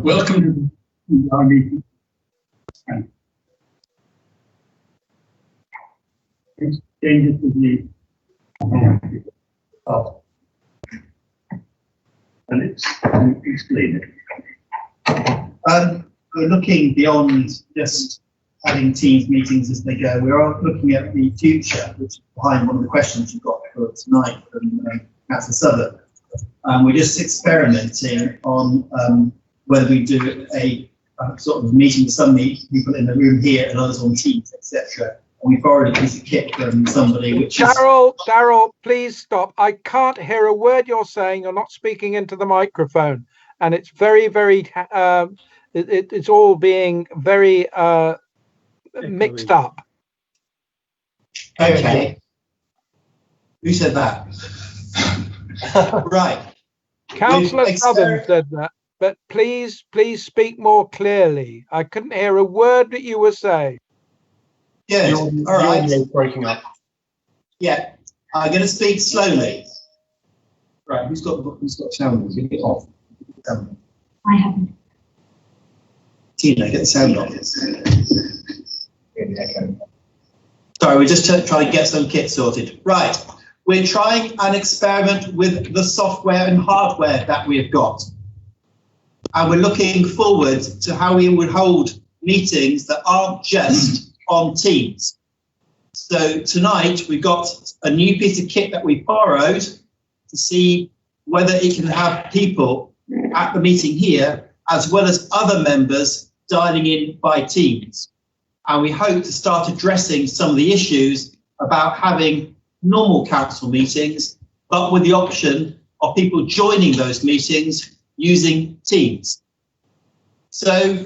Welcome to our meeting. It's dangerous to be up. And explain it. We're looking beyond just having Teams meetings as they go. We're looking at the future, which is behind one of the questions you've got for tonight from Councillor Southern. We're just experimenting on whether we do a sort of meeting with some people in the room here and others on Teams, etc. And we've borrowed a piece of kit from somebody, which Daryl, please stop. I can't hear a word you're saying. You're not speaking into the microphone, and it's very, very. It's all being very mixed up. Okay. Who said that? Right. Councillor Southern said that, but please speak more clearly. I couldn't hear a word that you were saying. Good. All right. You're breaking up. Yeah. I'm going to speak slowly. Right. Who's got sound? Get it off. I haven't. Tina, get the sound off. Sorry, we're just trying to get some kit sorted. Right. We're trying an experiment with the software and hardware that we've got. And we're looking forward to how we would hold meetings that aren't just on Teams. So tonight we've got a new piece of kit that we borrowed to see whether it can have people at the meeting here as well as other members dialing in by Teams. And we hope to start addressing some of the issues about having normal council meetings, but with the option of people joining those meetings using Teams. So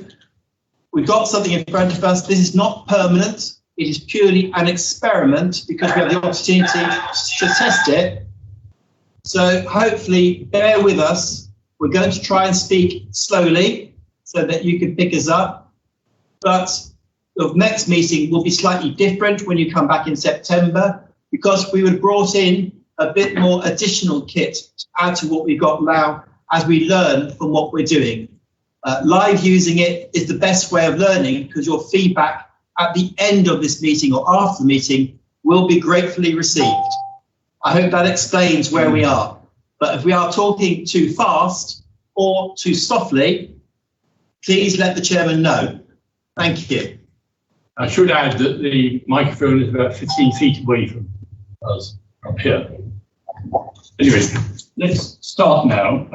we've got something in front of us. This is not permanent. It is purely an experiment because we have the opportunity to test it. So hopefully bear with us. We're going to try and speak slowly so that you can pick us up. But the next meeting will be slightly different when you come back in September, because we would brought in a bit more additional kit to add to what we've got now as we learn from what we're doing. Live using it is the best way of learning because your feedback at the end of this meeting or after the meeting will be gratefully received. I hope that explains where we are. But if we are talking too fast or too softly, please let the chairman know. Thank you. I should add that the microphone is about 15 feet away from us up here. Anyway, let's start now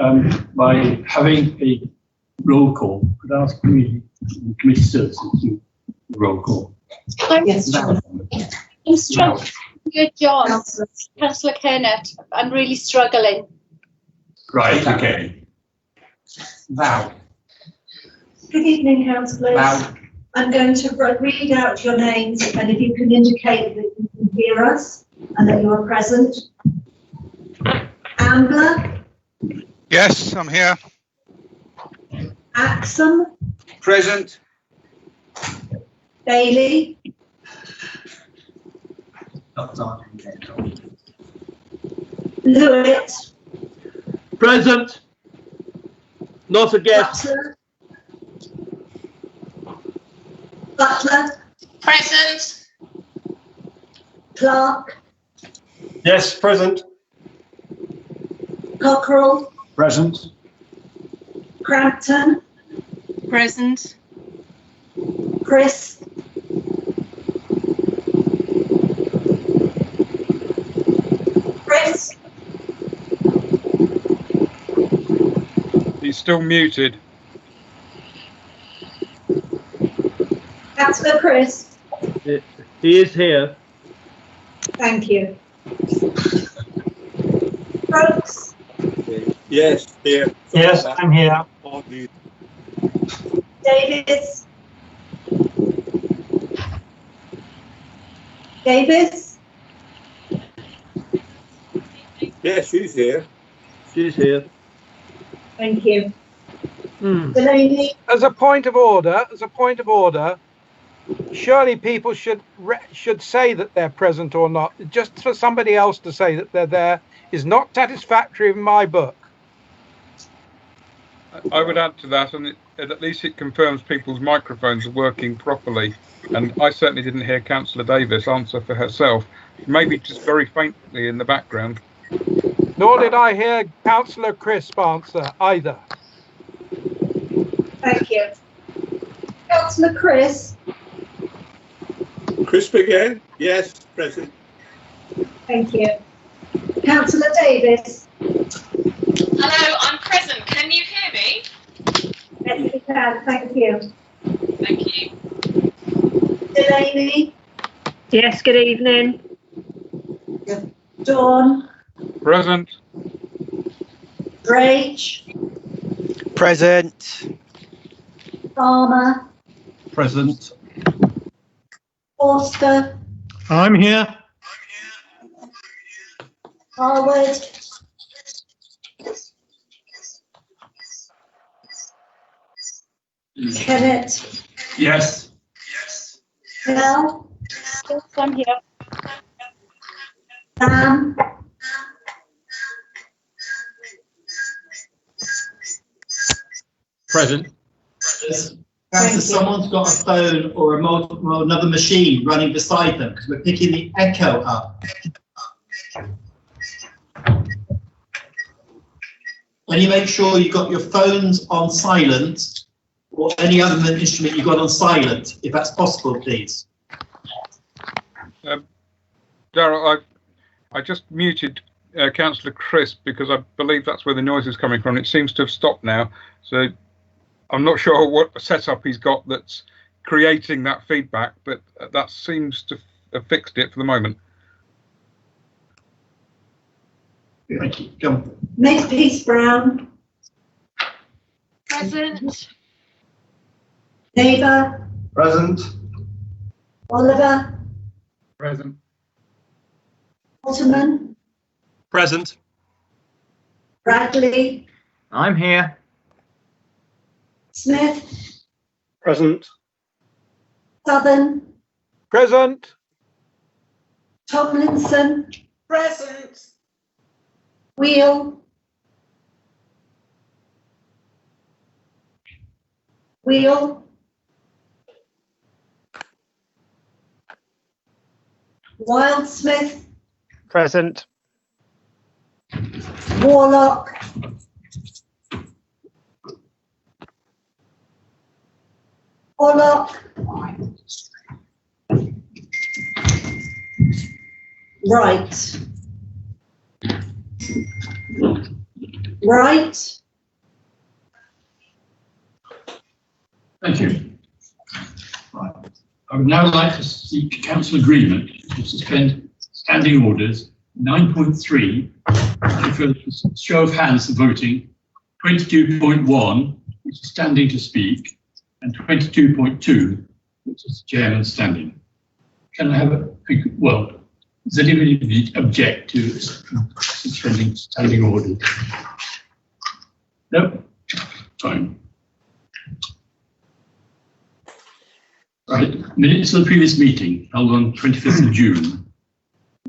by having a roll call. Could I ask committee services to do the roll call? Yes, I'm struggling. Good job, Councillor Kennett. I'm really struggling. Right, okay. Val. Good evening, councillors. Val. I'm going to read out your names, and if you can indicate that you can hear us and that you are present. Amber. Yes, I'm here. Axum. Present. Bailey. Lewitt. Present. Not a guest. Butler. Present. Clark. Yes, present. Cockerell. Present. Crampton. Present. Chris. Chris. He's still muted. Councillor Chris. He is here. Thank you. Folks. Yes, here. Yes, I'm here. Davis. Davis. Yes, she's here. She's here. Thank you. Delaney. As a point of order, surely people should say that they're present or not. Just for somebody else to say that they're there is not satisfactory in my book. I would add to that, and at least it confirms people's microphones are working properly. And I certainly didn't hear Councillor Davis answer for herself, maybe just very faintly in the background. Nor did I hear Councillor Crisp answer either. Thank you. Councillor Chris? Crisp again? Yes, present. Thank you. Councillor Davis? Hello, I'm present. Can you hear me? Yes, we can. Thank you. Thank you. Delaney? Yes, good evening. Dawn? Present. Rach? Present. Farmer? Present. Forster? I'm here. Harwood? Kennett? Yes. Mel? Yes, I'm here. Sam? Present. Councillor, someone's got a phone or another machine running beside them because we're picking the echo up. Can you make sure you've got your phones on silent or any other instrument you've got on silent, if that's possible, please? Darryl, I just muted Councillor Crisp because I believe that's where the noise is coming from. It seems to have stopped now, so I'm not sure what setup he's got that's creating that feedback, but that seems to have fixed it for the moment. Thank you. John. Makepeace Brown? Present. Neighbour? Present. Oliver? Present. Ottoman? Present. Bradley? I'm here. Smith? Present. Southern? Present. Tomlinson? Present. Wheel? Wildsmith? Present. Warlock? Warlock? Right. Right. Thank you. Right. I would now like to seek council agreement to suspend standing orders 9.3, which refers to show of hands for voting, 22.1, which is standing to speak, and 22.2, which is chairman standing. Can I have well, does anybody object to suspending standing orders? No? Fine. Right, minutes of the previous meeting held on 25th of June.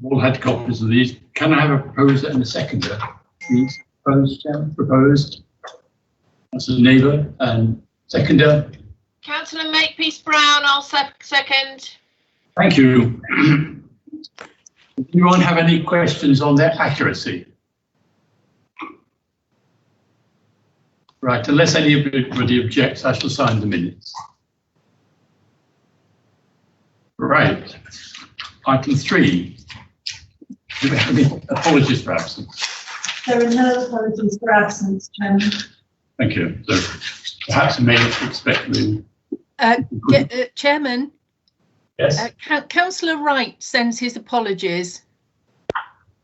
We've all had copies of these. Can I have a proposer and a seconder, please? Proposed, Chairman, proposed. That's a neighbour and seconder. Councillor Makepeace Brown, I'll second. Thank you. Does anyone have any questions on their accuracy? Right, unless anybody objects, I shall sign the minutes. Right, item 3. Do we have any apologies for absence? There are no apologies for absence, Chairman. Thank you. So perhaps a minute to expect me. Chairman, Yes. Councillor Wright sends his apologies.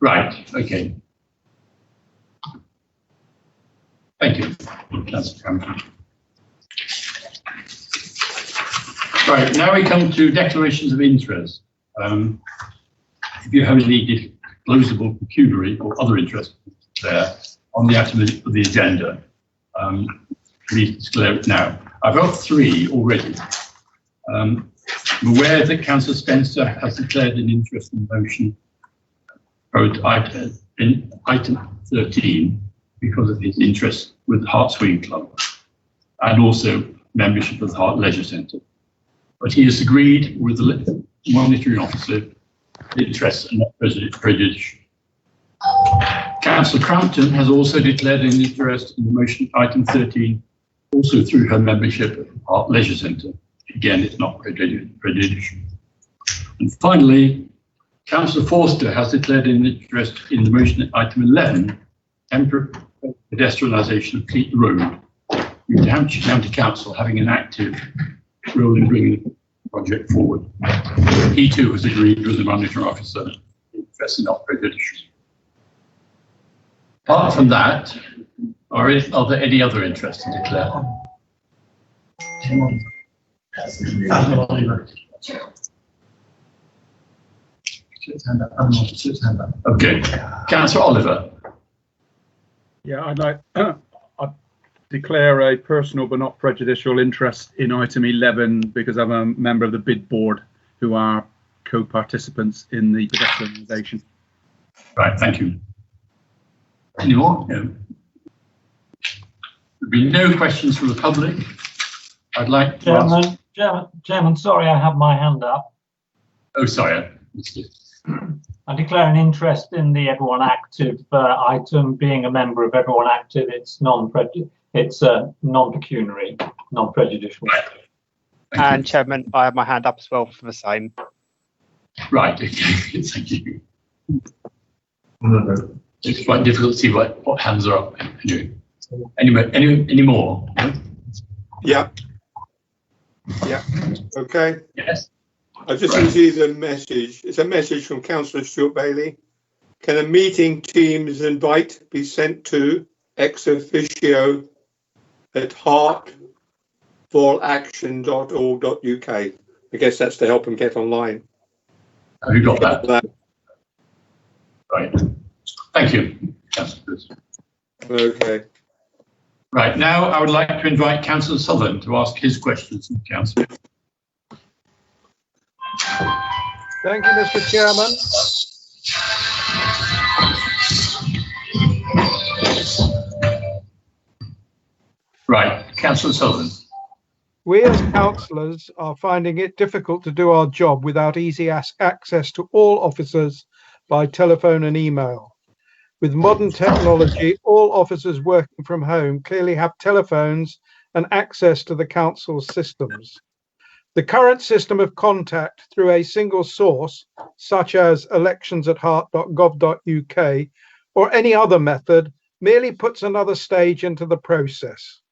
Right, okay. Thank you, Councillor Cameron. Right, now we come to declarations of interest. If you have any disclosable pecuniary or other interest there on the item of the agenda, please declare it now. I've got 3 already. I'm aware that Councillor Spencer has declared an interest in the motion in item 13, because of his interest with the Hart Swing Club and also membership of the Hart Leisure Centre. But he has agreed with the monitoring officer interests are not prejudicial. Councillor Crampton has also declared an interest in the motion item 13, also through her membership of Hart Leisure Centre. Again, it's not prejudicial. And finally, Councillor Forster has declared an interest in the motion item 11, pedestrianisation of Fleet Road, with Hampshire County Council having an active role in bringing the project forward. He too has agreed with the monitoring officer, interest is not prejudicial. Apart from that, are there any other interests to declare? Okay, Councillor Oliver. Yeah, I'd like I'd declare a personal but not prejudicial interest in item 11 because I'm a member of the bid board who are co-participants in the pedestrianisation. Right, thank you. Any more? No. There'll be no questions from the public. I'd like to ask... Chairman, sorry, I have my hand up. Oh, sorry. I declare an interest in the Everyone Active item. Being a member of Everyone Active, it's non-pecuniary, non-prejudicial. Right. And Chairman, I have my hand up as well for the same. Right, okay, thank you. It's quite difficult to see what hands are up. Anyway, any more? Yeah. Yeah. Okay. Yes. I've just received a message. It's a message from Councillor Stuart Bailey. Can a meeting Teams invite be sent to ex officio at heartforaction.org.uk? I guess that's to help them get online. Have you got that? Right. Thank you, Councillor. Okay. Right, now I would like to invite Councillor Sutherland to ask his questions to the Council. Thank you, Mr. Chairman. Right, Councillor Sutherland. We as councillors are finding it difficult to do our job without easy access to all officers by telephone and email. With modern technology, all officers working from home clearly have telephones and access to the council's systems. The current system of contact through a single source, such as elections@heart.gov.uk or any other method, merely puts another stage into the process.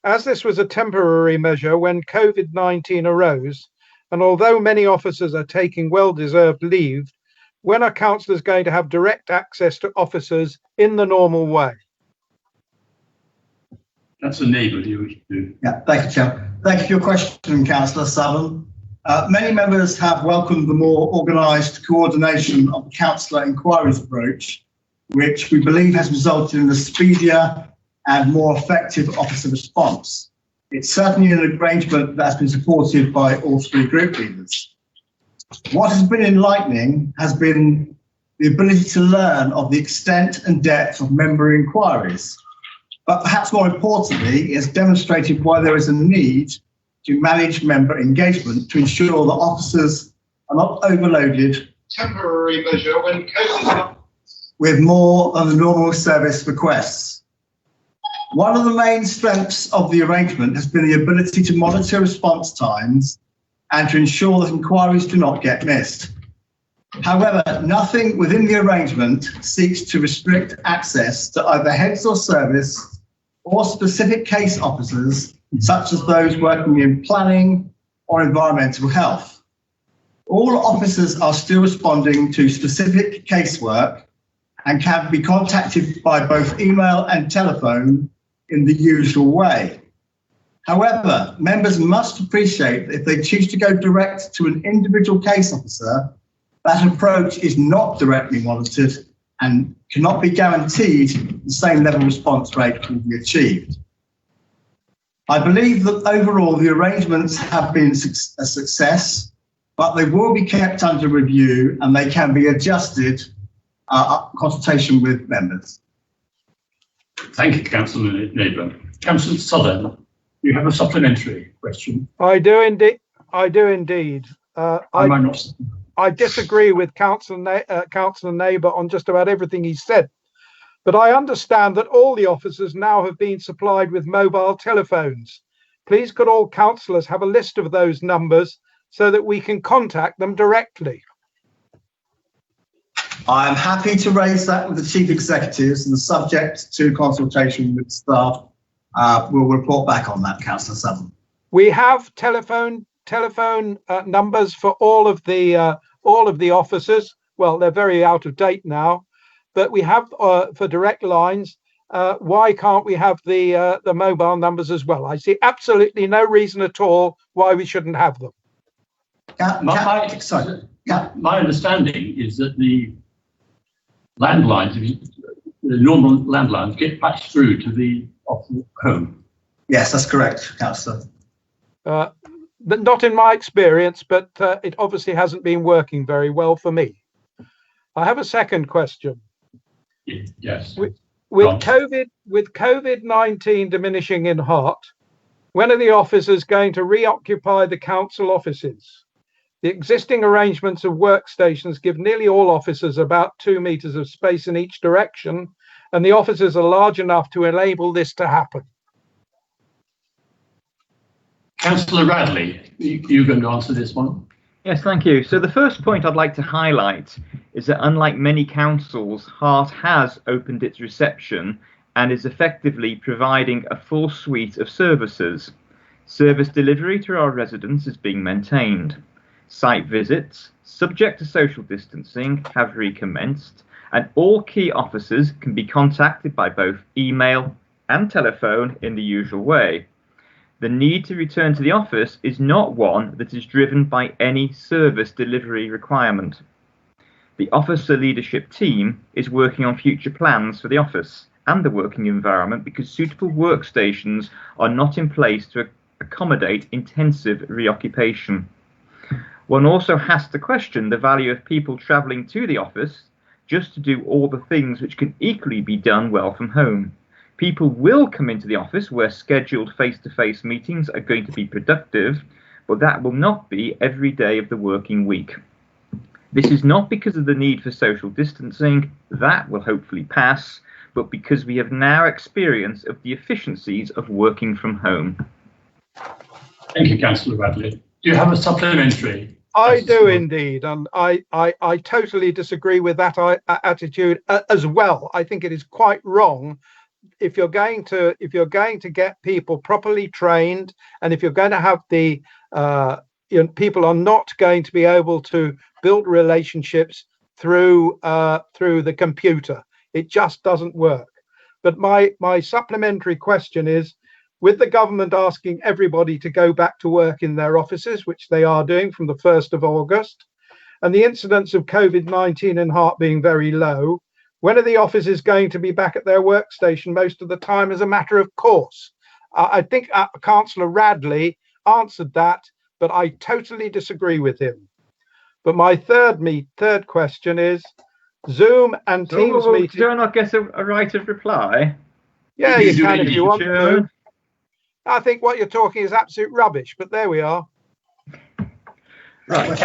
As this was a temporary measure when COVID-19 arose, and although many officers are taking well-deserved leave, when are councillors going to have direct access to officers in the normal way? That's a neighbour you wish to do. Yeah, thank you, Chair. Thank you for your question, Councillor Sutherland. Many members have welcomed the more organised coordination of the councillor inquiries approach, which we believe has resulted in a speedier and more effective officer response. It's certainly an arrangement that has been supported by all three group leaders. What has been enlightening has been the ability to learn of the extent and depth of member inquiries. But perhaps more importantly, it has demonstrated why there is a need to manage member engagement to ensure that officers are not overloaded temporary measure when COVID with more than the normal service requests. One of the main strengths of the arrangement has been the ability to monitor response times and to ensure that inquiries do not get missed. However, nothing within the arrangement seeks to restrict access to either heads of service or specific case officers, such as those working in planning or environmental health. All officers are still responding to specific casework and can be contacted by both email and telephone in the usual way. However, members must appreciate that if they choose to go direct to an individual case officer, that approach is not directly monitored and cannot be guaranteed the same level of response rate will be achieved. I believe that overall the arrangements have been a success, but they will be kept under review and they can be adjusted in consultation with members. Thank you, Councillor Neighbour. Councillor Southern, you have a supplementary question. I do indeed. I do indeed. I disagree with Councillor Neighbour on just about everything he said, but I understand that all the officers now have been supplied with mobile telephones. Please could all councillors have a list of those numbers so that we can contact them directly? I'm happy to raise that with the chief executives, and subject to consultation with staff, we'll report back on that, Councillor Southern. We have telephone numbers for all of the officers. Well, they're very out of date now, but we have for direct lines. Why can't we have the mobile numbers as well? I see absolutely no reason at all why we shouldn't have them. My understanding is that the landlines, the normal landlines, get patched through to the home. Yes, that's correct, Councillor. But not in my experience, but it obviously hasn't been working very well for me. I have a second question. Yes. With COVID-19 diminishing in Hart, when are the officers going to reoccupy the council offices? The existing arrangements of workstations give nearly all officers about 2 meters of space in each direction, and the offices are large enough to enable this to happen. Councillor Radley, you're going to answer this one? Yes, thank you. So the first point I'd like to highlight is that unlike many councils, Hart has opened its reception and is effectively providing a full suite of services. Service delivery to our residents is being maintained. Site visits, subject to social distancing, have recommenced, and all key officers can be contacted by both email and telephone in the usual way. The need to return to the office is not one that is driven by any service delivery requirement. The officer leadership team is working on future plans for the office and the working environment because suitable workstations are not in place to accommodate intensive reoccupation. One also has to question the value of people travelling to the office just to do all the things which can equally be done well from home. People will come into the office where scheduled face-to-face meetings are going to be productive, but that will not be every day of the working week. This is not because of the need for social distancing, that will hopefully pass, but because we have now experience of the efficiencies of working from home. Thank you, Councillor Radley. Do you have a supplementary? I do indeed, and I totally disagree with that attitude as well. I think it is quite wrong. If you're going to get people properly trained, and if you're going to have the people are not going to be able to build relationships through the computer. It just doesn't work. But my supplementary question is, with the government asking everybody to go back to work in their offices, which they are doing from the 1st of August, and the incidence of COVID-19 in Hart being very low, when are the officers going to be back at their workstation most of the time as a matter of course? I think Councillor Radley answered that, but I totally disagree with him. But my third question is, Zoom and Teams meetings... Do I not get a right of reply? Yeah, you can if you want to. I think what you're talking is absolute rubbish, but there we are. Right.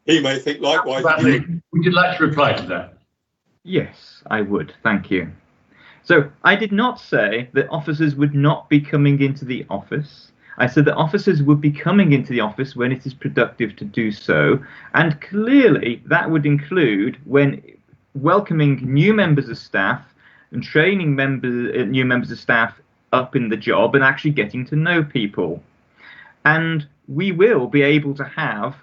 He may think likewise. Would you like to reply to that? Yes, I would. Thank you. So I did not say that officers would not be coming into the office. I said that officers would be coming into the office when it is productive to do so. And clearly that would include when welcoming new members of staff and training new members of staff up in the job and actually getting to know people. And we will be able to have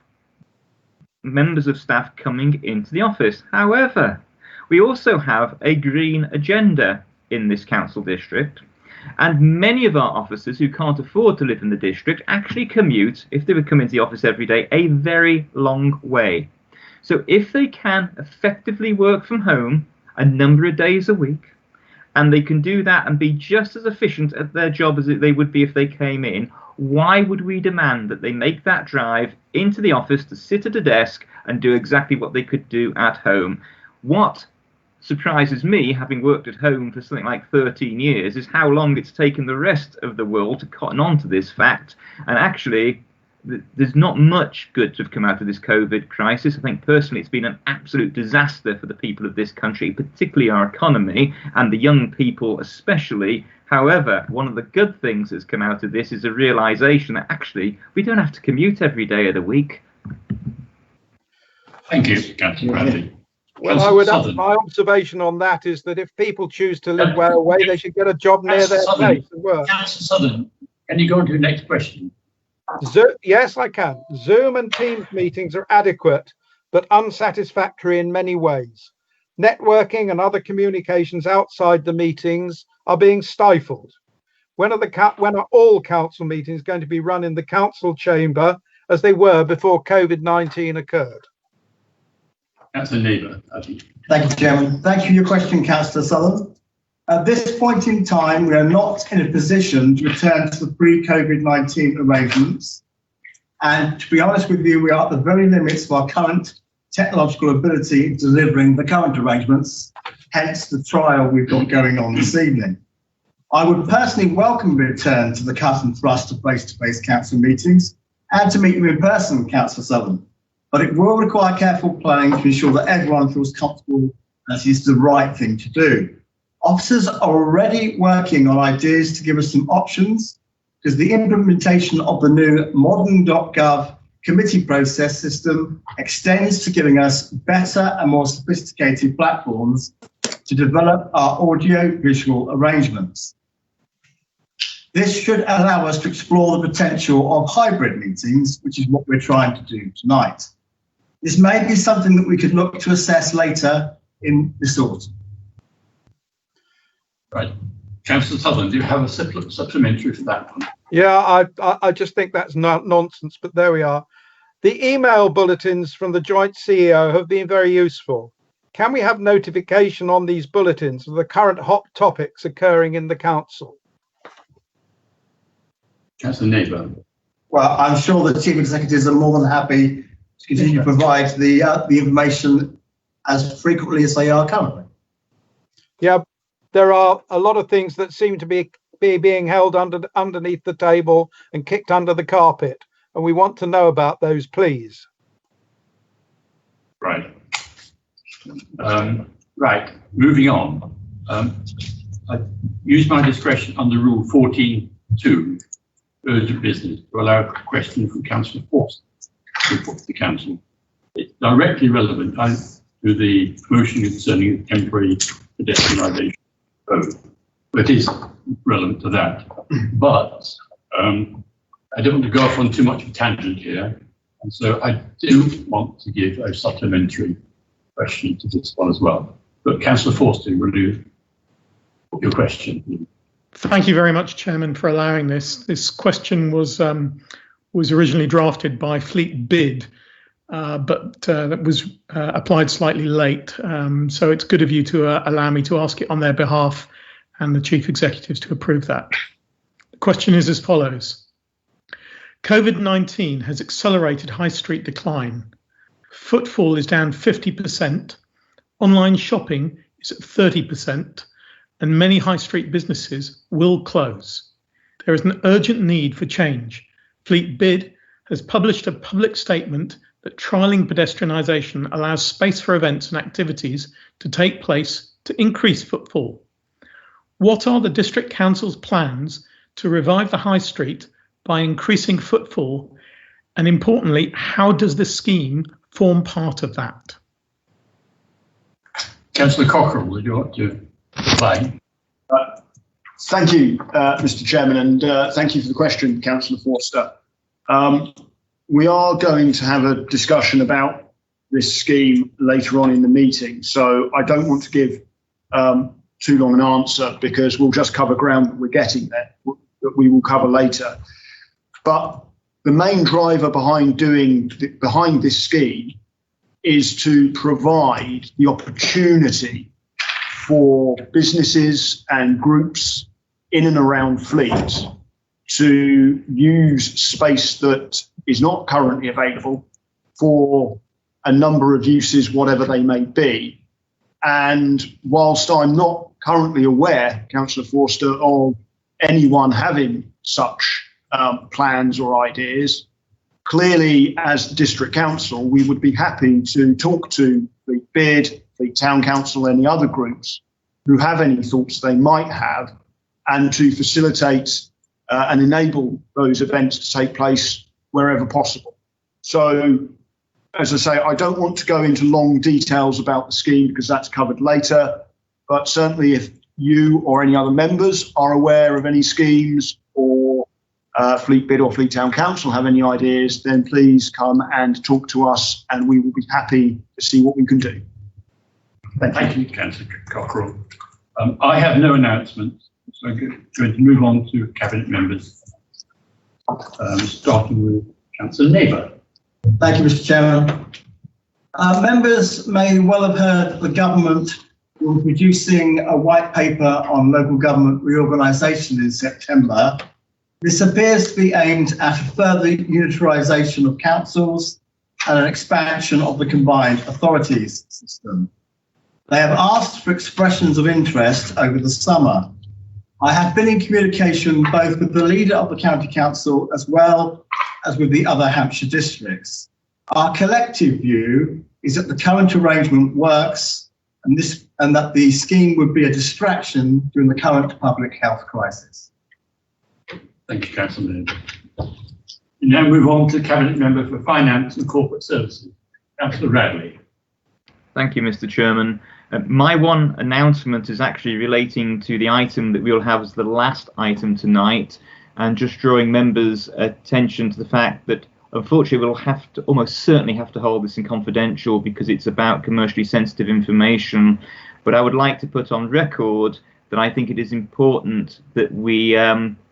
members of staff coming into the office. However, we also have a green agenda in this council district, and many of our officers who can't afford to live in the district actually commute, if they would come into the office every day, a very long way. So if they can effectively work from home a number of days a week, and they can do that and be just as efficient at their job as they would be if they came in, why would we demand that they make that drive into the office to sit at a desk and do exactly what they could do at home? What surprises me, having worked at home for something like 13 years, is how long it's taken the rest of the world to cotton on to this fact. And actually, there's not much good to have come out of this COVID crisis. I think personally it's been an absolute disaster for the people of this country, particularly our economy and the young people especially. However, one of the good things that's come out of this is a realisation that actually we don't have to commute every day of the week. Thank you, Councillor Bradley. Well, I would have, my observation on that is that if people choose to live well away, they should get a job near their place of work. Councillor Southern, can you go on to the next question? Yes, I can. Zoom and Teams meetings are adequate, but unsatisfactory in many ways. Networking and other communications outside the meetings are being stifled. When are all council meetings going to be run in the council chamber as they were before COVID-19 occurred? Councillor Neighbour. Thank you, Chairman. Thank you for your question, Councillor Sullivan. At this point in time, we are not in a position to return to the pre-COVID-19 arrangements. And to be honest with you, we are at the very limits of our current technological ability in delivering the current arrangements, hence the trial we've got going on this evening. I would personally welcome a return to the cut and thrust of face-to-face council meetings and to meet you in person, Councillor Sullivan. But it will require careful planning to ensure that everyone feels comfortable as is the right thing to do. Officers are already working on ideas to give us some options, because the implementation of the new modern.gov committee process system extends to giving us better and more sophisticated platforms to develop our audio-visual arrangements. This should allow us to explore the potential of hybrid meetings, which is what we're trying to do tonight. This may be something that we could look to assess later in this autumn. Right. Councillor Southern, do you have a supplementary for that one? Yeah, I just think that's nonsense, but there we are. The email bulletins from the joint CEO have been very useful. Can we have notification on these bulletins of the current hot topics occurring in the council? Councillor Neighbour. Well, I'm sure the chief executives are more than happy to continue to provide the information as frequently as they are currently. Yeah, there are a lot of things that seem to be being held underneath the table and kicked under the carpet, and we want to know about those, please. Right. Right. Moving on. I use my discretion under Rule 14.2, urgent business, to allow a question from Councillor Forster to put to the council. It's directly relevant to the motion concerning temporary pedestrianisation code. It is relevant to that, but I don't want to go off on too much of a tangent here, and so I do want to give a supplementary question to this one as well. But Councillor Forster, will you put your question? Thank you very much, Chairman, for allowing this. This question was originally drafted by Fleet Bid, but that was applied slightly late. So it's good of you to allow me to ask it on their behalf and the chief executives to approve that. The question is as follows. COVID-19 has accelerated high street decline. Footfall is down 50%, online shopping is at 30%, and many high street businesses will close. There is an urgent need for change. Fleet Bid has published a public statement that trialling pedestrianisation allows space for events and activities to take place to increase footfall. What are the District Council's plans to revive the high street by increasing footfall? And importantly, how does this scheme form part of that? Councillor Cockerell, would you like to reply? Thank you, Mr. Chairman, and thank you for the question, Councillor Forster. We are going to have a discussion about this scheme later on in the meeting, so I don't want to give too long an answer because we'll just cover ground that we're getting there, that we will cover later. But the main driver behind this scheme is to provide the opportunity for businesses and groups in and around Fleet to use space that is not currently available for a number of uses, whatever they may be, And whilst I'm not currently aware, Councillor Forster, of anyone having such plans or ideas, clearly as the District Council, we would be happy to talk to the BID, the Town Council, any other groups who have any thoughts they might have, and to facilitate and enable those events to take place wherever possible. So, as I say, I don't want to go into long details about the scheme because that's covered later, but certainly if you or any other members are aware of any schemes or Fleet BID or Fleet Town Council have any ideas, then please come and talk to us and we will be happy to see what we can do. Thank you, Councillor Cockrell. I have no announcements, so I'm going to move on to Cabinet members, starting with Councillor Neighbour. Thank you, Mr. Chairman. Members may well have heard the government will be producing a white paper on local government reorganisation in September. This appears to be aimed at a further unitarisation of councils and an expansion of the combined authorities system. They have asked for expressions of interest over the summer. I have been in communication both with the leader of the County Council as well as with the other Hampshire districts. Our collective view is that the current arrangement works and that the scheme would be a distraction during the current public health crisis. Thank you, Councillor Neighbour. We now move on to Cabinet Member for Finance and Corporate Services, Councillor Radley. Thank you, Mr. Chairman. My one announcement is actually relating to the item that we will have as the last item tonight, and just drawing members' attention to the fact that unfortunately we'll have to almost certainly have to hold this in confidential because it's about commercially sensitive information. But I would like to put on record that I think it is important that we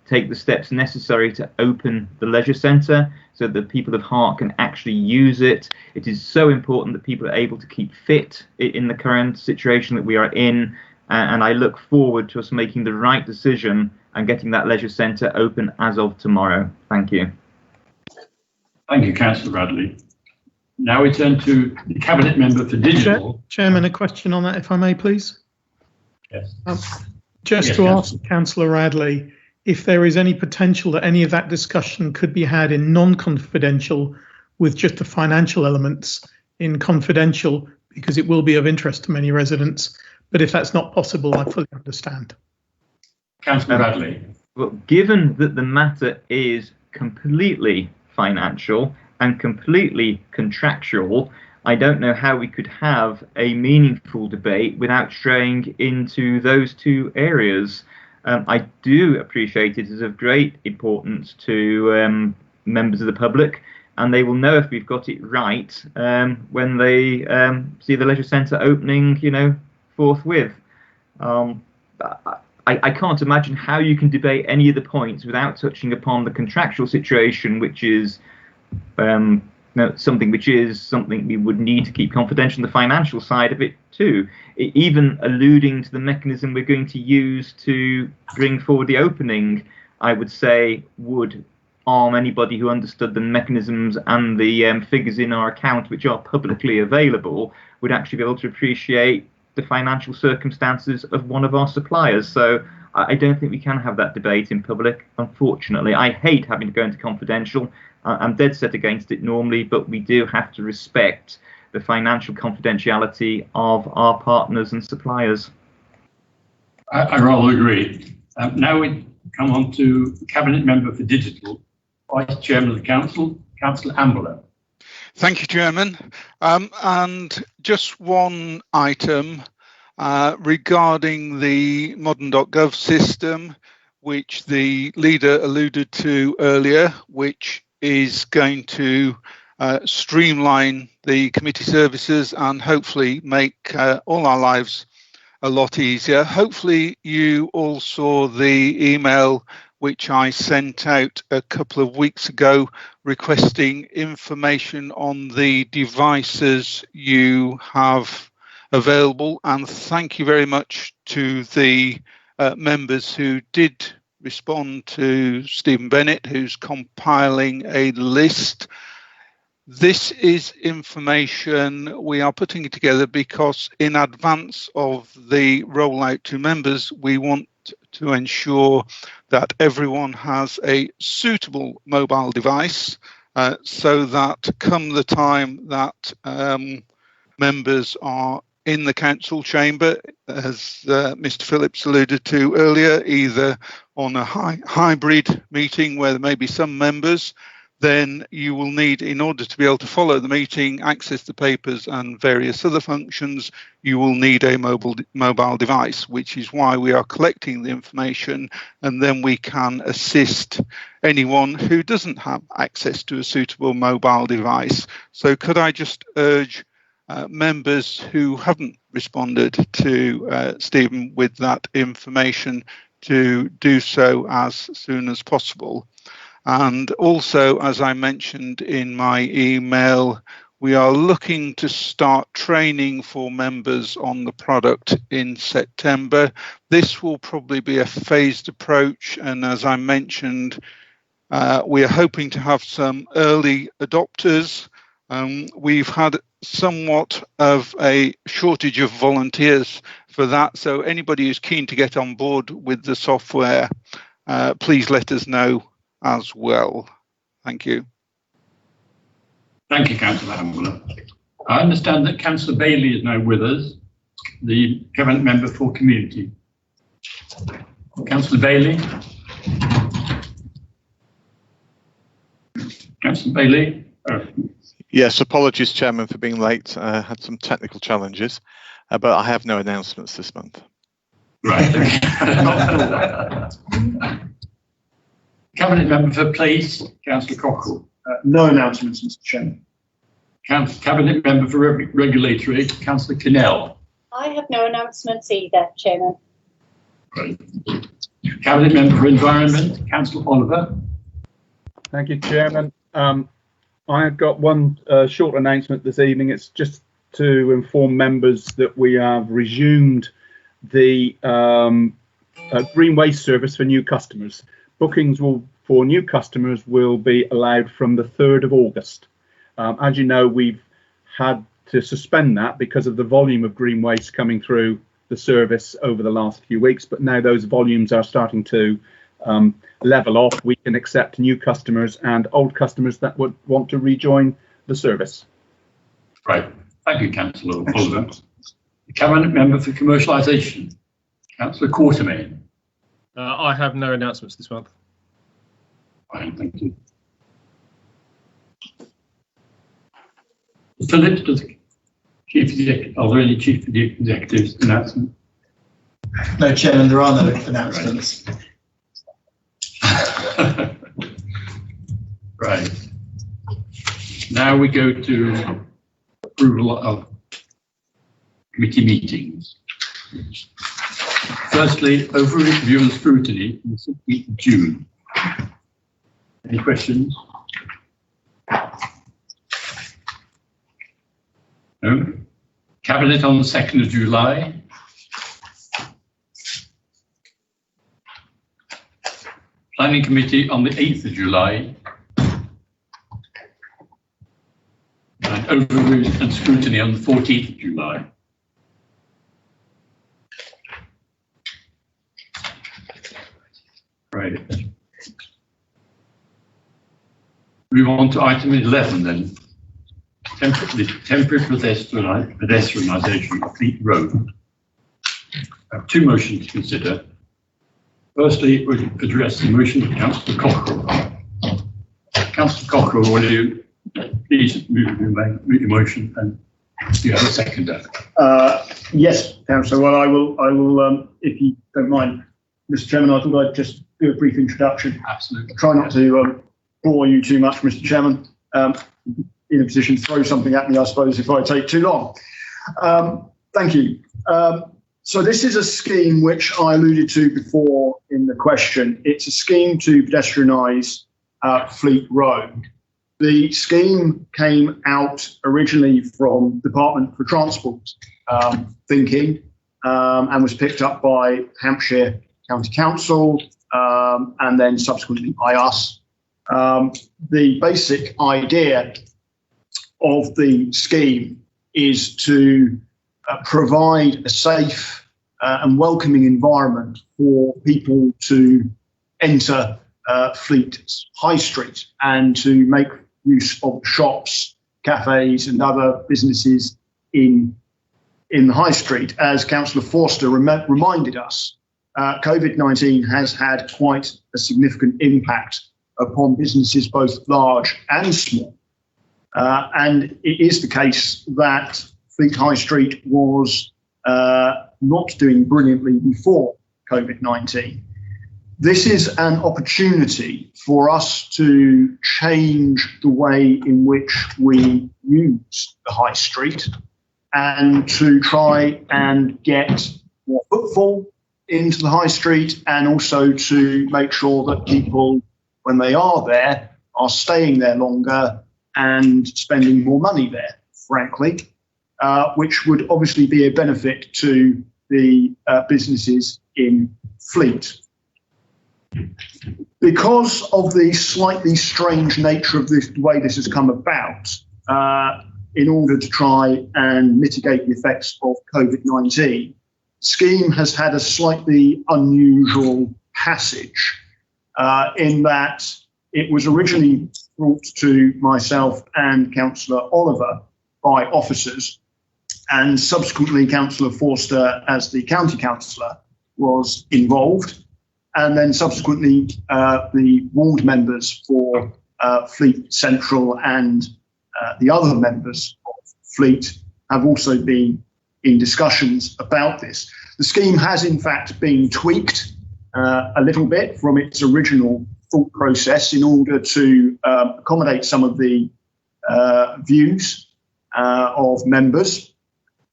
take the steps necessary to open the leisure centre so that people of Hart can actually use it. It is so important that people are able to keep fit in the current situation that we are in, and I look forward to us making the right decision and getting that leisure centre open as of tomorrow. Thank you. Thank you, Councillor Radley. Now we turn to the Cabinet Member for Digital. Chairman, a question on that, if I may, please. Yes. Just to ask Councillor Radley, if there is any potential that any of that discussion could be had in non-confidential with just the financial elements in confidential, because it will be of interest to many residents. But if that's not possible, I fully understand. Councillor Radley. Well, given that the matter is completely financial and completely contractual, I don't know how we could have a meaningful debate without straying into those two areas. I do appreciate it is of great importance to members of the public, and they will know if we've got it right when they see the leisure centre opening, forthwith. I can't imagine how you can debate any of the points without touching upon the contractual situation, which is something we would need to keep confidential. The financial side of it too, even alluding to the mechanism we're going to use to bring forward the opening, I would say would arm anybody who understood the mechanisms and the figures in our account, which are publicly available, would actually be able to appreciate the financial circumstances of one of our suppliers. So I don't think we can have that debate in public, unfortunately. I hate having to go into confidential. I'm dead set against it normally, but we do have to respect the financial confidentiality of our partners and suppliers. I rather agree. Now we come on to Cabinet Member for Digital, Vice Chairman of the Council, Councillor Ambler. Thank you, Chairman. And just one item regarding the modern.gov system, which the leader alluded to earlier, which is going to streamline the committee services and hopefully make all our lives a lot easier. Hopefully you all saw the email which I sent out a couple of weeks ago requesting information on the devices you have available, and thank you very much to the members who did respond to Stephen Bennett, who's compiling a list. This is information we are putting together because in advance of the rollout to members, we want to ensure that everyone has a suitable mobile device so that come the time that members are in the council chamber, as Mr. Phillips alluded to earlier, either on a hybrid meeting where there may be some members, then you will need, in order to be able to follow the meeting, access the papers and various other functions, you will need a mobile device, which is why we are collecting the information, and then we can assist anyone who doesn't have access to a suitable mobile device. So could I just urge members who haven't responded to Stephen with that information to do so as soon as possible. And also, as I mentioned in my email, we are looking to start training for members on the product in September. This will probably be a phased approach, and as I mentioned, we are hoping to have some early adopters. We've had somewhat of a shortage of volunteers for that, so anybody who's keen to get on board with the software, please let us know as well. Thank you. Thank you, Councillor Hambler. I understand that Councillor Bailey is now with us, the Cabinet Member for Community. Councillor Bailey. Councillor Bailey. Oh. Yes, apologies, Chairman, for being late. I had some technical challenges, but I have no announcements this month. Right. Cabinet Member for Police, Councillor Cockrell. No announcements, Mr. Chairman. Cabinet Member for Regulatory, Councillor Kinnell. I have no announcements either, Chairman. Right. Cabinet Member for Environment, Councillor Oliver. Thank you, Chairman. I've got one short announcement this evening. It's just to inform members that we have resumed the green waste service for new customers. Bookings for new customers will be allowed from the 3rd of August. As you know, we've had to suspend that because of the volume of green waste coming through the service over the last few weeks, but now those volumes are starting to level off. We can accept new customers and old customers that would want to rejoin the service. Right. Thank you, Councillor Oliver. The Cabinet Member for Commercialisation, Councillor Quartermain. I have no announcements this month. Fine, thank you. Phillips, does Chief Executive, are there any Chief Executives announcements? No, Chairman, there are no announcements. Right. Now we go to approval of committee meetings. Firstly, overview and scrutiny in the 16th of June. Any questions? No. Cabinet on the 2nd of July. Planning Committee on the 8th of July. And overview and scrutiny on the 14th of July. Right. Move on to item 11 then. Temporary pedestrianisation of Fleet Road. I have two motions to consider. Firstly, we'll address the motion of Councillor Cockrell. Councillor Cockrell, will you please move your motion, and you have a seconder? Yes, Councillor. Well, I will. If you don't mind, Mr. Chairman, I thought I'd just do a brief introduction. Absolutely. Try not to bore you too much, Mr. Chairman. In a position to throw something at me, I suppose, if I take too long. Thank you. So this is a scheme which I alluded to before in the question. It's a scheme to pedestrianise Fleet Road. The scheme came out originally from Department for Transport thinking and was picked up by Hampshire County Council and then subsequently by us. The basic idea of the scheme is to provide a safe and welcoming environment for people to enter Fleet High Street and to make use of shops, cafes and other businesses in the High Street. As Councillor Forster reminded us, COVID-19 has had quite a significant impact upon businesses both large and small. And it is the case that Fleet High Street was not doing brilliantly before COVID-19. This is an opportunity for us to change the way in which we use the High Street and to try and get more footfall into the High Street, and also to make sure that people, when they are there, are staying there longer and spending more money there, frankly, which would obviously be a benefit to the businesses in Fleet. Because of the slightly strange nature of the way this has come about, in order to try and mitigate the effects of COVID-19, the scheme has had a slightly unusual passage in that it was originally brought to myself and Councillor Oliver by officers, and subsequently Councillor Forster, as the county councillor, was involved, and then subsequently the ward members for Fleet Central and the other members of Fleet have also been in discussions about this. The scheme has in fact been tweaked a little bit from its original thought process in order to accommodate some of the views of members.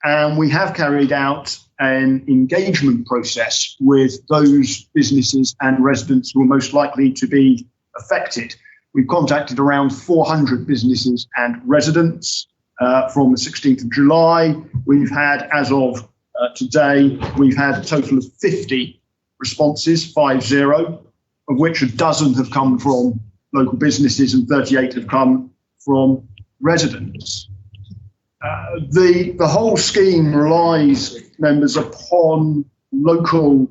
And we have carried out an engagement process with those businesses and residents who are most likely to be affected. We've contacted around 400 businesses and residents from the 16th of July. We've had, as of today, we've had a total of 50 responses, 50, of which a dozen have come from local businesses and 38 have come from residents. The whole scheme relies, members, upon local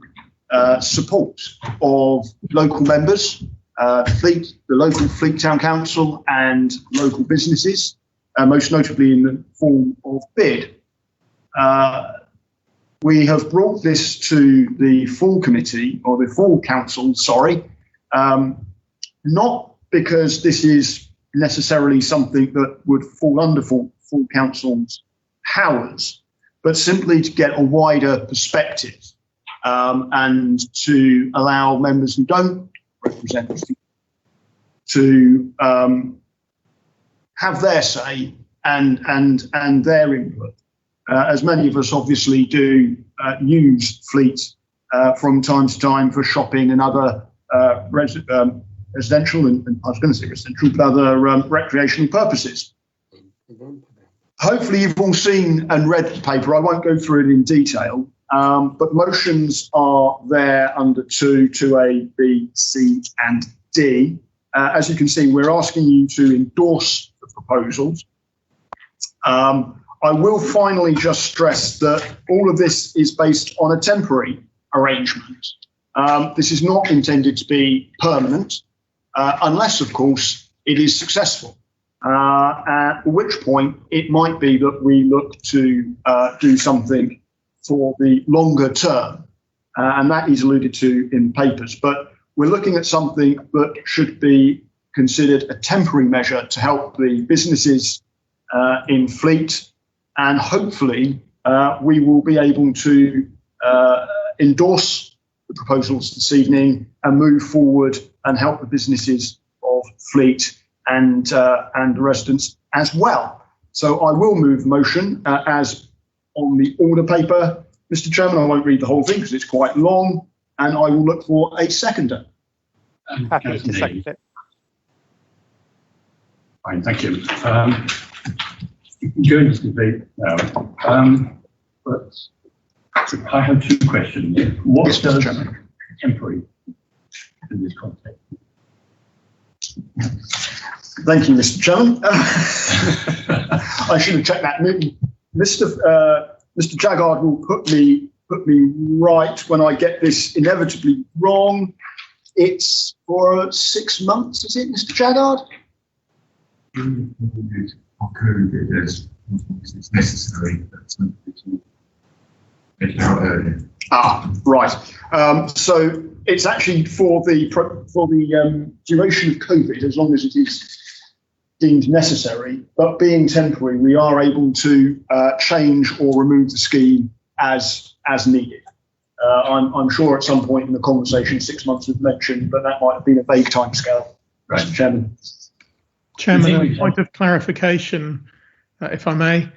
support of local members, the local Fleet Town Council and local businesses, most notably in the form of bid. We have brought this to the full committee, or the full council, sorry, not because this is necessarily something that would fall under full council's powers, but simply to get a wider perspective and to allow members who don't represent us to have their say and their input. As many of us obviously do use Fleet from time to time for shopping and other residential and I was going to say residential, but other recreational purposes. Hopefully you've all seen and read the paper. I won't go through it in detail, but motions are there under 2, 2A, B, C and D. As you can see, we're asking you to endorse the proposals. I will finally just stress that all of this is based on a temporary arrangement. This is not intended to be permanent, unless, of course, it is successful. At which point it might be that we look to do something for the longer term, and that is alluded to in papers. But we're looking at something that should be considered a temporary measure to help the businesses in Fleet, and hopefully we will be able to endorse the proposals this evening and move forward and help the businesses of Fleet and the residents as well. So I will move the motion as on the order paper. Mr. Chairman, I won't read the whole thing because it's quite long, and I will look for a seconder. Happy to second it. Fine, thank you. During this debate now, but I have 2 questions. What yes, does temporary in this context? Thank you, Mr. Chairman. I should have checked that. Mr. Jaggard will put me right when I get this inevitably wrong. It's for 6 months, is it, Mr. Jaggard? It's necessary to make it out earlier. Ah, right. So it's actually for the duration of COVID, as long as it is deemed necessary. But being temporary, we are able to change or remove the scheme as needed. I'm sure at some point in the conversation 6 months was mentioned, but that might have been a vague timescale, right. Mr. Chairman. Chairman, a point of clarification, if I may.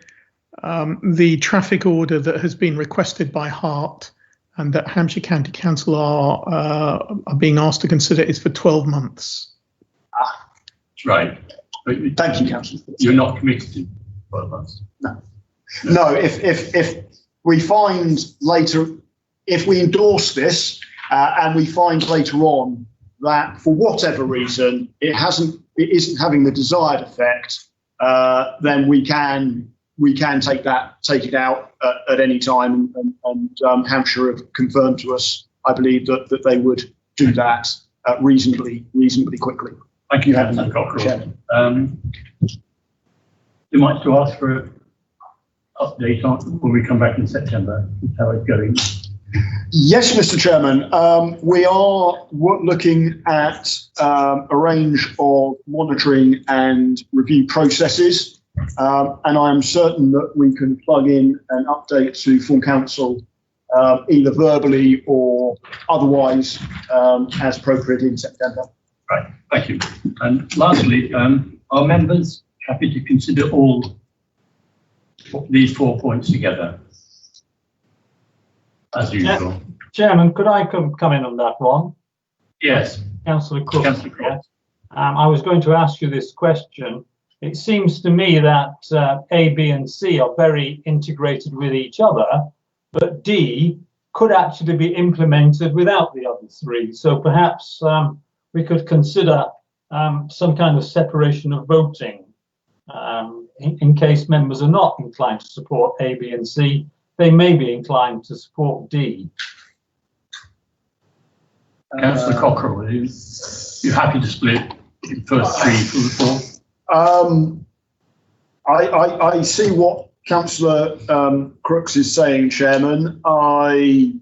The traffic order that has been requested by Hart and that Hampshire County Council are being asked to consider is for 12 months. Right. But thank you, Councillor. You're not committed to 12 months? No. No, if we find later, if we endorse this and we find later on that for whatever reason it isn't having the desired effect, then we can take it out at any time, and Hampshire have confirmed to us, I believe, that they would do that reasonably quickly. Thank you, Councillor Cockrell. You might to ask for an update on when we come back in September, how it's going. Yes, Mr. Chairman. We are looking at a range of monitoring and review processes, and I am certain that we can plug in an update to full council, either verbally or otherwise, as appropriate in September. Right, thank you. And lastly, are members happy to consider all these 4 points together? As usual. Chairman, could I come in on that one? Yes. Councillor Cook. Yes. I was going to ask you this question. It seems to me that A, B and C are very integrated with each other, but D could actually be implemented without the other three. So perhaps we could consider some kind of separation of voting in case members are not inclined to support A, B and C. They may be inclined to support D. Councillor Cockrell, are you happy to split the first three from the four? I see what Councillor Crooks is saying, Chairman. I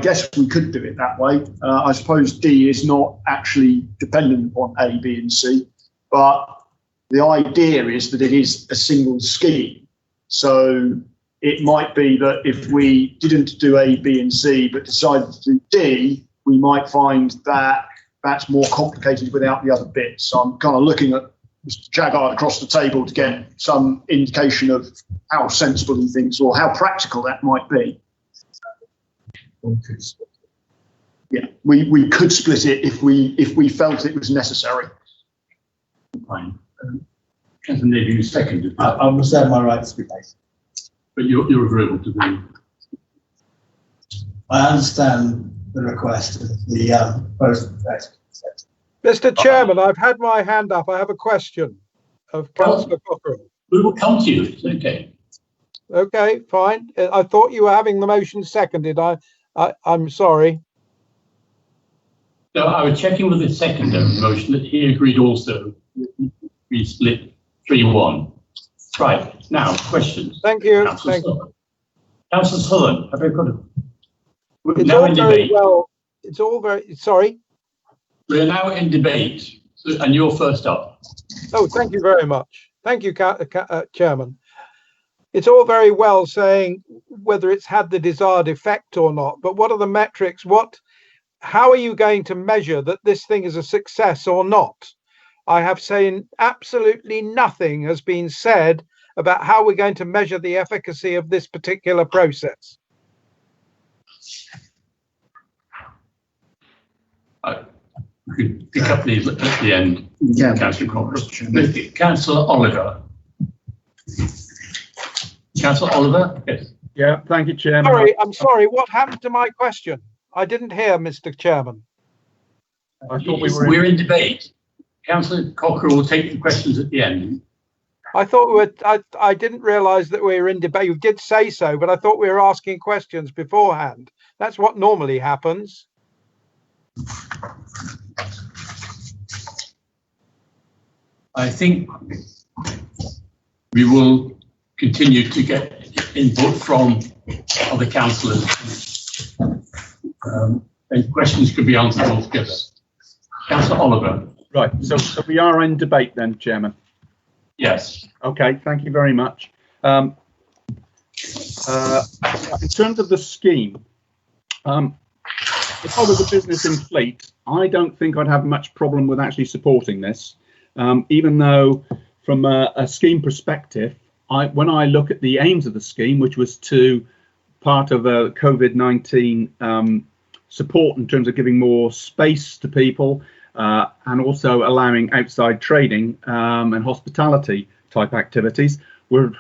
guess we could do it that way. I suppose D is not actually dependent upon A, B and C, but the idea is that it is a single scheme. So it might be that if we didn't do A, B and C, but decided to do D, we might find that that's more complicated without the other bits. So I'm kind of looking at Mr. Jaggard across the table to get some indication of how sensible he thinks or how practical that might be. Yeah, we could split it if we felt it was necessary. Fine. Councillor Navy, you seconded. I reserve my right to speak. But you're agreeable to the. I understand the request of the both. Mr. Chairman, I've had my hand up. I have a question of Councillor Cockrell. We will come to you. It's okay. Okay, fine. I thought you were having the motion seconded. I'm sorry. No, I was checking with the seconder of the motion that he agreed also. We split 3-1. Right, now, questions. Thank you. Councillor Sullivan, have you got it? We're It's now all in very debate. well. It's all very, sorry. We're now in debate, and you're first up. Oh, thank you very much. Thank you, Chairman. It's all very well saying whether it's had the desired effect or not, but what are the metrics? How are you going to measure that this thing is a success or not? I have seen absolutely nothing has been said about how we're going to measure the efficacy of this particular process. We could pick up these at the end. Yeah. Councillor Cockrell. Councillor Oliver. Councillor Oliver? Yes. Yeah, thank you, Chairman. Sorry, I'm sorry. What happened to my question? I didn't hear, Mr. Chairman. I thought We're in debate. Councillor Cockerell will take the questions at the end. I thought we were, I didn't realise that we were in debate. You did say so, but I thought we were asking questions beforehand. That's what normally happens. I think we will continue to get input from other councillors. And questions could be answered altogether. Councillor Oliver. Right, so we are in debate then, Chairman. Yes. Okay, thank you very much. In terms of the scheme, if I was a business in Fleet, I don't think I'd have much problem with actually supporting this, even though from a scheme perspective, when I look at the aims of the scheme, which was to part of a COVID-19 support in terms of giving more space to people, and also allowing outside trading and hospitality type activities, we're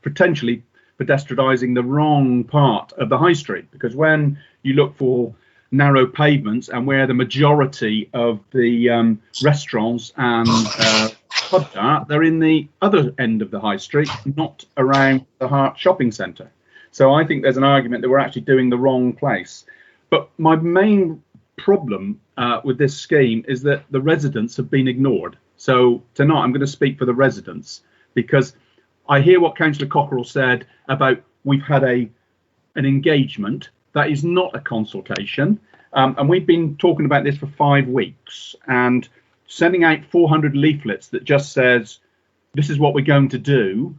potentially pedestrianising the wrong part of the high street, because when you look for narrow pavements and where the majority of the restaurants and pubs are, they're in the other end of the high street, not around the Hart shopping centre. So I think there's an argument that we're actually doing the wrong place. But my main problem with this scheme is that the residents have been ignored. So tonight I'm going to speak for the residents, because I hear what Councillor Cockerell said about we've had an engagement. That is not a consultation, and we've been talking about this for 5 weeks and sending out 400 leaflets that just says this is what we're going to do.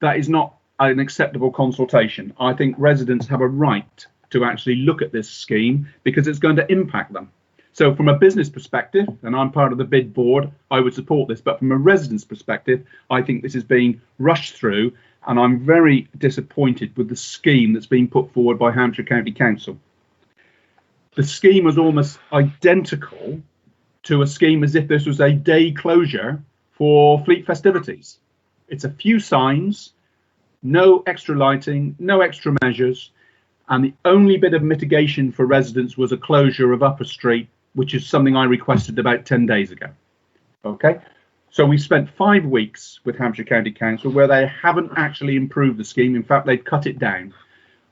That is not an acceptable consultation. I think residents have a right to actually look at this scheme because it's going to impact them. So from a business perspective, and I'm part of the bid board, I would support this, but from a resident's perspective, I think this is being rushed through, and I'm very disappointed with the scheme that's been put forward by Hampshire County Council. The scheme was almost identical to a scheme as if this was a day closure for Fleet festivities. It's a few signs, no extra lighting, no extra measures, and the only bit of mitigation for residents was a closure of Upper Street, which is something I requested about 10 days ago. Okay, so we spent 5 weeks with Hampshire County Council where they haven't actually improved the scheme. In fact, they've cut it down.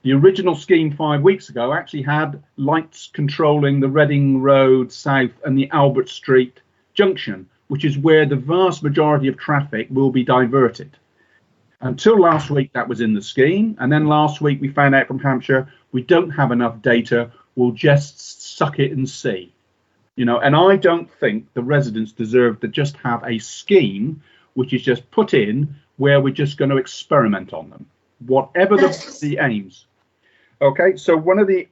The original scheme 5 weeks ago actually had lights controlling the Reading Road South and the Albert Street junction, which is where the vast majority of traffic will be diverted. Until last week, that was in the scheme. And then last week, we found out from Hampshire, we don't have enough data. We'll just suck it and see. You know, and I don't think the residents deserve to just have a scheme which is just put in where we're just going to experiment on them, whatever the aims. Okay, so one of the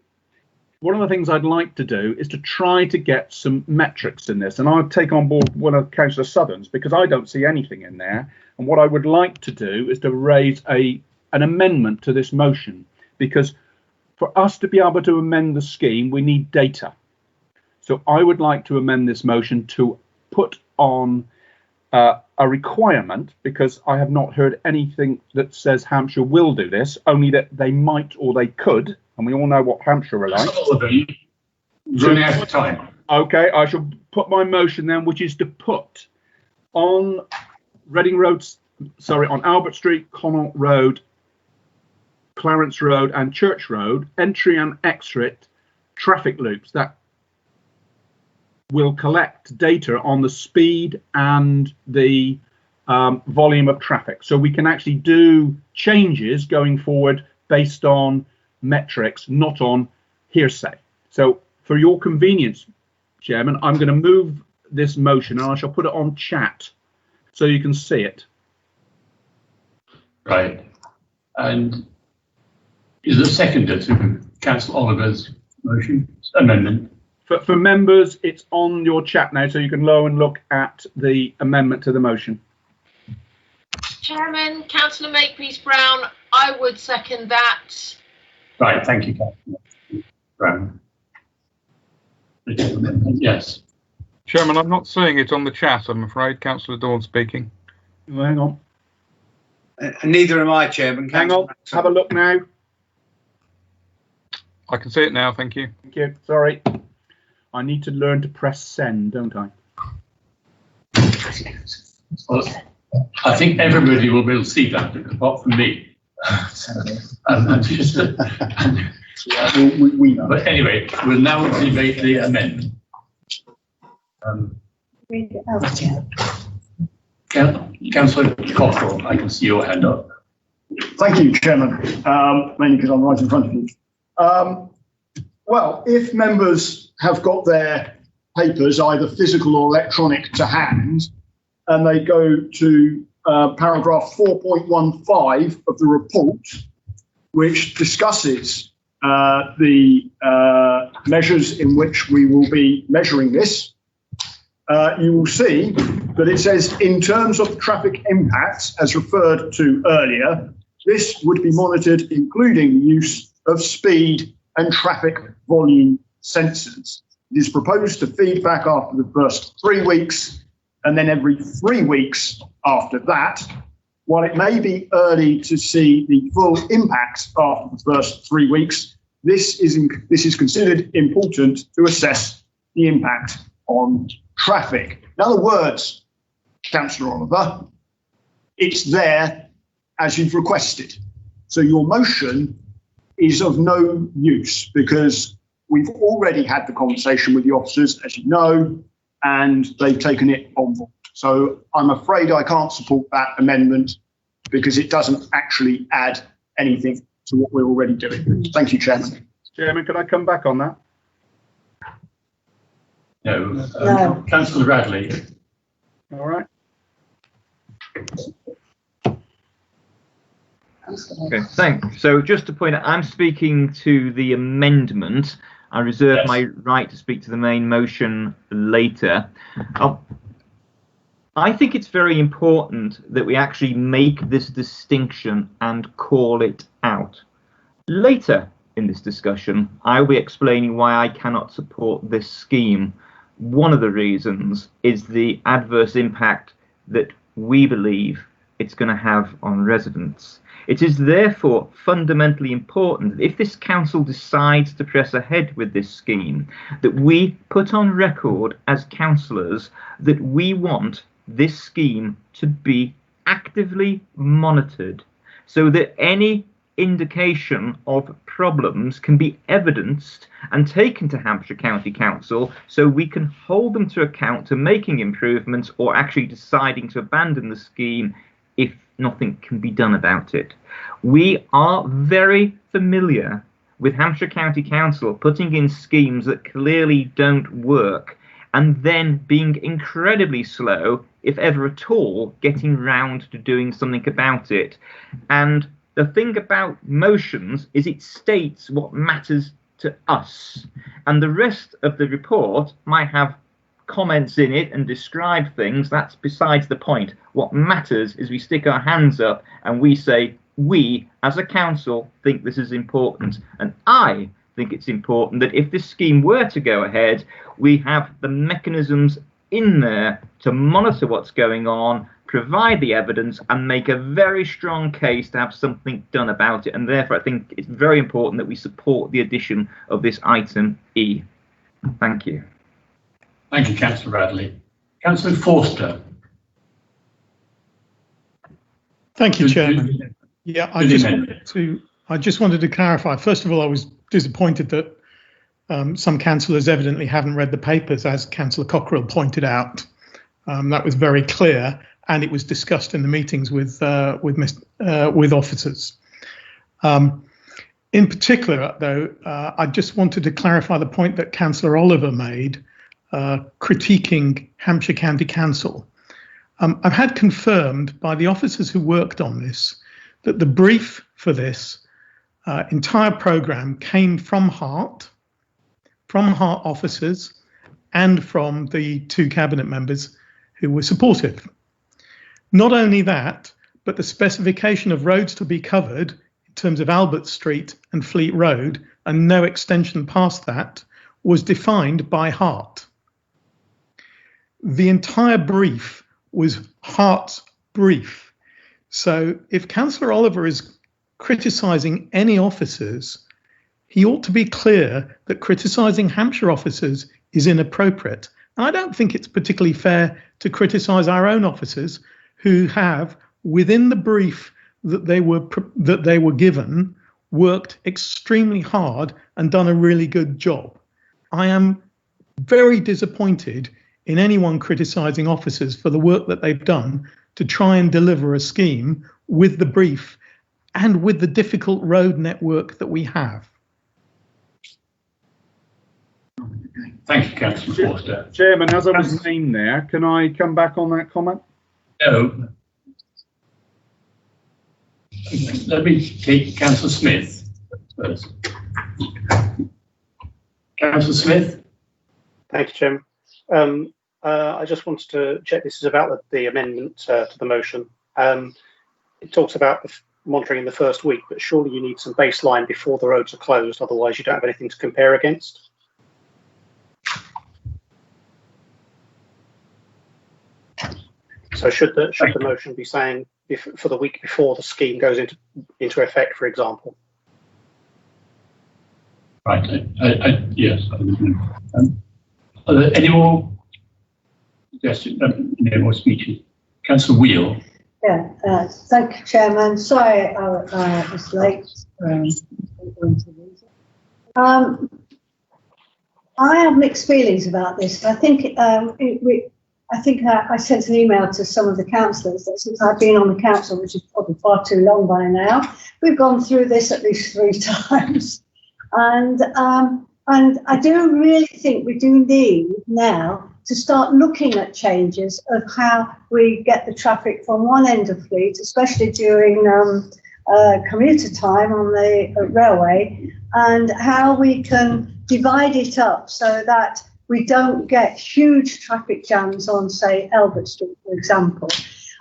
things I'd like to do is to try to get some metrics in this, and I'll take on board one of Councillor Southern's because I don't see anything in there. And what I would like to do is to raise an amendment to this motion, because for us to be able to amend the scheme, we need data. So I would like to amend this motion to put on a requirement, because I have not heard anything that says Hampshire will do this, only that they might or they could, and we all know what Hampshire are like. Running out of time. Okay, I shall put my motion then, which is to put on Reading Road, on Albert Street, Connaught Road, Clarence Road and Church Road, entry and exit traffic loops that will collect data on the speed and the volume of traffic. So we can actually do changes going forward based on metrics, not on hearsay. So for your convenience, Chairman, I'm going to move this motion and I shall put it on chat so you can see it. Right. And is there a seconder to Councillor Oliver's motion amendment? For members, it's on your chat now, so you can go and look at the amendment to the motion. Chairman, Councillor Makepeace-Brown, I would second that. Right, thank you, Councillor Brown. Yes. Chairman, I'm not seeing it on the chat, I'm afraid. Councillor Dawn speaking. Well, hang on. Neither am I, Chairman. Hang on, have a look now. I can see it now, thank you. Thank you, sorry. I need to learn to press send, don't I? Well, I think everybody will be able to see that, apart from me. But anyway, we'll now debate the amendment. Councillor Cockrell, I can see your hand up. Thank you, Chairman, mainly because I'm right in front of you. Well, if members have got their papers, either physical or electronic, to hand, and they go to paragraph 4.15 of the report, which discusses the measures in which we will be measuring this, you will see that it says, in terms of traffic impacts, as referred to earlier, this would be monitored, including the use of speed and traffic volume sensors. It is proposed to feed back after the first 3 weeks, and then every 3 weeks after that. While it may be early to see the full impact after the first 3 weeks, this is considered important to assess the impact on traffic. In other words, Councillor Oliver, it's there as you've requested. So your motion is of no use because we've already had the conversation with the officers, as you know, and they've taken it on board. So I'm afraid I can't support that amendment because it doesn't actually add anything to what we're already doing. Thank you, Chairman. Chairman, can I come back on that? No. Councillor Radley. All right. Okay, thanks. So just to point out, I'm speaking to the amendment. I reserve my right to speak to the main motion later. I think it's very important that we actually make this distinction and call it out. Later in this discussion, I will be explaining why I cannot support this scheme. One of the reasons is the adverse impact that we believe it's going to have on residents. It is therefore fundamentally important that if this council decides to press ahead with this scheme, that we put on record as councillors that we want this scheme to be actively monitored so that any indication of problems can be evidenced and taken to Hampshire County Council so we can hold them to account to making improvements or actually deciding to abandon the scheme if nothing can be done about it. We are very familiar with Hampshire County Council putting in schemes that clearly don't work and then being incredibly slow, if ever at all, getting round to doing something about it. And the thing about motions is it states what matters to us, and the rest of the report might have comments in it and describe things. That's besides the point. What matters is we stick our hands up and we say, we as a council think this is important, and I think it's important that if this scheme were to go ahead, we have the mechanisms in there to monitor what's going on, provide the evidence and make a very strong case to have something done about it. And therefore I think it's very important that we support the addition of this item E. Thank you. Thank you, Councillor Radley. Councillor Forster. Thank you, Chairman. Yeah, I just wanted to clarify. First of all, I was disappointed that some councillors evidently haven't read the papers, as Councillor Cockrell pointed out. That was very clear, and it was discussed in the meetings with officers. In particular, though, I just wanted to clarify the point that Councillor Oliver made, critiquing Hampshire County Council. I've had confirmed by the officers who worked on this that the brief for this entire programme came from Hart officers and from the 2 cabinet members who were supportive. Not only that, but the specification of roads to be covered in terms of Albert Street and Fleet Road and no extension past that was defined by Hart. The entire brief was Hart's brief. So if Councillor Oliver is criticising any officers he ought to be clear that criticising Hampshire officers is inappropriate. And I don't think it's particularly fair to criticise our own officers who have, within the brief that they were given, worked extremely hard and done a really good job. I am very disappointed in anyone criticising officers for the work that they've done to try and deliver a scheme with the brief and with the difficult road network that we have. Thank you, Councillor Forster. Chairman, as I was saying there, can I come back on that comment? No. Let me take Councillor Smith first. Councillor Smith. Thank you, Chairman. I just wanted to check, this is about the amendment to the motion. It talks about monitoring in the first week, but surely you need some baseline before the roads are closed, otherwise you don't have anything to compare against. So should the motion be saying for the week before the scheme goes into effect, for example? Right. Yes. Are there any more suggestions? Any more speeches? Councillor Wheel. Yeah. Thank you, Chairman. Sorry, I was late. I have mixed feelings about this. I think I sent an email to some of the councillors that since I've been on the council, which is probably far too long by now, we've gone through this at least 3 times. And I do really think we do need now to start looking at changes of how we get the traffic from one end of Fleet, especially during commuter time on the railway, and how we can divide it up so that we don't get huge traffic jams on, say, Albert Street, for example.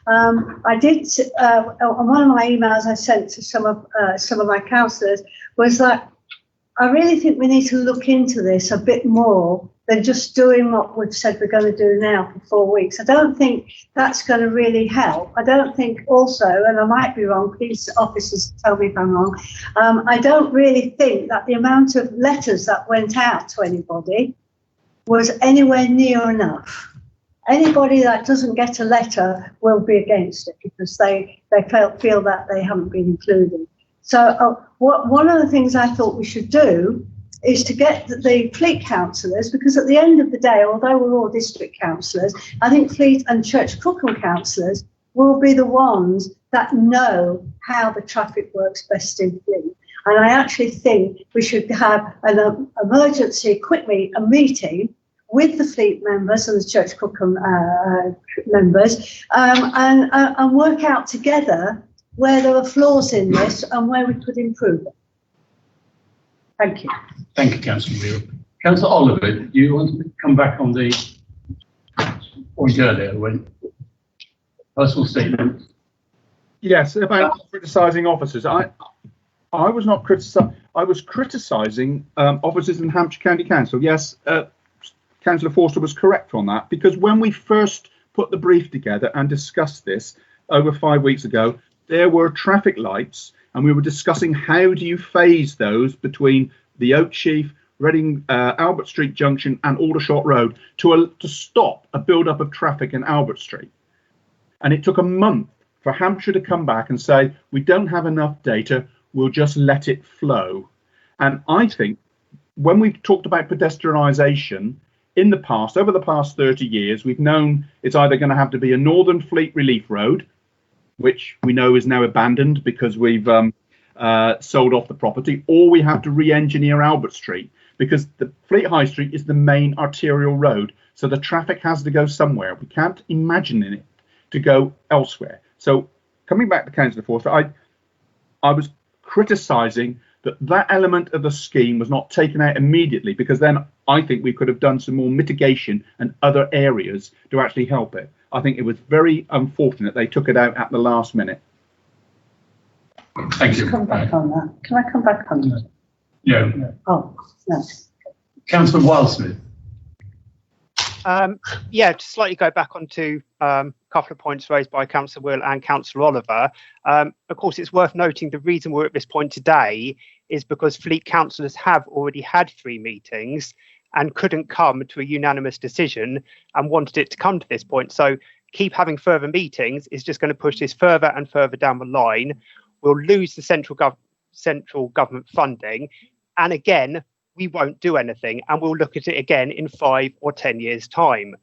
I did, on one of my emails I sent to some of my councillors, was that I really think we need to look into this a bit more than just doing what we've said we're going to do now for 4 weeks. I don't think that's going to really help. I don't think also, and I might be wrong, police officers tell me if I'm wrong, I don't really think that the amount of letters that went out to anybody was anywhere near enough. Anybody that doesn't get a letter will be against it because they feel that they haven't been included. So one of the things I thought we should do is to get the Fleet councillors, because at the end of the day, although we're all district councillors, I think Fleet and Church Crookham councillors will be the ones that know how the traffic works best in Fleet. And I actually think we should have an emergency quick meeting with the Fleet members and the Church Crookham members and work out together where there are flaws in this and where we could improve it. Thank you. Thank you, Councillor Wheel. Councillor Oliver, do you want to come back on the point earlier when personal statements? Yes, about criticising officers. I was not criticising. I was criticising officers in Hampshire County Council. Yes, Councillor Forster was correct on that, because when we first put the brief together and discussed this over 5 weeks ago, there were traffic lights and we were discussing how do you phase those between the Oaksheaf, Reading, Albert Street Junction and Aldershot Road to stop a build-up of traffic in Albert Street. And it took a month for Hampshire to come back and say, we don't have enough data, we'll just let it flow. And I think when we've talked about pedestrianisation in the past, over the past 30 years, we've known it's either going to have to be a Northern Fleet Relief Road, which we know is now abandoned because we've sold off the property, or we have to re-engineer Albert Street because the Fleet High Street is the main arterial road. So the traffic has to go somewhere. We can't imagine it to go elsewhere. So coming back to Councillor Forster, I was criticising that element of the scheme was not taken out immediately, because then I think we could have done some more mitigation and other areas to actually help it. I think it was very unfortunate they took it out at the last minute. Thank you. Come back on that. Can I come back on that? Yeah. Oh, no. Councillor Wildsmith. Yeah, to slightly go back onto a couple of points raised by Councillor Will and Councillor Oliver. Of course, it's worth noting the reason we're at this point today is because Fleet councillors have already had 3 meetings and couldn't come to a unanimous decision and wanted it to come to this point. So keep having further meetings is just going to push this further and further down the line. We'll lose the central government funding. And again, we won't do anything, and we'll look at it again in 5 or 10 years' time.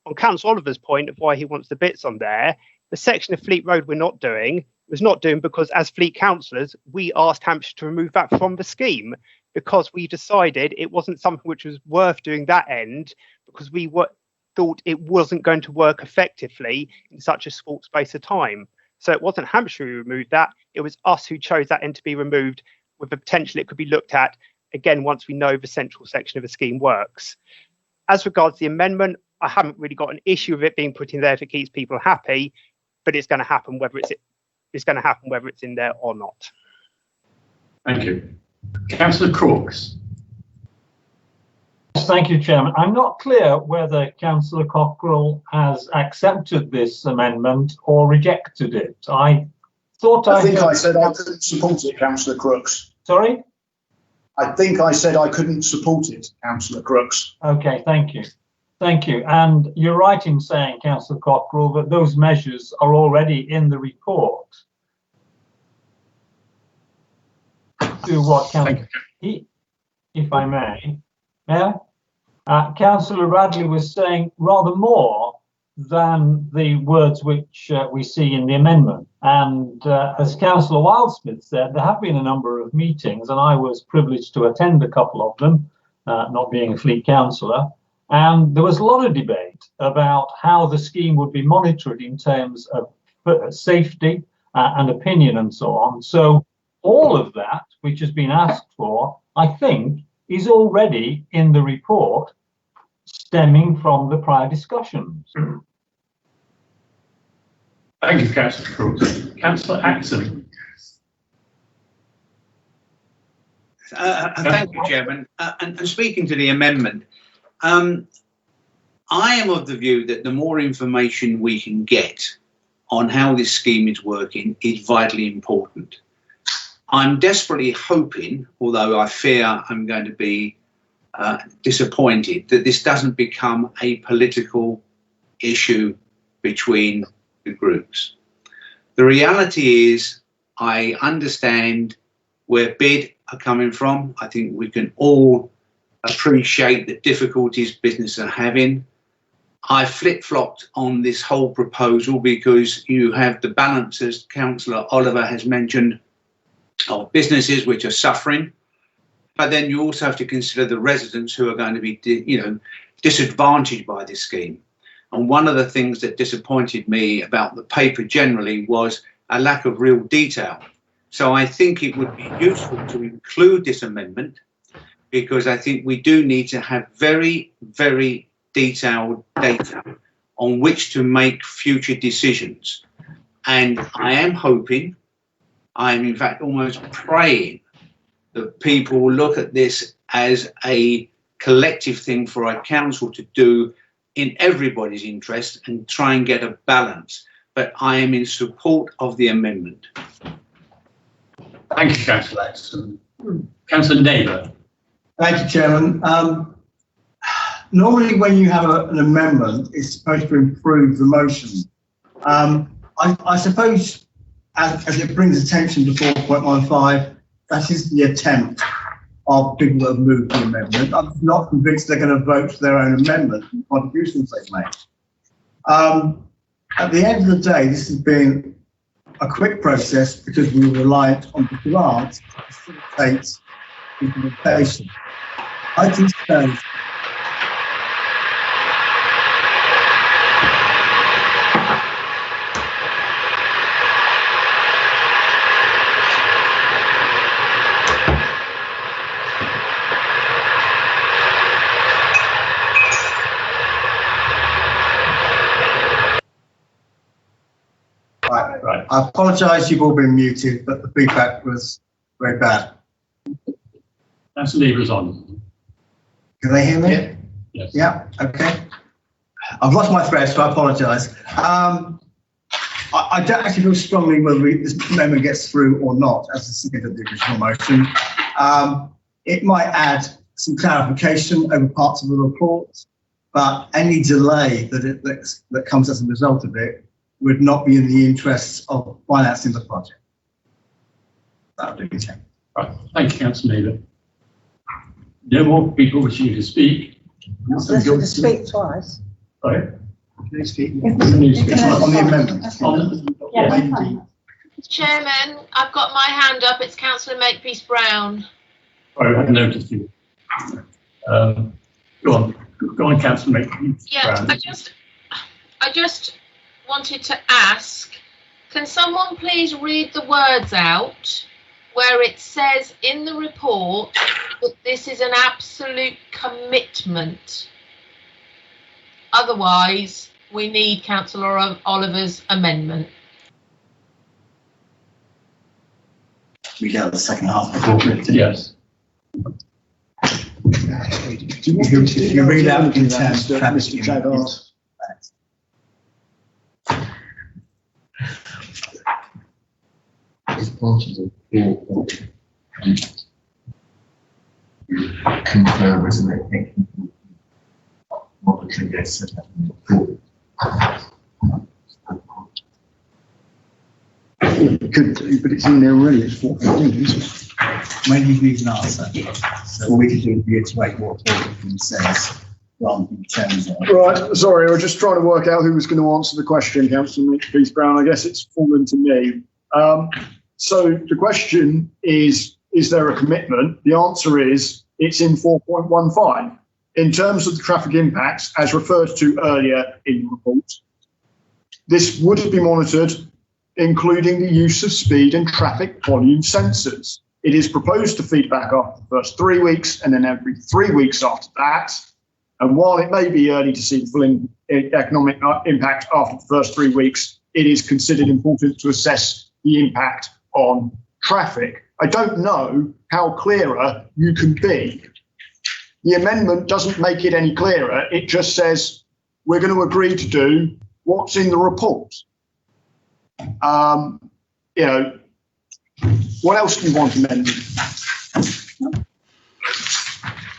On Councillor Oliver's point of why he wants the bits on there, the section of Fleet Road we're not doing was not doing because as Fleet councillors, we asked Hampshire to remove that from the scheme because we decided it wasn't something which was worth doing that end because we thought it wasn't going to work effectively in such a short space of time. So it wasn't Hampshire who removed that, it was us who chose that end to be removed with the potential it could be looked at again once we know the central section of the scheme works. As regards the amendment, I haven't really got an issue with it being put in there if it keeps people happy, but it's going to happen whether it's in there or not. Thank you. Councillor Crooks. Thank you, Chairman. I'm not clear whether Councillor Cockrell has accepted this amendment or rejected it. I think I said I couldn't support it, Councillor Crooks. Sorry? I think I said I couldn't support it, Councillor Crooks. Okay, thank you. Thank you. And you're right in saying, Councillor Cockrell, that those measures are already in the report. To what Councillor, if I may, yeah? Councillor Radley was saying rather more than the words which we see in the amendment. And as Councillor Wildsmith said, there have been a number of meetings, and I was privileged to attend a couple of them, not being a Fleet councillor. And there was a lot of debate about how the scheme would be monitored in terms of safety and opinion and so on. So all of that, which has been asked for, I think, is already in the report stemming from the prior discussions. Thank you, Councillor Crooks. Councillor Axon. Thank you, Chairman. And speaking to the amendment, I am of the view that the more information we can get on how this scheme is working is vitally important. I'm desperately hoping, although I fear I'm going to be disappointed, that this doesn't become a political issue between the groups. The reality is, I understand where BID are coming from. I think we can all appreciate the difficulties business are having. I flip-flopped on this whole proposal because you have the balance, as Councillor Oliver has mentioned, of businesses which are suffering, but then you also have to consider the residents who are going to be, disadvantaged by this scheme. And one of the things that disappointed me about the paper generally was a lack of real detail. So I think it would be useful to include this amendment because I think we do need to have very, very detailed data on which to make future decisions. And I am hoping, I am in fact almost praying that people will look at this as a collective thing for our council to do in everybody's interest and try and get a balance. But I am in support of the amendment. Thank you, Councillor Axon. Councillor Neighbour. Thank you, Chairman. Normally when you have an amendment, it's supposed to improve the motion. I suppose as it brings attention to 4.15, that is the attempt of people that have moved the amendment. I'm not convinced they're going to vote for their own amendment and contributions they've made. At the end of the day, this has been a quick process because we were reliant on the grant to facilitate implementation. I can say I apologise, you've all been muted, but the feedback was very bad. That's Lever's on. Can they hear me? Yeah. Yes. Yeah, okay. I've lost my thread, so I apologise. I don't actually feel strongly whether this amendment gets through or not as a second of the original motion. It might add some clarification over parts of the report, but any delay that comes as a result of it would not be in the interests of financing the project. That would be the Right. Thank you, Councillor Naylor. No more people wishing to speak. Let's to speak twice. Sorry? Can you speak? If On the amendment. Yeah, Chairman, I've got my hand up. It's Councillor Makepeace Brown. Sorry, I hadn't noticed you. Go on, Councillor Makepeace Yeah, Brown. I just wanted to ask, can someone please read the words out where it says in the report that this is an absolute commitment? Otherwise, we need Councillor Oliver's amendment. We get the second half before it. Yes. If you read out in terms of Mr. Chagall. As part of the report, confirm as an monitoring gets set up in the report. It could do, but it's in there already. It's 4:15, isn't it? When you need an answer, so all we can do is reiterate what Paul says rather than terms of. Right, sorry, I was just trying to work out who was going to answer the question, Councillor Makepeace Brown. I guess it's fallen to me. So the question is there a commitment? The answer is it's in 4.15. In terms of the traffic impacts, as referred to earlier in the report, this would be monitored, including the use of speed and traffic volume sensors. It is proposed to feedback after the first 3 weeks and then every 3 weeks after that. And while it may be early to see the full economic impact after the first 3 weeks, it is considered important to assess the impact on traffic. I don't know how clearer you can be. The amendment doesn't make it any clearer. It just says we're going to agree to do what's in the report. You know, what else do you want amended?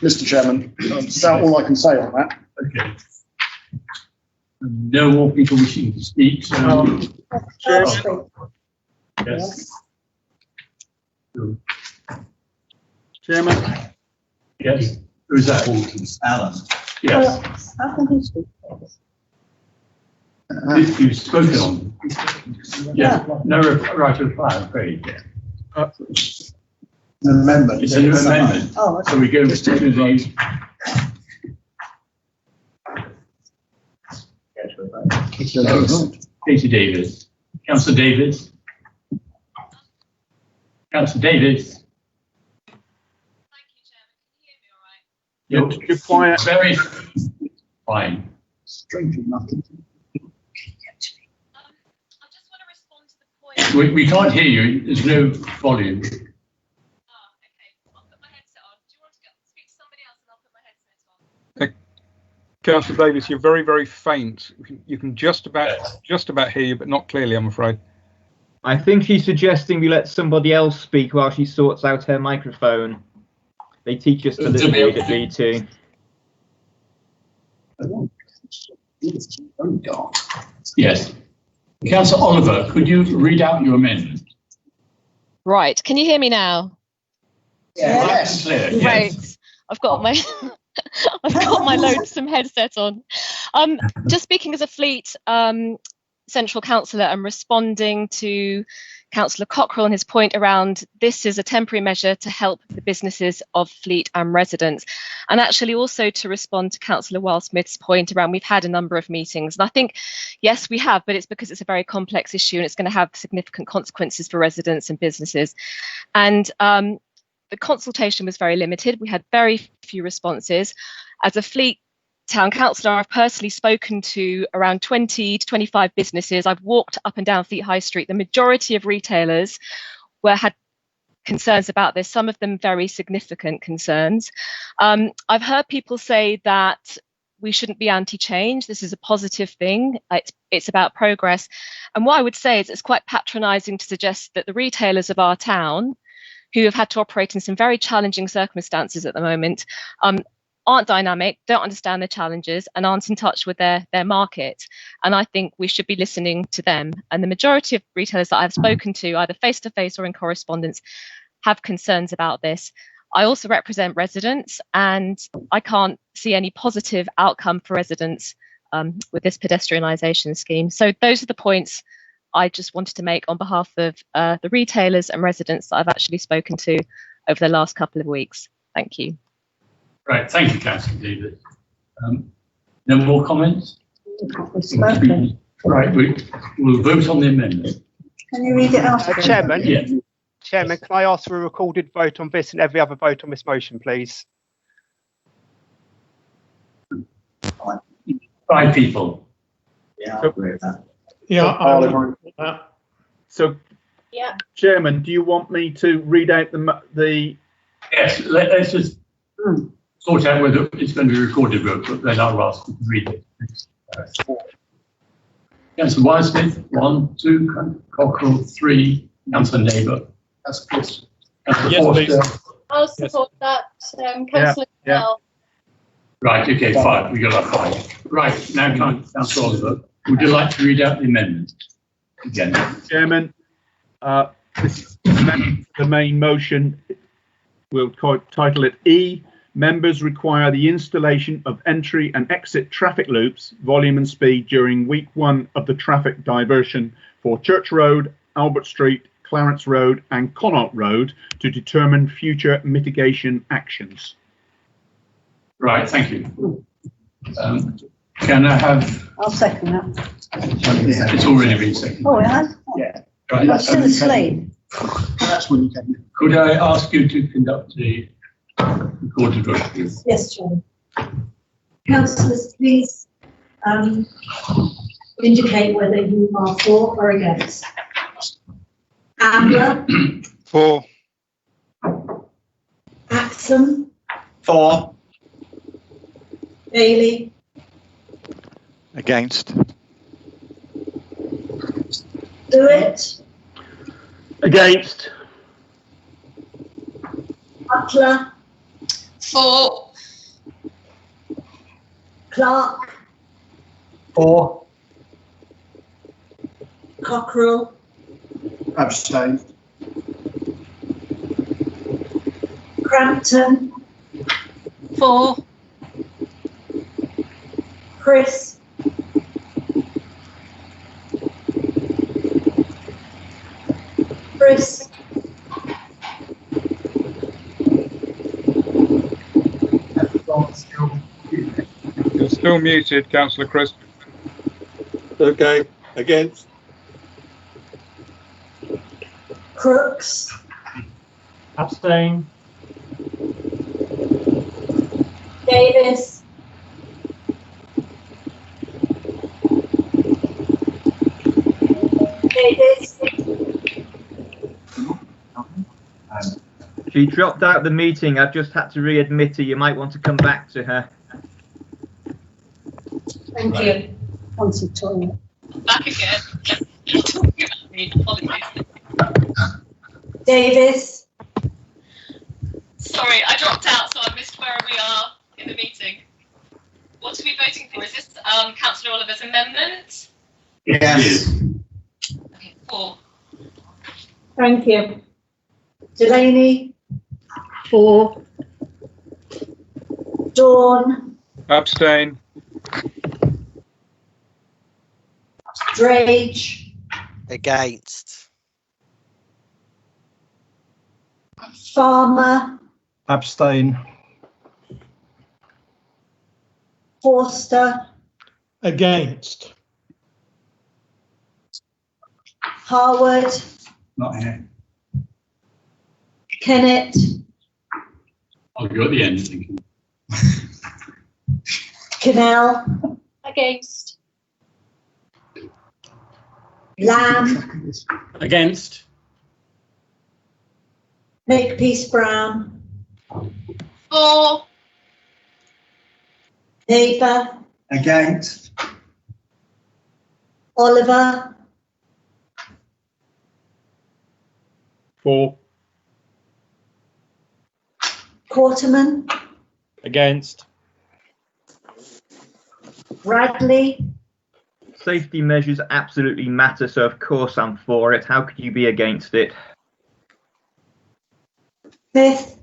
Mr. Chairman, that's about all I can say on that. Okay. No more people wishing to speak. So yes. Chairman. Yes. Who is that? Alan. Yes. How can he speak? You've spoken on. Yeah. No right to reply, I'm afraid. An amendment. It's an amendment. Oh, okay. So we go to the. Katie Davis. Councillor Davis. Councillor Davis. You're quiet. Very fine. Strangely enough. We can't hear you. There's no volume. Councillor Davis, you're very, very faint. You can just about hear you, but not clearly, I'm afraid. I think she's suggesting we let somebody else speak while she sorts out her microphone. They teach us to listen at D2. Yes. Councillor Oliver, could you read out your amendment? Right. Can you hear me now? Yes. Clear. Great. Yes. I've got my I've got my lonesome headset on. Just speaking as a Fleet Central Councillor and responding to Councillor Cockrell and his point around this is a temporary measure to help the businesses of Fleet and residents. And actually also to respond to Councillor Wildsmith's point around we've had a number of meetings. And I think, yes, we have, but it's because it's a very complex issue and it's going to have significant consequences for residents and businesses. And the consultation was very limited. We had very few responses. As a Fleet Town Councillor, I've personally spoken to around 20 to 25 businesses. I've walked up and down Fleet High Street. The majority of retailers had concerns about this, some of them very significant concerns. I've heard people say that we shouldn't be anti-change. This is a positive thing. It's about progress. And what I would say is it's quite patronising to suggest that the retailers of our town who have had to operate in some very challenging circumstances at the moment, aren't dynamic, don't understand the challenges, and aren't in touch with their market. And I think we should be listening to them. And the majority of retailers that I've spoken to, either face-to-face or in correspondence, have concerns about this. I also represent residents, and I can't see any positive outcome for residents with this pedestrianisation scheme. So those are the points I just wanted to make on behalf of the retailers and residents that I've actually spoken to over the last couple of weeks. Thank you. Right, thank you, Councillor David. No more comments? Right, we'll vote on the amendment. Can you read it out? Chairman, Yeah. Chairman, can I ask for a recorded vote on this and every other vote on this motion, please? 5 people. Yeah, So- I agree with that. Yeah. So, Yeah. Chairman, do you want me to read out the Yes, let's just sort out whether it's going to be recorded vote, but then I'll ask you to read it. Councillor Wildsmith, 1, 2, Cockrell, 3, Councillor Neighbour. That's good. Yes, please. I'll support that. Councillor Bell. Right, okay, 5. We got our 5. Right, now Councillor Oliver, would you like to read out the amendment again? Chairman? This amendment to the main motion, we'll title it E. Members require the installation of entry and exit traffic loops, volume and speed during week 1 of the traffic diversion for Church Road, Albert Street, Clarence Road and Connaught Road to determine future mitigation actions. Right, thank you. Can I have... I'll second that. It's already been seconded. Oh, it has? Yeah. Right. I'm still asleep. That's when you can. Could I ask you to conduct the recorded vote, please? Yes, Chairman. Councillors, please indicate whether you are for or against. Ambler, For. Axon, For. Bailey, Against. Dewitt, Against. Butler, For. Clark, For. Cockrell, Abstain. Crampton, For. Chris, Chris, You're still muted, Councillor Chris. Okay, against. Crooks, Abstain. Davis, Davis, She dropped out of the meeting. I've just had to readmit her. You might want to come back to her. thank you. Onto the toilet. Back again. Talking about me. Apologies. Davis, Sorry, I dropped out, so I missed where we are in the meeting. What are we voting for? Is this Councillor Oliver's amendment? Yes. Okay, 4. thank you. Delaney, For. Dawn, Abstain. Drage, Against. Farmer, Abstain. Forster, Against. Harwood, Not here. Kennett, I'll go at the end, thank you. Canal, Against. Lamb, Against. Makepeace Brown, 4. Neighbour, Against. Oliver, For. Quarterman, Against. Bradley, Safety measures absolutely matter, so of course I'm for it. How could you be against it? Smith,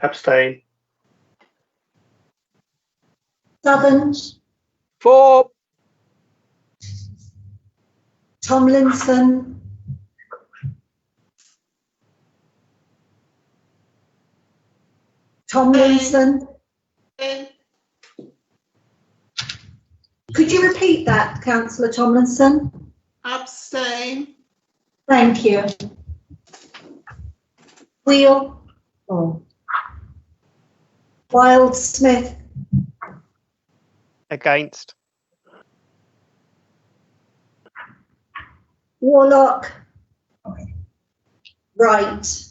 Abstain. Southern, For. Tomlinson, Could you repeat that, Councillor Tomlinson? Abstain. Thank you. Wheel, Wild Smith, Against. Warlock, Wright.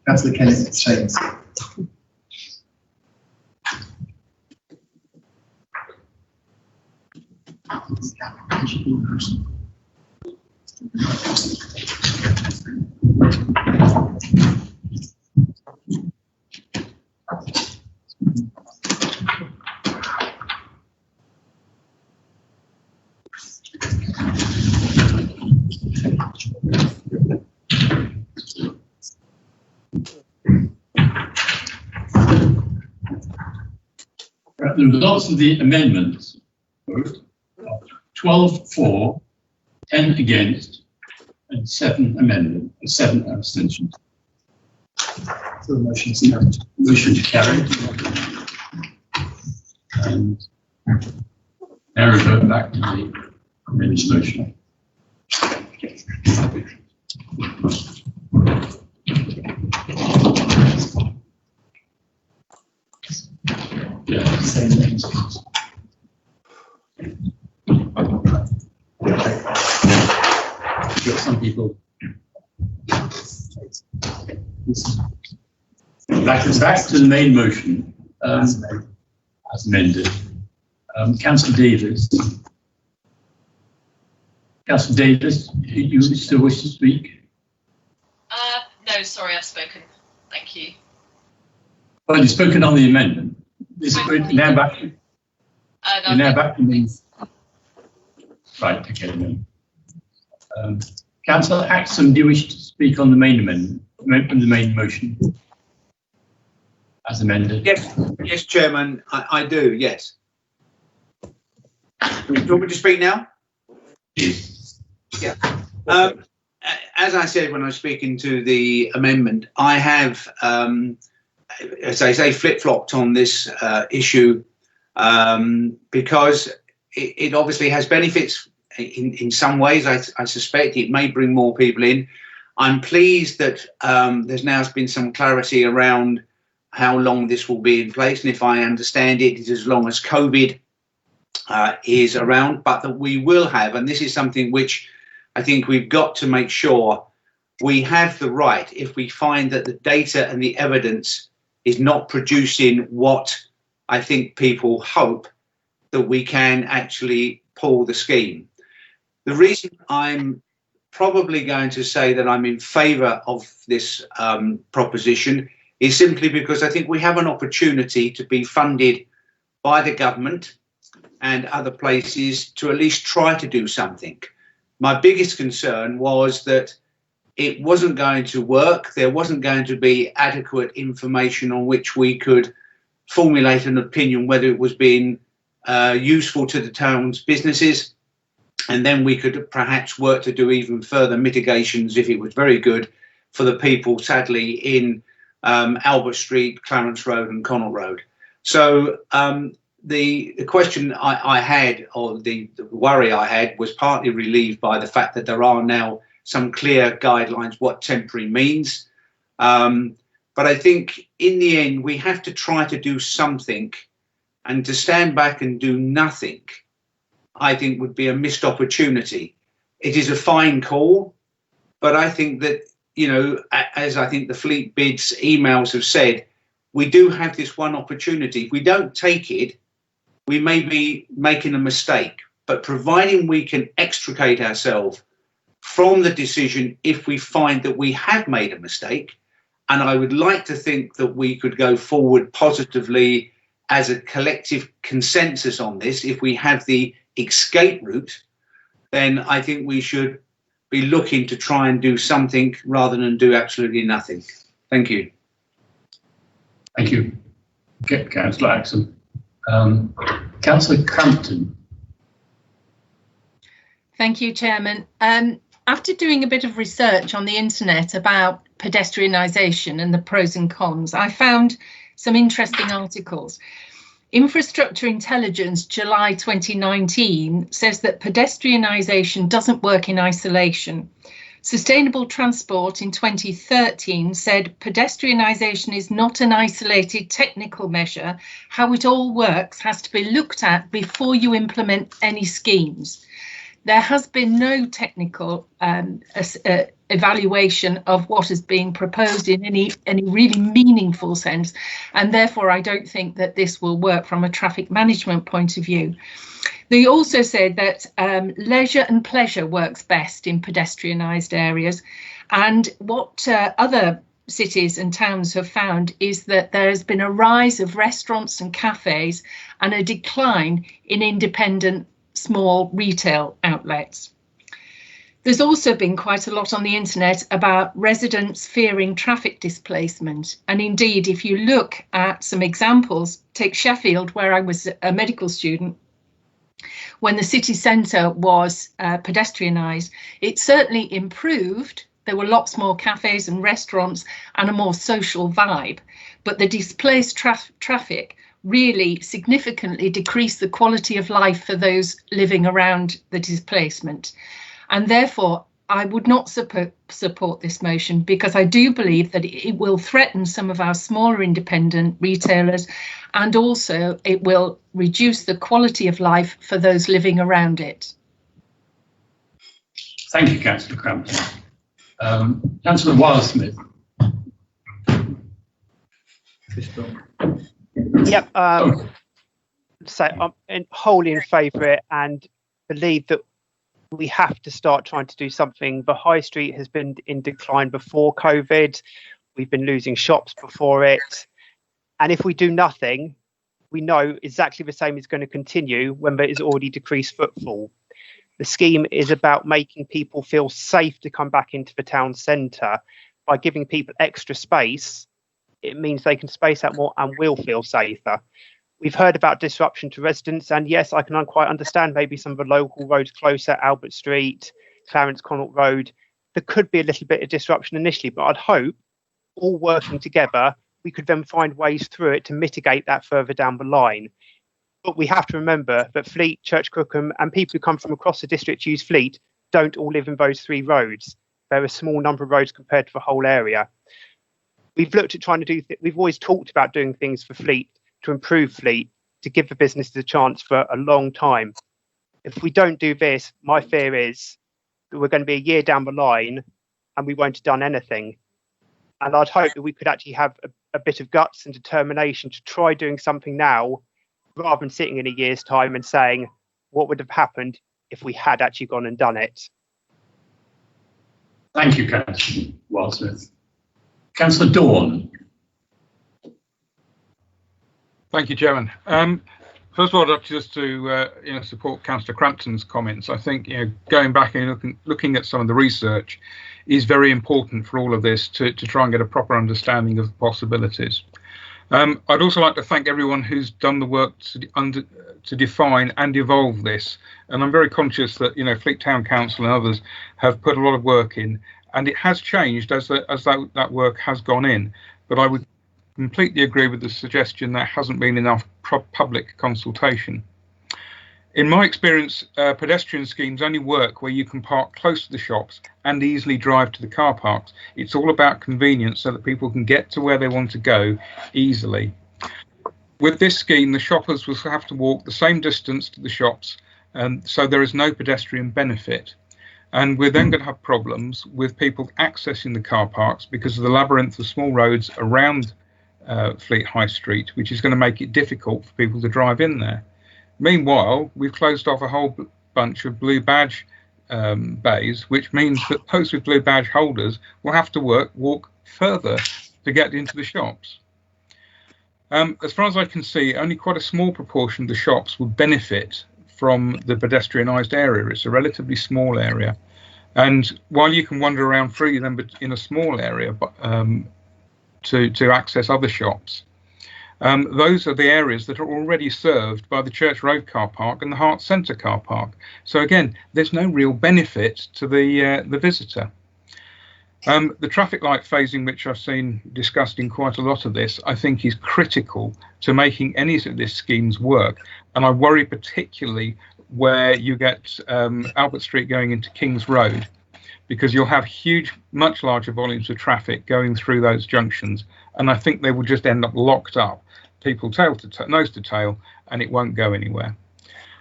Councillor Kenneth Shames. The results of the amendments were 12 for, 10 against, and 7 abstentions. So the motion is carried. Motion carried. And now revert back to the administration. Yeah, same things. Got some people. Back to the main motion, as amended. Councillor Davis. Councillor Davis, you still wish to speak? No, sorry, I've spoken. Thank you. Well, you've spoken on the amendment. Now back to me. Right, okay then. Councillor Axon, do you wish to speak on the main amendment, the main motion as amended? Yes, Chairman, I do, yes. Do you want me to speak now? Yes. Yeah. As I said when I was speaking to the amendment, I have, as I say, flip-flopped on this issue because it obviously has benefits in some ways. I suspect it may bring more people in. I'm pleased that there's now been some clarity around how long this will be in place, and if I understand it, it's as long as COVID is around, but that we will have, and this is something which I think we've got to make sure we have the right, if we find that the data and the evidence is not producing what I think people hope, that we can actually pull the scheme. The reason I'm probably going to say that I'm in favour of this proposition is simply because I think we have an opportunity to be funded by the government and other places to at least try to do something. My biggest concern was that it wasn't going to work. There wasn't going to be adequate information on which we could formulate an opinion whether it was being useful to the town's businesses. And then we could perhaps work to do even further mitigations if it was very good for the people, sadly, in Albert Street, Clarence Road and Connell Road. So the question I had, or the worry I had, was partly relieved by the fact that there are now some clear guidelines what temporary means. But I think in the end, we have to try to do something, and to stand back and do nothing, I think would be a missed opportunity. It is a fine call. But I think that, you know, as I think the Fleet Bids emails have said, we do have this one opportunity. If we don't take it, we may be making a mistake. But providing we can extricate ourselves from the decision if we find that we have made a mistake, and I would like to think that we could go forward positively as a collective consensus on this, if we have the escape route, then I think we should be looking to try and do something rather than do absolutely nothing. Thank you. Thank you, Councillor Axon. Councillor Crampton. Thank you, Chairman. After doing a bit of research on the internet about pedestrianisation and the pros and cons, I found some interesting articles. Infrastructure Intelligence, July 2019, says that pedestrianisation doesn't work in isolation. Sustainable Transport in 2013 said pedestrianisation is not an isolated technical measure. How it all works has to be looked at before you implement any schemes. There has been no technical evaluation of what is being proposed in any really meaningful sense, and therefore I don't think that this will work from a traffic management point of view. They also said that leisure and pleasure works best in pedestrianised areas, and what other cities and towns have found is that there has been a rise of restaurants and cafes and a decline in independent small retail outlets. There's also been quite a lot on the internet about residents fearing traffic displacement. And indeed, if you look at some examples, take Sheffield, where I was a medical student, when the city centre was pedestrianised, it certainly improved. There were lots more cafes and restaurants and a more social vibe, but the displaced traffic really significantly decrease the quality of life for those living around the displacement. And therefore, I would not support this motion, because I do believe that it will threaten some of our smaller independent retailers, and also it will reduce the quality of life for those living around it. Thank you, Councillor Crampton. Councillor Wildsmith. Yep. So I'm wholly in favour of it, and believe that we have to start trying to do something. The high street has been in decline before COVID. We've been losing shops before it. And if we do nothing, we know exactly the same is going to continue when there is already decreased footfall. The scheme is about making people feel safe to come back into the town centre. By giving people extra space, it means they can space out more and will feel safer. We've heard about disruption to residents, and yes, I can quite understand maybe some of the local roads closer, Albert Street, Clarence Connaught Road. There could be a little bit of disruption initially, but I'd hope, all working together, we could then find ways through it to mitigate that further down the line. But we have to remember that Fleet, Church Crookham, and people who come from across the district use Fleet don't all live in those three roads. There are a small number of roads compared to the whole area. We've looked at trying to do, we've always talked about doing things for Fleet, to improve Fleet, to give the businesses a chance for a long time. If we don't do this, my fear is that we're going to be a year down the line and we won't have done anything. And I'd hope that we could actually have a bit of guts and determination to try doing something now, rather than sitting in a year's time and saying, what would have happened if we had actually gone and done it? Thank you, Councillor Wildsmith. Councillor Dawn. Thank you, Chairman. First of all, I'd like just to support Councillor Crampton's comments. I think going back and looking at some of the research is very important for all of this to try and get a proper understanding of the possibilities. I'd also like to thank everyone who's done the work to define and evolve this. And I'm very conscious that Fleet Town Council and others have put a lot of work in, and it has changed as that work has gone in. But I would completely agree with the suggestion there hasn't been enough public consultation. In my experience, pedestrian schemes only work where you can park close to the shops and easily drive to the car parks. It's all about convenience so that people can get to where they want to go easily. With this scheme, the shoppers will have to walk the same distance to the shops, so there is no pedestrian benefit. And we're then going to have problems with people accessing the car parks because of the labyrinth of small roads around Fleet High Street, which is going to make it difficult for people to drive in there. Meanwhile, we've closed off a whole bunch of blue badge bays, which means that those with blue badge holders will have to walk further to get into the shops. As far as I can see, only quite a small proportion of the shops would benefit from the pedestrianised area. It's a relatively small area. And while you can wander around freely then in a small area to access other shops, those are the areas that are already served by the Church Road car park and the Hart Centre car park. So again, there's no real benefit to the visitor. The traffic light phasing, which I've seen discussed in quite a lot of this, I think is critical to making any of these schemes work. And I worry particularly where you get Albert Street going into King's Road, because you'll have huge, much larger volumes of traffic going through those junctions. And I think they will just end up locked up, people nose to tail, and it won't go anywhere.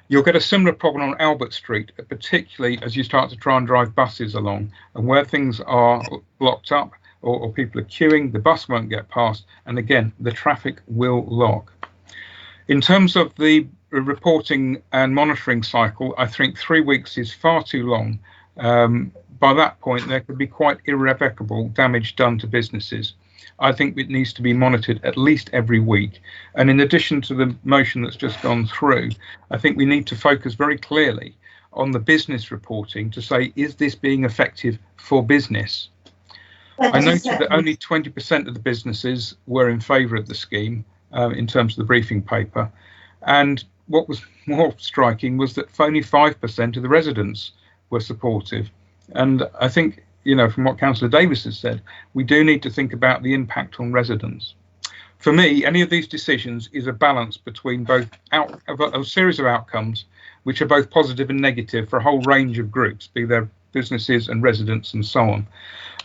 You'll get a similar problem on Albert Street, particularly as you start to try and drive buses along, and where things are blocked up or people are queuing, the bus won't get past, and again, the traffic will lock. In terms of the reporting and monitoring cycle, I think 3 weeks is far too long. By that point, there could be quite irrevocable damage done to businesses. I think it needs to be monitored at least every week. And in addition to the motion that's just gone through, I think we need to focus very clearly on the business reporting to say, is this being effective for business? I noted that only 20% of the businesses were in favour of the scheme in terms of the briefing paper. And what was more striking was that only 5% of the residents were supportive. And I think, you know, from what Councillor Davis has said, we do need to think about the impact on residents. For me, any of these decisions is a balance between both a series of outcomes which are both positive and negative for a whole range of groups, be they businesses and residents and so on.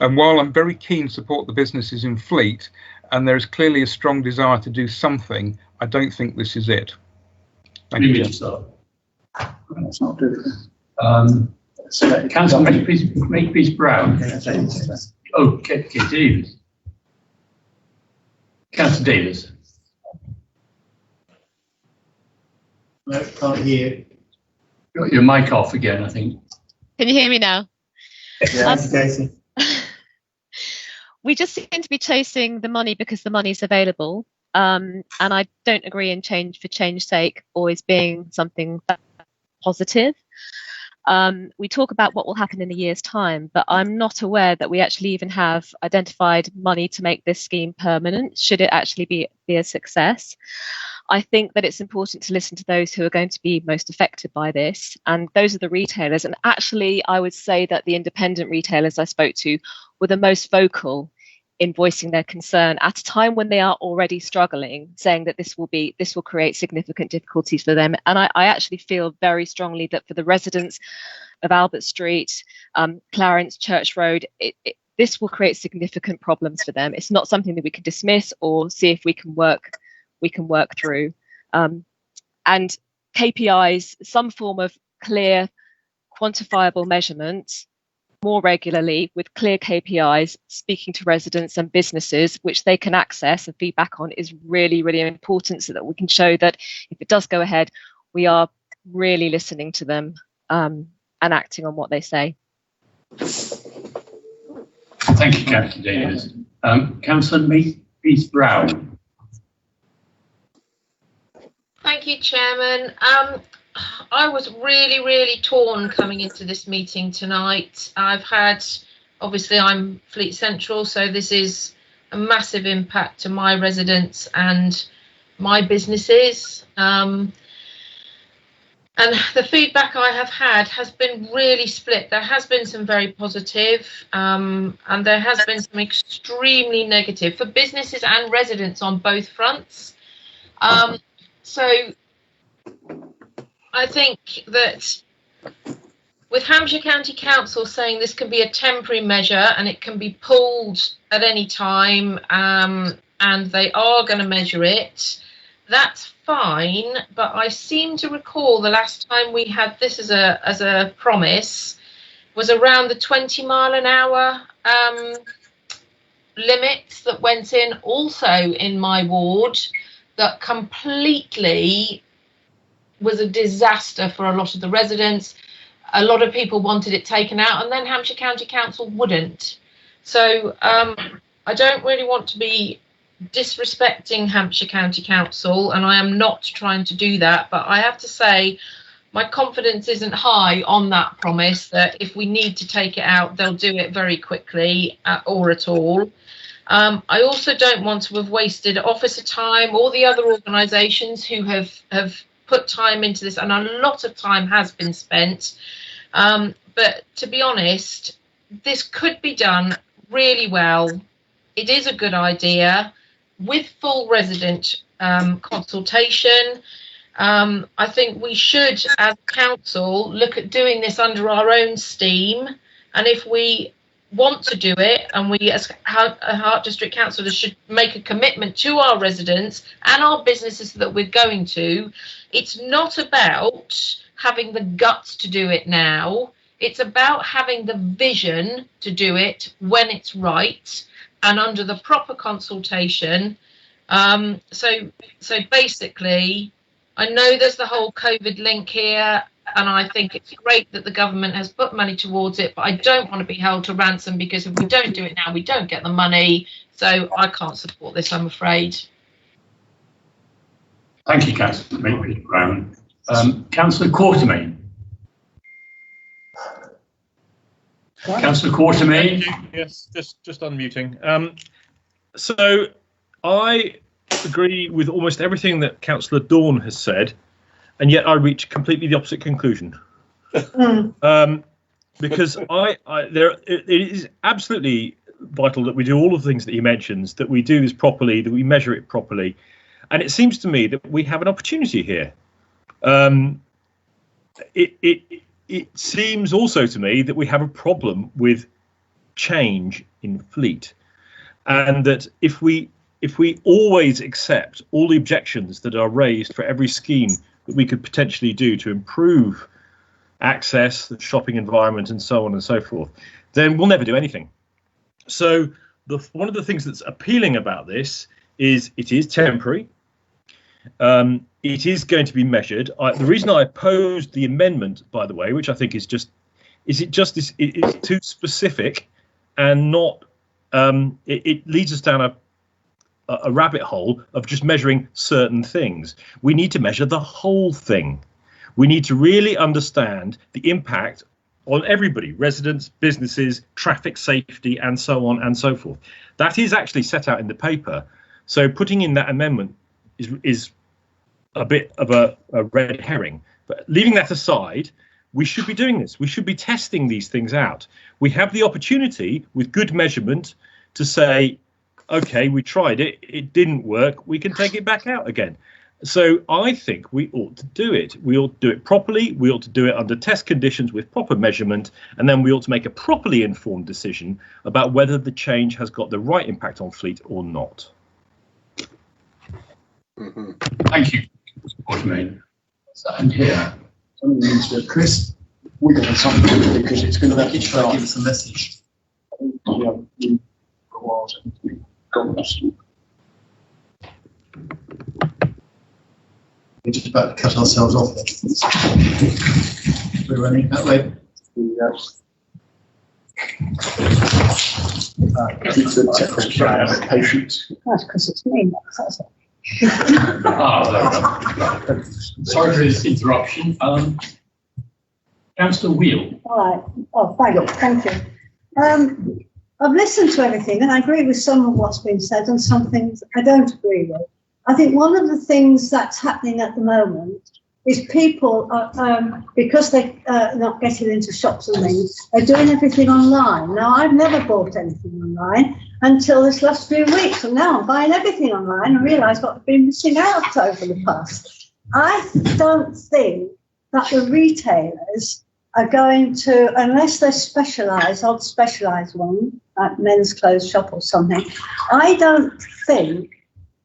And while I'm very keen to support the businesses in Fleet, and there is clearly a strong desire to do something, I don't think this is it. Thank you. That's not true. So, Councillor Makepeace Brown. Oh, Davis. Councillor Davis. No, can't hear. Got your mic off again, I think. Can you hear me now? Yes, Casey. We just seem to be chasing the money because the money's available. And I don't agree in change for change's sake always being something positive. We talk about what will happen in a year's time, but I'm not aware that we actually even have identified money to make this scheme permanent, should it actually be a success. I think that it's important to listen to those who are going to be most affected by this, and those are the retailers. And actually, I would say that the independent retailers I spoke to were the most vocal in voicing their concern at a time when they are already struggling, saying that this will create significant difficulties for them. And I actually feel very strongly that for the residents of Albert Street, Clarence, Church Road, this will create significant problems for them. It's not something that we can dismiss or see if we can work through. And KPIs, some form of clear, quantifiable measurement more regularly with clear KPIs, speaking to residents and businesses, which they can access and feedback on, is really, really important, so that we can show that if it does go ahead, we are really listening to them and acting on what they say. Thank you, Councillor Davis. Councillor Makepeace Brown. Thank you, Chairman. I was really, really torn coming into this meeting tonight. Obviously I'm Fleet Central, so this is a massive impact to my residents and my businesses. And the feedback I have had has been really split. There has been some very positive, and there has been some extremely negative for businesses and residents on both fronts. So I think that with Hampshire County Council saying this can be a temporary measure and it can be pulled at any time, and they are going to measure it, that's fine. But I seem to recall the last time we had this as a promise, was around the 20-mile-an-hour limits that went in, also in my ward, that completely was a disaster for a lot of the residents. A lot of people wanted it taken out, and then Hampshire County Council wouldn't. So I don't really want to be disrespecting Hampshire County Council, and I am not trying to do that, but I have to say my confidence isn't high on that promise that if we need to take it out, they'll do it very quickly or at all. I also don't want to have wasted officer time, all the other organisations who have put time into this, and a lot of time has been spent. But to be honest, this could be done really well. It is a good idea with full resident consultation. I think we should, as council, look at doing this under our own steam. And if we want to do it, and we as Hart District Councillors should make a commitment to our residents and our businesses that we're going to, it's not about having the guts to do it now. It's about having the vision to do it when it's right and under the proper consultation. So basically, I know there's the whole COVID link here, and I think it's great that the government has put money towards it, but I don't want to be held to ransom, because if we don't do it now, we don't get the money. So I can't support this, I'm afraid. Thank you, Councillor Brown. Councillor Quartermain. Councillor Quartermain. Yes, just unmuting. So I agree with almost everything that Councillor Dawn has said, and yet I reach completely the opposite conclusion. Because it is absolutely vital that we do all of the things that he mentions, that we do this properly, that we measure it properly. And it seems to me that we have an opportunity here. It seems also to me that we have a problem with change in Fleet, and that if we always accept all the objections that are raised for every scheme that we could potentially do to improve access, the shopping environment, and so on and so forth, then we'll never do anything. So one of the things that's appealing about this is it is temporary. It is going to be measured. The reason I opposed the amendment, by the way, which I think is it's too specific and not. It leads us down a rabbit hole of just measuring certain things. We need to measure the whole thing. We need to really understand the impact on everybody, residents, businesses, traffic safety, and so on and so forth. That is actually set out in the paper. So putting in that amendment is a bit of a red herring. But leaving that aside, we should be doing this. We should be testing these things out. We have the opportunity with good measurement to say, OK, we tried it. It didn't work. We can take it back out again. So I think we ought to do it. We ought to do it properly. We ought to do it under test conditions with proper measurement. And then we ought to make a properly informed decision about whether the change has got the right impact on Fleet or not. Thank you, Quartermain. And here, something needs to Chris. We're going to something because it's going to make it try give us a message. We're just about to cut ourselves off. We're running that way. It's a technical patient. That's because it's me. That's it. There we go. Sorry for this interruption. Councillor Wheel. All right. Oh, thank you. I've listened to everything, and I agree with some of what's been said, and some things I don't agree with. I think one of the things that's happening at the moment is people, because they're not getting into shops and things, are doing everything online. Now, I've never bought anything online until this last few weeks, and now I'm buying everything online and realise what I've been missing out over the past. I don't think that the retailers are going to, unless they're specialised, odd specialised one, like men's clothes shop or something, I don't think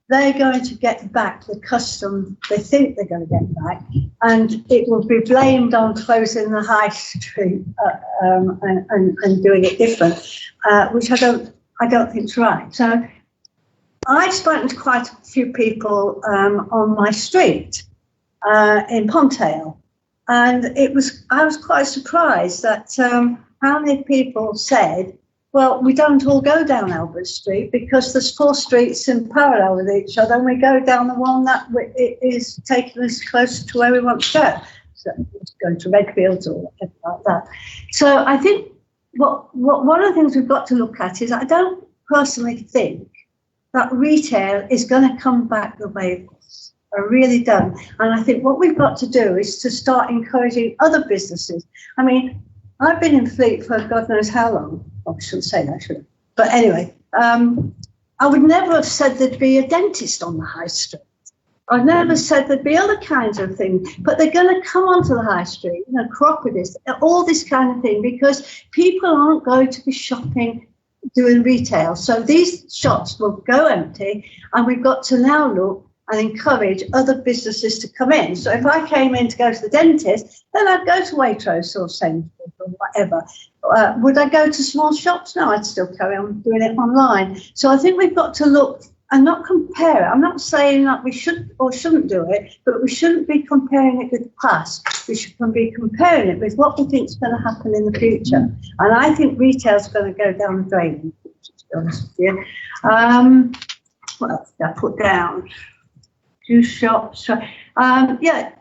they're going to get back the custom they think they're going to get back. and it will be blamed on closing the high street and doing it different, which I don't think is right. So I've spoken to quite a few people on my street in Pontail, and I was quite surprised that how many people said, well, we don't all go down Albert Street because there's 4 streets in parallel with each other, and we go down the one that is taking us closer to where we want to go. So going to Redfields or whatever like that. So I think one of the things we've got to look at is I don't personally think that retail is going to come back the way it was. I really don't. And I think what we've got to do is to start encouraging other businesses. I mean, I've been in Fleet for God knows how long. Oh, I shouldn't say that, should I? But anyway, I would never have said there'd be a dentist on the high street. I've never said there'd be other kinds of things, but they're going to come onto the high street, you know, crocodiles, all this kind of thing, because people aren't going to be shopping, doing retail. So these shops will go empty, and we've got to now look and encourage other businesses to come in. So if I came in to go to the dentist, then I'd go to Waitrose or Sainsbury's or whatever. Would I go to small shops? No, I'd still carry on doing it online. So I think we've got to look and not compare it. I'm not saying that we should or shouldn't do it, but we shouldn't be comparing it with the past. We should be comparing it with what we think is going to happen in the future. And I think retail's going to go down the drain, to be honest with you. What else did I put down? Juice shops. Yeah,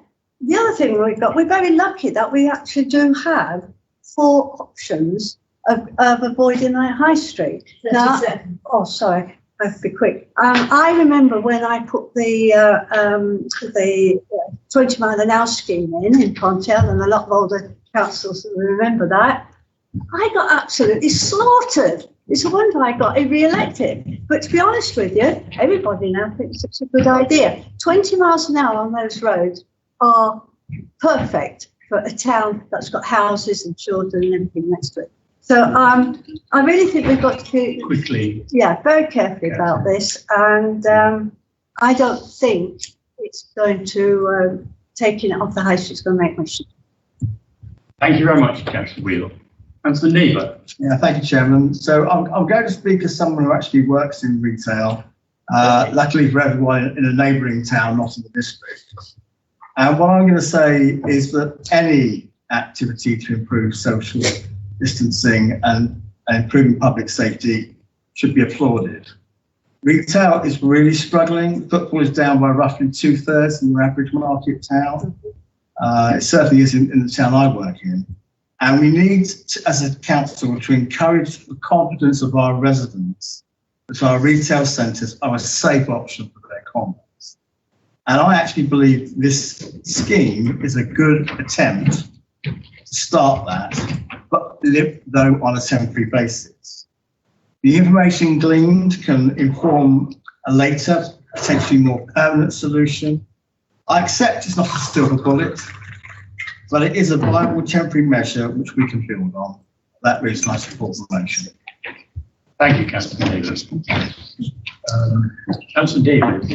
the other thing we're very lucky that we actually do have 4 options of avoiding the high street. Now, oh, sorry. I have to be quick. I remember when I put the 20 mile an hour scheme in Pontail, and a lot of older councils will remember that. I got absolutely slaughtered. It's a wonder I got re-elected. But to be honest with you, everybody now thinks it's a good idea. 20 miles an hour on those roads are perfect for a town that's got houses and children and everything next to it. So I really think we've got to be very careful about this, and I don't think it's going to taking it off the high street is going to make much difference. Thank you very much, Councillor Wheeler. Councillor Never. Yeah, thank you, Chairman. So I'm going to speak as someone who actually works in retail, luckily for everyone in a neighbouring town, not in the district. And what I'm going to say is that any activity to improve social distancing and improving public safety should be applauded. Retail is really struggling. Footfall is down by roughly 2/3 in your average market town. It certainly is in the town I work in. And we need, as a council, to encourage the confidence of our residents that our retail centres are a safe option for their commerce. And I actually believe this scheme is a good attempt to start that, but live though on a temporary basis. The information gleaned can inform a later, potentially more permanent solution. I accept it's not a silver bullet, but it is a viable temporary measure which we can build on. That reason I support the motion. Thank you, Councillor Davis. Councillor Davis.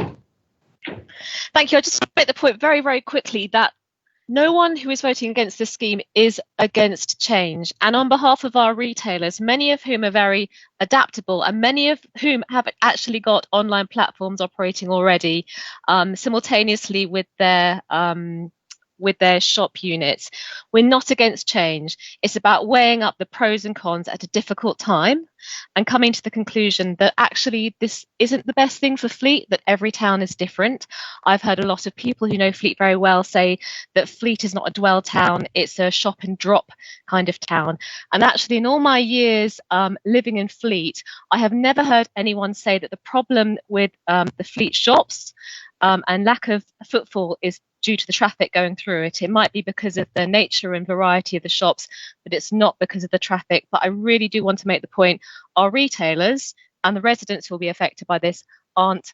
Thank you. I'll just make the point very, very quickly that no one who is voting against this scheme is against change. And on behalf of our retailers, many of whom are very adaptable and many of whom have actually got online platforms operating already simultaneously with their shop units, we're not against change. It's about weighing up the pros and cons at a difficult time and coming to the conclusion that actually this isn't the best thing for Fleet, that every town is different. I've heard a lot of people who know Fleet very well say that Fleet is not a dwell town, it's a shop and drop kind of town. And actually in all my years living in Fleet, I have never heard anyone say that the problem with the Fleet shops and lack of footfall is due to the traffic going through it. It might be because of the nature and variety of the shops, but it's not because of the traffic. But I really do want to make the point, our retailers and the residents who will be affected by this aren't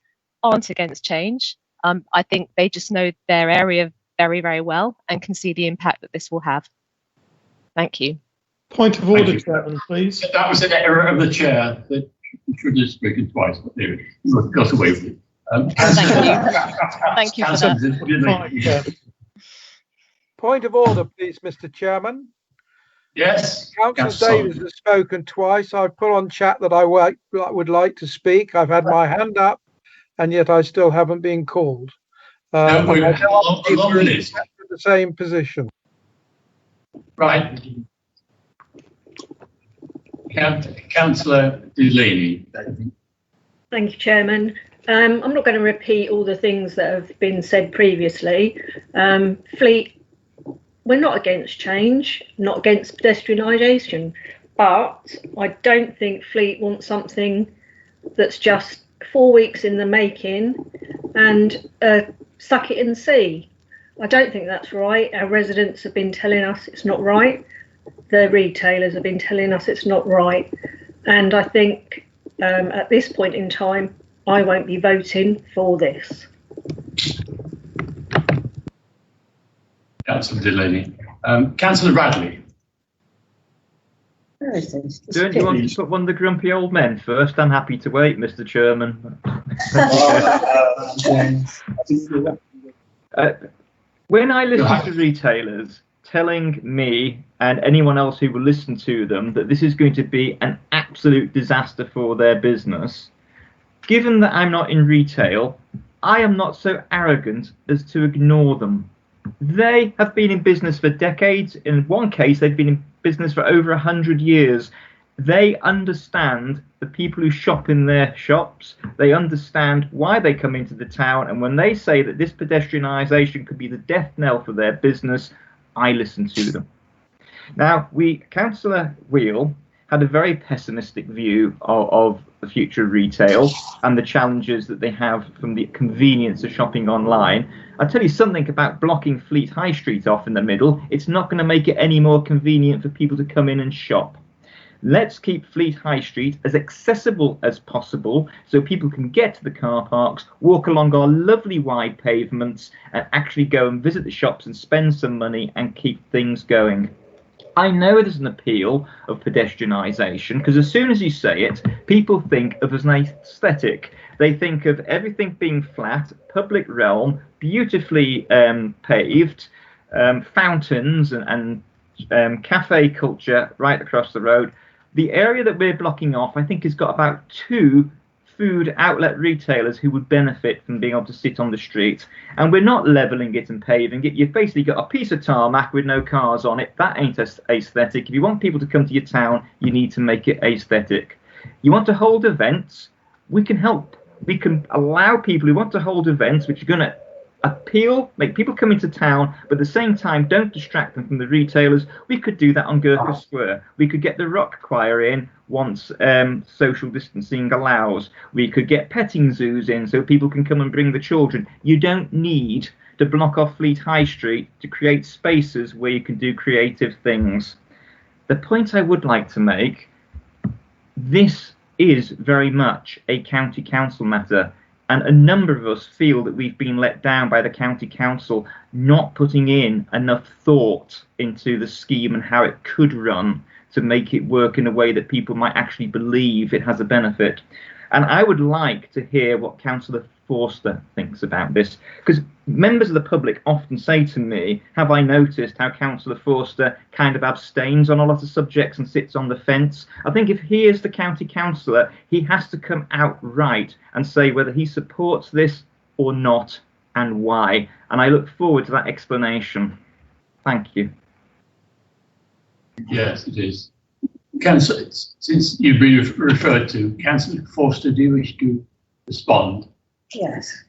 against change. I think they just know their area very, very well and can see the impact that this will have. Thank you. Point of order, Chairman, please. That was an error of the chair that should have spoken twice, but there you got away with it. Thank you. Thank you for that. Point of order, please, Mr. Chairman. Yes. Councillor Davies has spoken twice. I've put on chat that I would like to speak. I've had my hand up, and yet I still haven't been called. No, we're along the list. The same position. Right. Councillor Delaney. Thank you, Chairman. I'm not going to repeat all the things that have been said previously. Fleet, we're not against change, not against pedestrianisation, but I don't think Fleet wants something that's just 4 weeks in the making and suck it and see. I don't think that's right. Our residents have been telling us it's not right. The retailers have been telling us it's not right. And I think at this point in time, I won't be voting for this. Councillor Delaney. Councillor Radley. Don't you want to put one of the grumpy old men first? I'm happy to wait, Mr. Chairman. When I listen to retailers telling me and anyone else who will listen to them that this is going to be an absolute disaster for their business, given that I'm not in retail, I am not so arrogant as to ignore them. They have been in business for decades. In one case, they've been in business for over 100 years. They understand the people who shop in their shops. They understand why they come into the town. And when they say that this pedestrianisation could be the death knell for their business, I listen to them. Now, Councillor Wheel had a very pessimistic view of the future of retail and the challenges that they have from the convenience of shopping online. I'll tell you something about blocking Fleet High Street off in the middle. It's not going to make it any more convenient for people to come in and shop. Let's keep Fleet High Street as accessible as possible so people can get to the car parks, walk along our lovely wide pavements and actually go and visit the shops and spend some money and keep things going. I know there's an appeal of pedestrianisation because as soon as you say it, people think of as an aesthetic. They think of everything being flat, public realm, beautifully paved, fountains and cafe culture right across the road. The area that we're blocking off, I think, has got about 2 food outlet retailers who would benefit from being able to sit on the street. And we're not levelling it and paving it. You've basically got a piece of tarmac with no cars on it. That ain't aesthetic. If you want people to come to your town, you need to make it aesthetic. You want to hold events? We can help. We can allow people who want to hold events, which are going to appeal, make people come into town, but at the same time don't distract them from the retailers. We could do that on Gurkha Square. We could get the rock choir in once social distancing allows. We could get petting zoos in so people can come and bring the children. You don't need to block off Fleet High Street to create spaces where you can do creative things. The point I would like to make, this is very much a county council matter. And a number of us feel that we've been let down by the county council not putting in enough thought into the scheme and how it could run to make it work in a way that people might actually believe it has a benefit. And I would like to hear what Councillor Forster thinks about this, because members of the public often say to me, have I noticed how Councillor Forster kind of abstains on a lot of subjects and sits on the fence? I think if he is the county councillor, he has to come out right and say whether he supports this or not and why. And I look forward to that explanation. Thank you. Yes, it is. Councillor, since you've been referred to, Councillor Forster, do you wish to respond? Yes.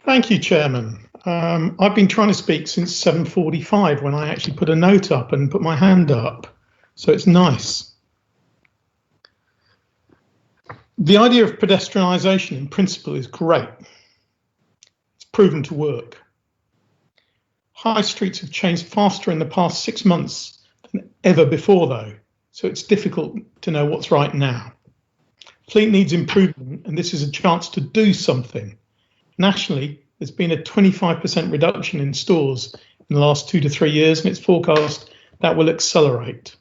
Thank you, Chairman. I've been trying to speak since 7:45 when I actually put a note up and put my hand up, so it's nice. The idea of pedestrianisation in principle is great. It's proven to work. High streets have changed faster in the past 6 months than ever before, though, so it's difficult to know what's right now. Fleet needs improvement, and this is a chance to do something. Nationally, there's been a 25% reduction in stores in the last 2 to 3 years, and it's forecast that will accelerate.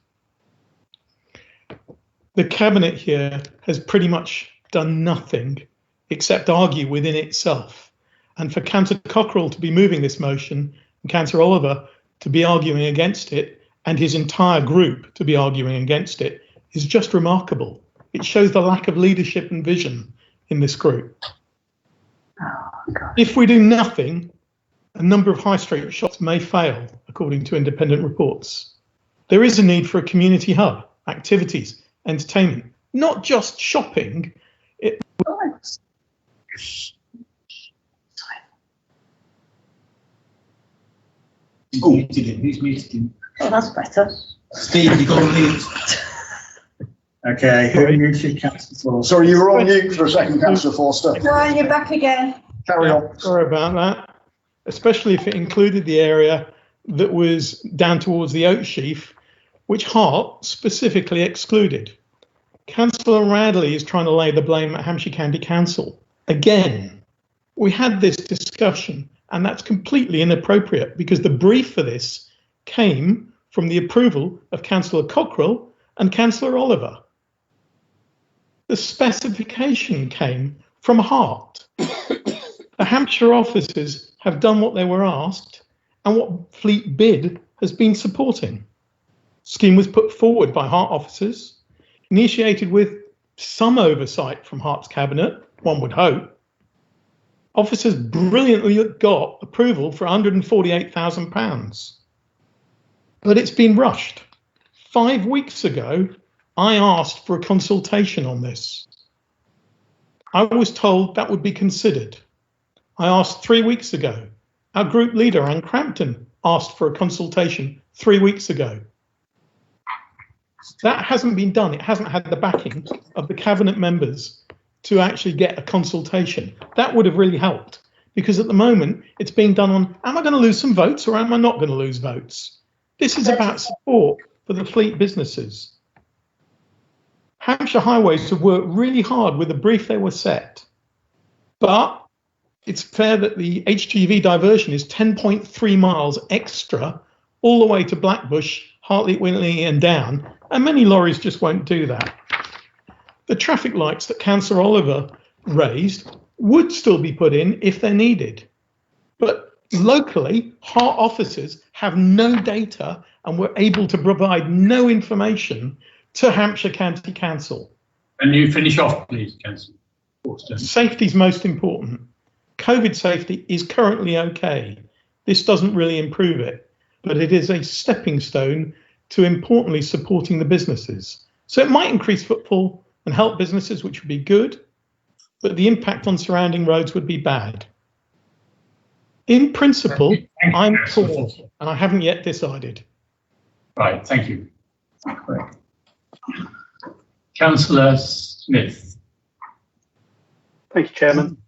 The Cabinet here has pretty much done nothing except argue within itself. And for Councillor Cockerell to be moving this motion and Councillor Oliver to be arguing against it and his entire group to be arguing against it is just remarkable. It shows the lack of leadership and vision in this group. If we do nothing, a number of high street shops may fail, according to independent reports. There is a need for a community hub, activities, entertainment, not just shopping. Oh, muted him. Who's muted him? Oh, that's better. Steve, you got on mute. Okay, who muted Councillor Forster? Sorry, you were on mute for a second, Councillor Forster. Ryan, you're back again. Carry on. Sorry about that. Especially if it included the area that was down towards the Oak Sheaf, which Hart specifically excluded. Councillor Radley is trying to lay the blame at Hampshire County Council. Again, we had this discussion, and that's completely inappropriate because the brief for this came from the approval of Councillor Cockrell and Councillor Oliver. The specification came from Hart. The Hampshire officers have done what they were asked and what Fleet bid has been supporting. Scheme was put forward by Hart officers, initiated with some oversight from Hart's cabinet, one would hope. Officers brilliantly got approval for £148,000. But it's been rushed. 5 weeks ago, I asked for a consultation on this. I was told that would be considered. I asked 3 weeks ago. Our group leader, Anne Crampton, asked for a consultation 3 weeks ago. That hasn't been done. It hasn't had the backing of the cabinet members to actually get a consultation. That would have really helped because at the moment it's being done on, am I going to lose some votes or am I not going to lose votes? This is about support for the fleet businesses. Hampshire Highways have worked really hard with the brief they were set, but it's fair that the HGV diversion is 10.3 miles extra all the way to Blackbush, Hartley, Winley and down, and many lorries just won't do that. The traffic lights that Councillor Oliver raised would still be put in if they're needed. But locally, Hart officers have no data and were able to provide no information to Hampshire County Council. And you finish off, please, Councillor Forster. Safety is most important. COVID safety is currently okay. This doesn't really improve it, but it is a stepping stone to importantly supporting the businesses. So it might increase footfall and help businesses, which would be good, but the impact on surrounding roads would be bad. In principle, I'm for, and I haven't yet decided. Right, thank you. Councillor Smith. Thank you, Chairman.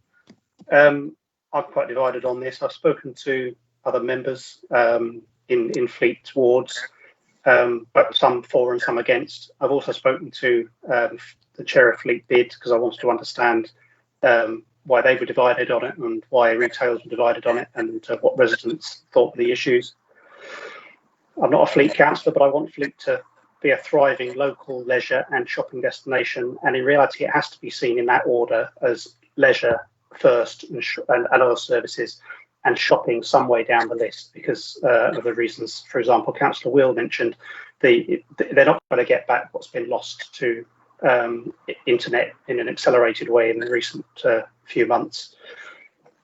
I'm quite divided on this. I've spoken to other members in Fleet wards, but some for and some against. I've also spoken to the chair of Fleet bid because I wanted to understand why they were divided on it and why retailers were divided on it and what residents thought were the issues. I'm not a Fleet councillor, but I want Fleet to be a thriving local leisure and shopping destination, and in reality it has to be seen in that order as leisure first and other services and shopping some way down the list because of the reasons. For example, Councillor Will mentioned they're not going to get back what's been lost to internet in an accelerated way in the recent few months.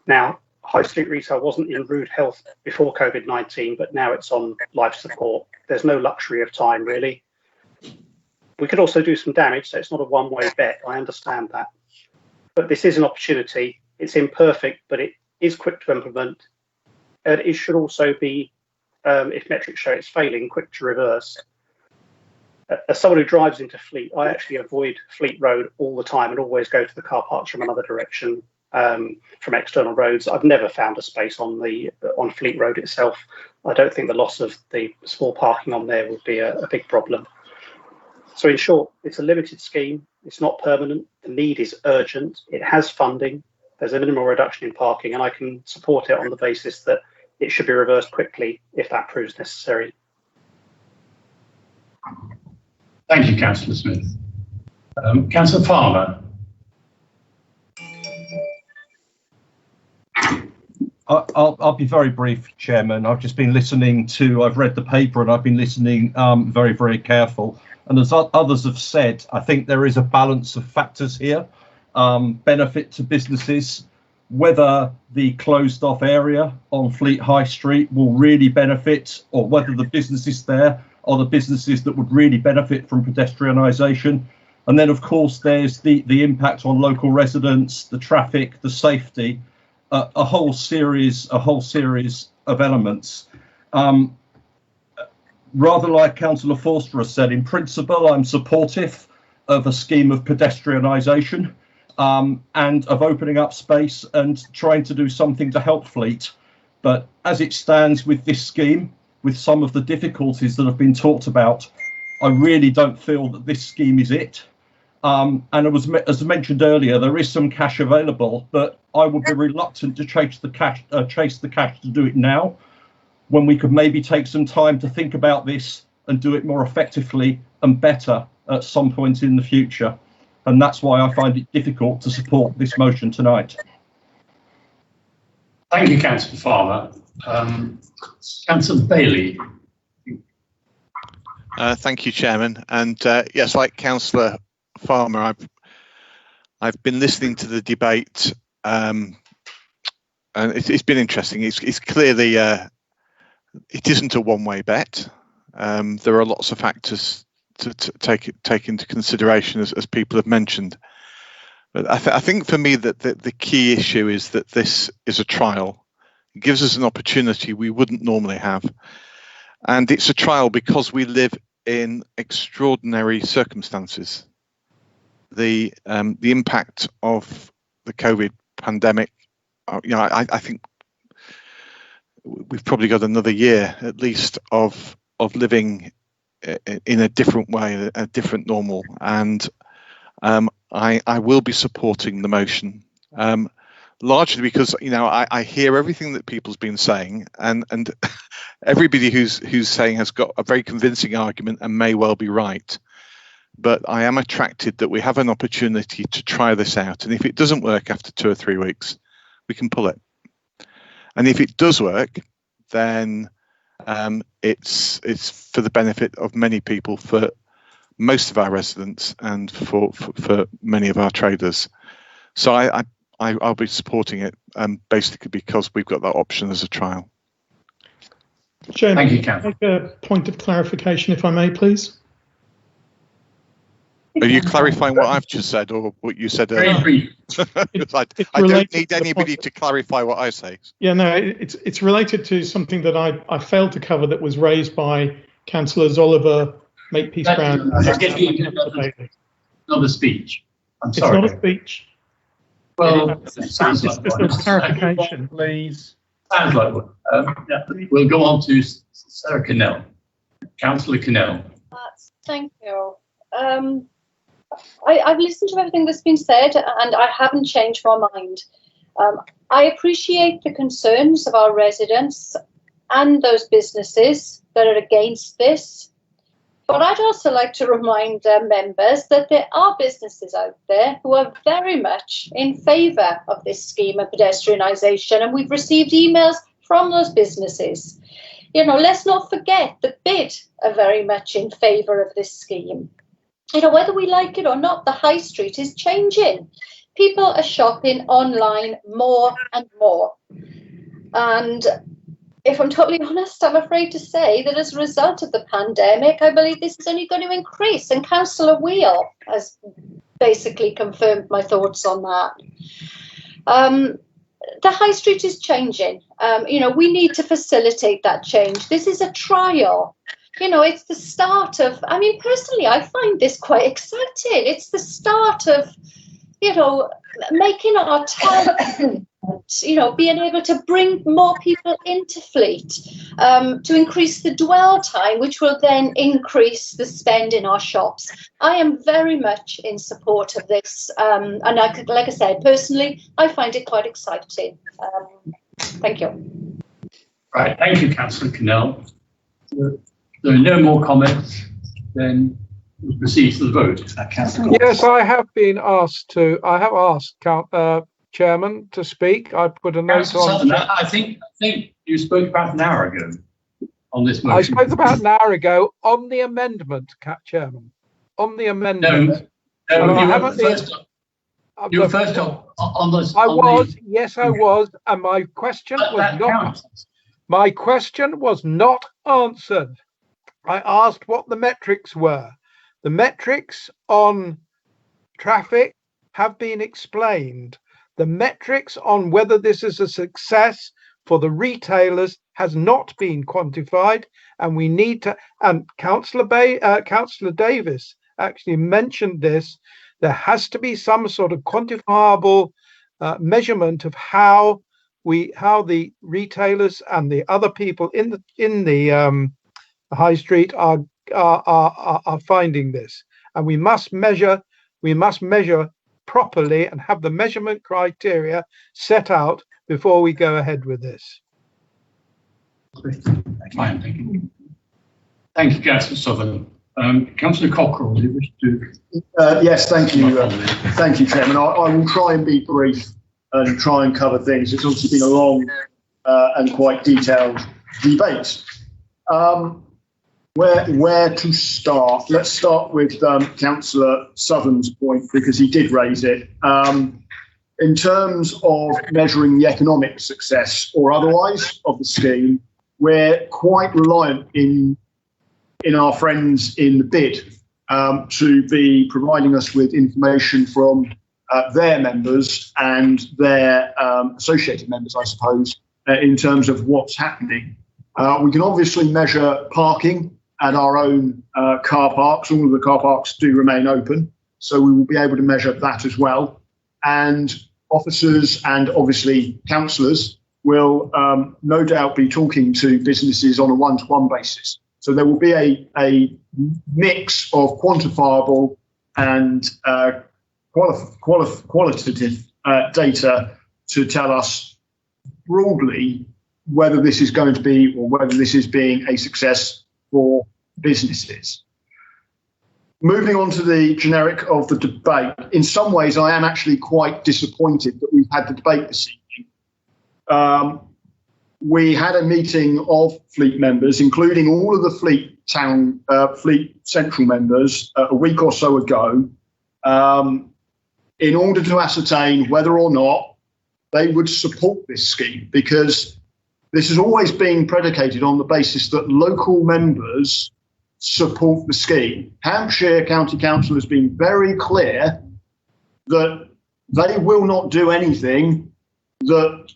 Now, high street retail wasn't in rude health before COVID-19, but now it's on life support. There's no luxury of time, really. We could also do some damage, so it's not a one-way bet. I understand that. But this is an opportunity. It's imperfect, but it is quick to implement. And it should also be, if metrics show it's failing, quick to reverse. As someone who drives into Fleet, I actually avoid Fleet Road all the time and always go to the car parks from another direction, from external roads. I've never found a space on Fleet Road itself. I don't think the loss of the small parking on there would be a big problem. So in short, it's a limited scheme. It's not permanent. The need is urgent. It has funding. There's a minimal reduction in parking, and I can support it on the basis that it should be reversed quickly if that proves necessary. Thank you, Councillor Smith. Councillor Farmer. I'll be very brief, Chairman. I've just been listening I've read the paper and I've been listening very, very careful. And as others have said, I think there is a balance of factors here. Benefit to businesses, whether the closed off area on Fleet High Street will really benefit, or whether the businesses there are the businesses that would really benefit from pedestrianisation. And then, of course, there's the impact on local residents, the traffic, the safety, a whole series of elements. Rather like Councillor Forster has said, in principle, I'm supportive of a scheme of pedestrianisation and of opening up space and trying to do something to help Fleet. But as it stands with this scheme, with some of the difficulties that have been talked about, I really don't feel that this scheme is it. And as mentioned earlier, there is some cash available, but I would be reluctant to chase the cash to do it now, when we could maybe take some time to think about this and do it more effectively and better at some point in the future. And that's why I find it difficult to support this motion tonight. Thank you, Councillor Farmer. Councillor Bailey. Thank you, Chairman. And yes, like Councillor Farmer, I've been listening to the debate, and it's been interesting. It's clearly it isn't a one-way bet. There are lots of factors to take into consideration, as people have mentioned. But I think for me that the key issue is that this is a trial. It gives us an opportunity we wouldn't normally have, and it's a trial because we live in extraordinary circumstances. The impact of the COVID pandemic, I think we've probably got another year at least of living in a different way, a different normal, and I will be supporting the motion, largely because I hear everything that people's been saying, and everybody who's saying has got a very convincing argument and may well be right. But I am attracted that we have an opportunity to try this out, and if it doesn't work after 2 or 3 weeks, we can pull it. And if it does work, then it's for the benefit of many people, for most of our residents, and for many of our traders. So I'll be supporting it, basically because we've got that option as a trial. Chairman, thank you, can I make a point of clarification, if I may, please? Are you clarifying what I've just said or what you said earlier? I don't need anybody to clarify what I say. Yeah, no, it's related to something that I failed to cover that was raised by Councillors Oliver, Makepeace Brown. Not a speech. I'm It's sorry. not a speech. Well, it's just a clarification. Please. Sounds like one. Yeah, we'll go on to Sarah Cannell. Councillor Cannell. Thank you. I've listened to everything that's been said, and I haven't changed my mind. I appreciate the concerns of our residents and those businesses that are against this. But I'd also like to remind members that there are businesses out there who are very much in favour of this scheme of pedestrianisation, and we've received emails from those businesses. Let's not forget that BID are very much in favour of this scheme. Whether we like it or not, the high street is changing. People are shopping online more and more. And if I'm totally honest, I'm afraid to say that as a result of the pandemic, I believe this is only going to increase. And Councillor Wheel has basically confirmed my thoughts on that. The high street is changing. We need to facilitate that change. This is a trial. It's the start of, personally, I find this quite exciting. It's the start of, making our town, being able to bring more people into Fleet, to increase the dwell time, which will then increase the spend in our shops. I am very much in support of this. And like I said, personally, I find it quite exciting. Thank you. Right, thank you, Councillor Cannell. There are no more comments, then we'll proceed to the vote. Yes, I have asked Chairman, to speak. I put a note Councillor on. Sutherland, I think you spoke about an hour ago on this motion. I spoke about an hour ago on the amendment, Chairman. On the amendment. No, you were first on this. I was, yes, I was, and my question was not answered. I asked what the metrics were. The metrics on traffic have been explained. The metrics on whether this is a success for the retailers has not been quantified, and we need to. And Councillor Davis actually mentioned this. There has to be some sort of quantifiable measurement of how the retailers and the other people in the high street are finding this, and we must measure properly and have the measurement criteria set out before we go ahead with this. Fine, thank you. Thank you, Councillor Sutherland. Councillor Cockrell, do you wish to? Yes, thank you. Thank you, Chairman. I will try and be brief and try and cover things. It's obviously been a long and quite detailed debate. Where to start? Let's start with Councillor Sutherland's point, because he did raise it. In terms of measuring the economic success or otherwise of the scheme, we're quite reliant in our friends in the bid to be providing us with information from their members and their associated members, I suppose, in terms of what's happening. We can obviously measure parking at our own car parks. All of the car parks do remain open, so we will be able to measure that as well. And officers and obviously councillors will no doubt be talking to businesses on a one-to-one basis. So there will be a mix of quantifiable and qualitative data to tell us broadly whether this is going to be or whether this is being a success for businesses. Moving on to the generic of the debate, in some ways I am actually quite disappointed that we've had the debate this evening. We had a meeting of Fleet members, including all of the Fleet Central members, a week or so ago, in order to ascertain whether or not they would support this scheme, because this has always been predicated on the basis that local members support the scheme. Hampshire County Council has been very clear that they will not do anything that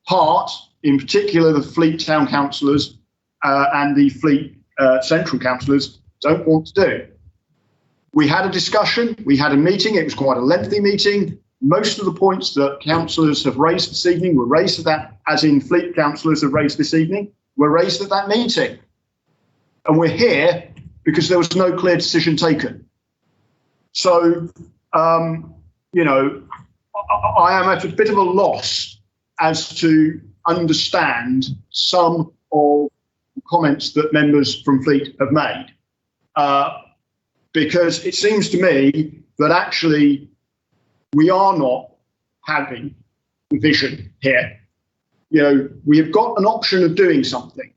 Hart, in particular the Fleet Town Councillors and the Fleet Central Councillors, don't want to do. We had a discussion, we had a meeting, it was quite a lengthy meeting. Most of the points that councillors have raised this evening were raised at that, as in Fleet councillors have raised this evening, were raised at that meeting. And we're here because there was no clear decision taken. So, you know, I am at a bit of a loss as to understand some of the comments that members from Fleet have made. Because it seems to me that actually we are not having vision here. You know, we have got an option of doing something.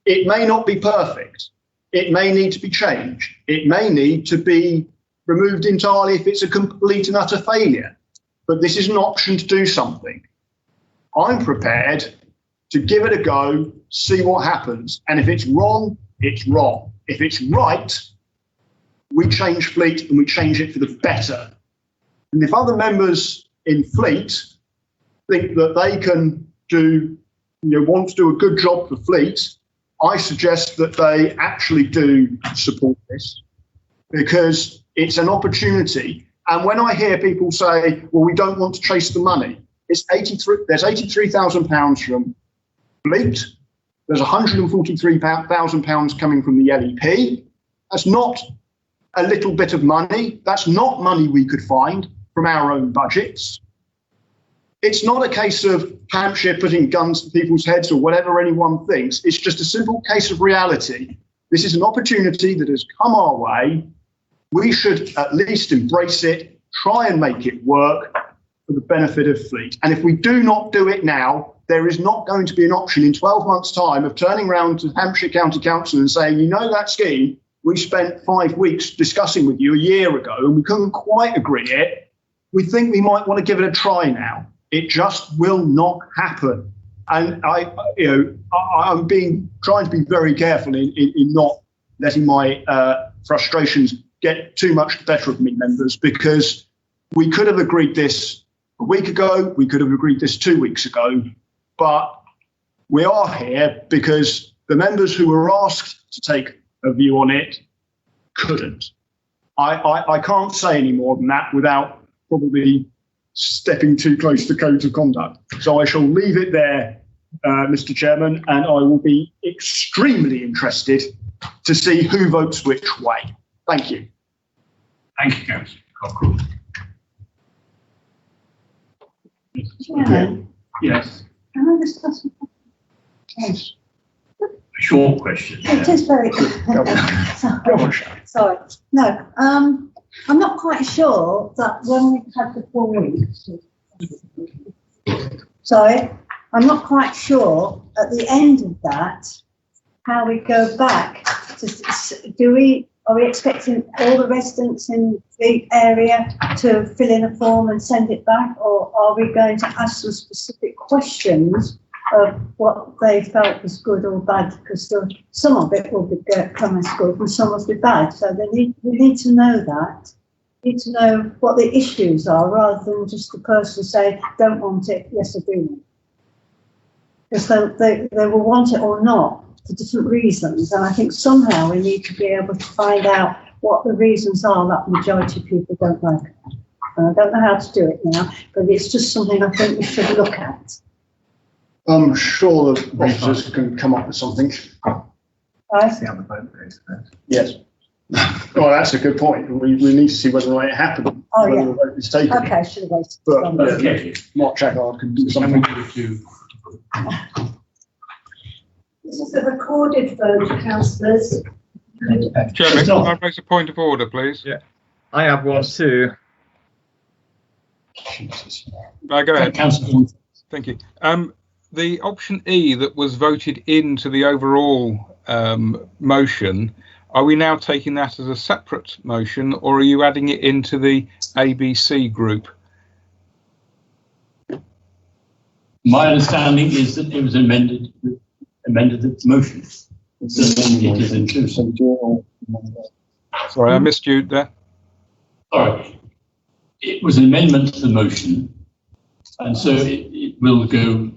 It may not be perfect. It may need to be changed. It may need to be removed entirely if it's a complete and utter failure. But this is an option to do something. I'm prepared to give it a go, see what happens. And if it's wrong, it's wrong. If it's right, we change Fleet and we change it for the better. And if other members in Fleet think that they can do, want to do a good job for Fleet, I suggest that they actually do support this, because it's an opportunity. And when I hear people say, well, we don't want to chase the money, there's £83,000 from Fleet, there's £143,000 coming from the LEP. That's not a little bit of money. That's not money we could find from our own budgets. It's not a case of Hampshire putting guns to people's heads or whatever anyone thinks. It's just a simple case of reality. This is an opportunity that has come our way. We should at least embrace it, try and make it work, for the benefit of Fleet. And if we do not do it now, there is not going to be an option in 12 months' time of turning around to Hampshire County Council and saying, you know, that scheme we spent 5 weeks discussing with you a year ago and we couldn't quite agree it. We think we might want to give it a try now. It just will not happen. And I'm trying to be very careful in not letting my frustrations get too much the better of me, members, because we could have agreed this a week ago, we could have agreed this 2 weeks ago, but we are here because the members who were asked to take a view on it couldn't. I can't say any more than that without probably stepping too close to code of conduct. So I shall leave it there, Mr. Chairman, and I will be extremely interested to see who votes which way. Thank you. Thank you, Councillor Cockrell. Yeah. Yes. Can I just ask a Yes. A short question. It is very. Sorry. No. I'm not quite sure that when we've had the 4 weeks. Sorry. I'm not quite sure at the end of that how we go back to. Are we expecting all the residents in the area to fill in a form and send it back, or are we going to ask some specific questions of what they felt was good or bad? Because some of it will be come as good and some will be bad. So we need to know that. We need to know what the issues are rather than just the person say, don't want it, yes I do want it. Because they will want it or not for different reasons, and I think somehow we need to be able to find out what the reasons are that the majority of people don't like it. And I don't know how to do it now, but it's just something I think we should look at. I'm sure the officers can come up with something. Right? Yes. Well, that's a good point. We need to see whether or not it happened. Oh, whether yeah. the vote is taken. Okay, should have waited. But Okay. Mark Chagard can do something. This is a recorded vote, councillors. Chairman, can I raise a point of order, please? Yeah, I have one too. Go ahead. Councillor. Thank you. The option E that was voted into the overall motion, are we now taking that as a separate motion, or are you adding it into the ABC group? My understanding is that it was amended the motion. It's amended it into. Sorry, I missed you there. Sorry. It was an amendment to the motion, and so it will go,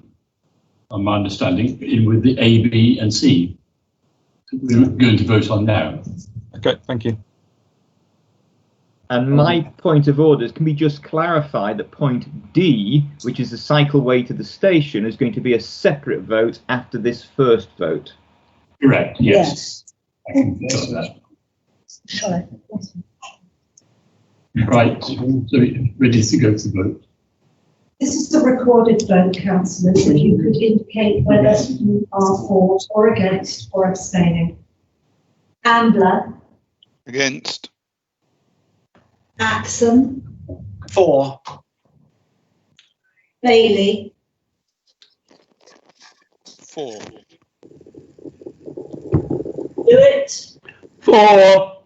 on my understanding, in with the A, B, and C that we're going to vote on now. Okay, thank you. And my point of order is, can we just clarify that point D, which is the cycleway to the station, is going to be a separate vote after this first vote? Correct, yes. I can confirm that. Sorry. Right, so ready to go to vote. This is the recorded vote, councillors. If you could indicate whether you are for or against or abstaining. Ambler. Against. Axon. For. Bailey. For. Hewitt. For.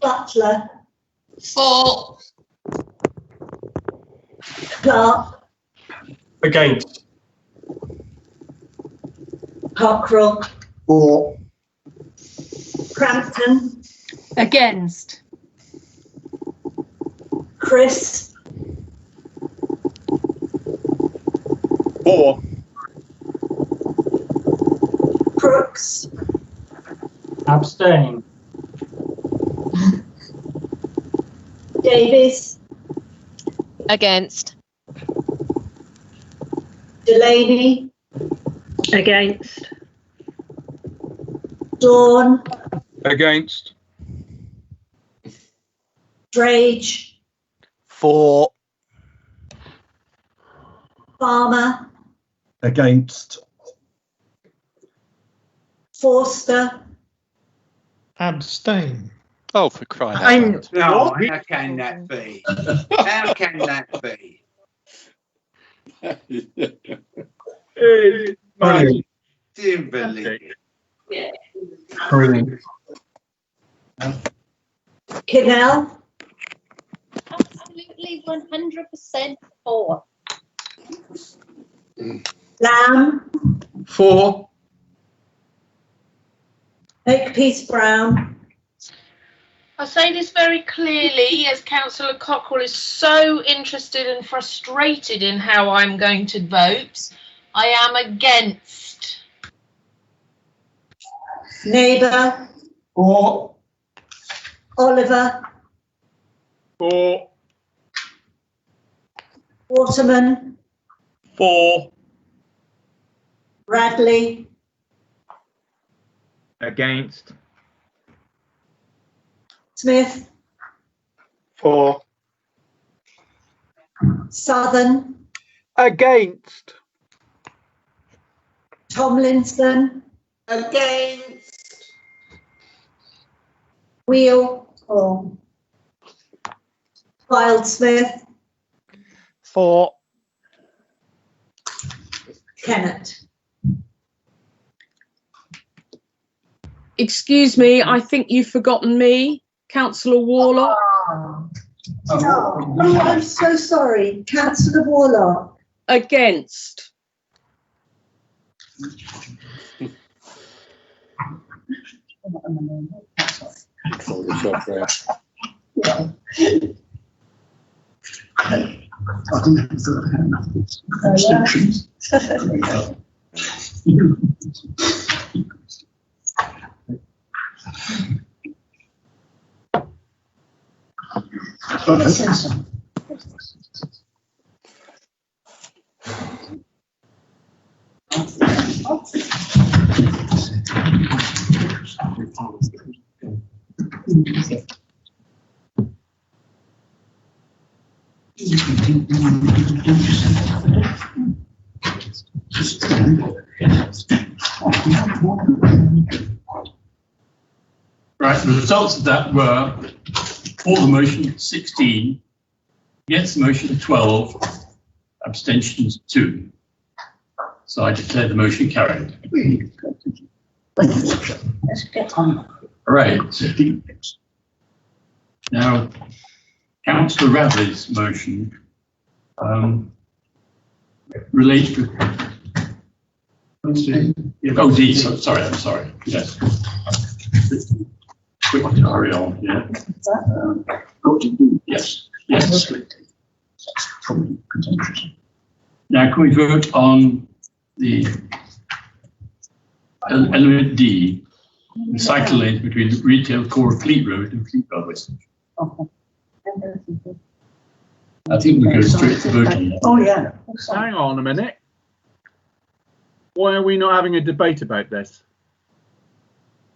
Butler. For. Clark. Against. Cockrell. For. Crampton. Against. Chris. For. Crooks. Abstain. Davies. Against. Delaney. Against. Dawn. Against. Drage. For. Farmer. Against. Forster. Abstain. Oh, for crying out loud. No, how can that be? How can that be? Didn't believe it. Brilliant. Kinnell, Absolutely 100% for. Lamb, 4. Makepeace Brown, I say this very clearly, as Councillor Cockrell is so interested and frustrated in how I'm going to vote. I am against. Neighbour, 4. Oliver, 4. Waterman, 4. Bradley, Against. Smith, 4. Southern, Against. Tomlinson, Against. Wheel, or Wildsmith, 4. Kennett. Excuse me, I think you've forgotten me, Councillor Warlock. Oh, I'm so sorry. Councillor Warlock. Against. Right, the results of that were for the motion 16, against the motion 12, abstentions 2. So I declare the motion carried. Let's get on. Right. Now, Councillor Radley's motion relates to. Oh, D. Sorry, I'm sorry. Yes. Quick to hurry on. Yeah. Yes. Yes. Now, can we vote on the element D, the cycle lanes between retail core of Fleet Road and Fleet Railway Station? I think we go straight to voting. Oh, yeah. Hang on a minute. Why are we not having a debate about this?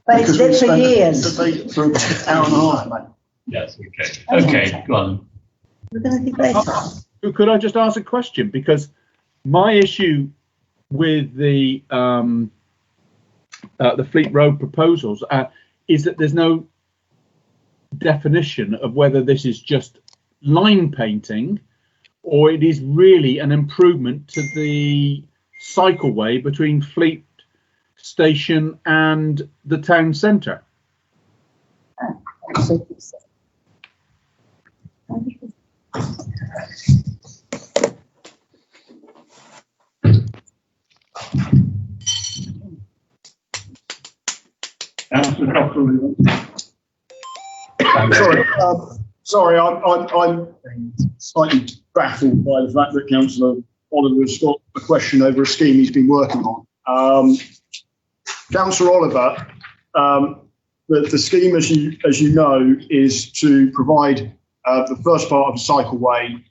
But it's been for years. Debate for an hour and a half, mate. Yes, okay. Okay, go on. We're going to debate. Could I just ask a question? Because my issue with the Fleet Road proposals is that there's no definition of whether this is just line painting or it is really an improvement to the cycleway between Fleet Station and the town centre. Sorry, I'm slightly baffled by the fact that Councillor Oliver has got a question over a scheme he's been working on. Councillor Oliver, the scheme, as you know, is to provide the first part of the cycleway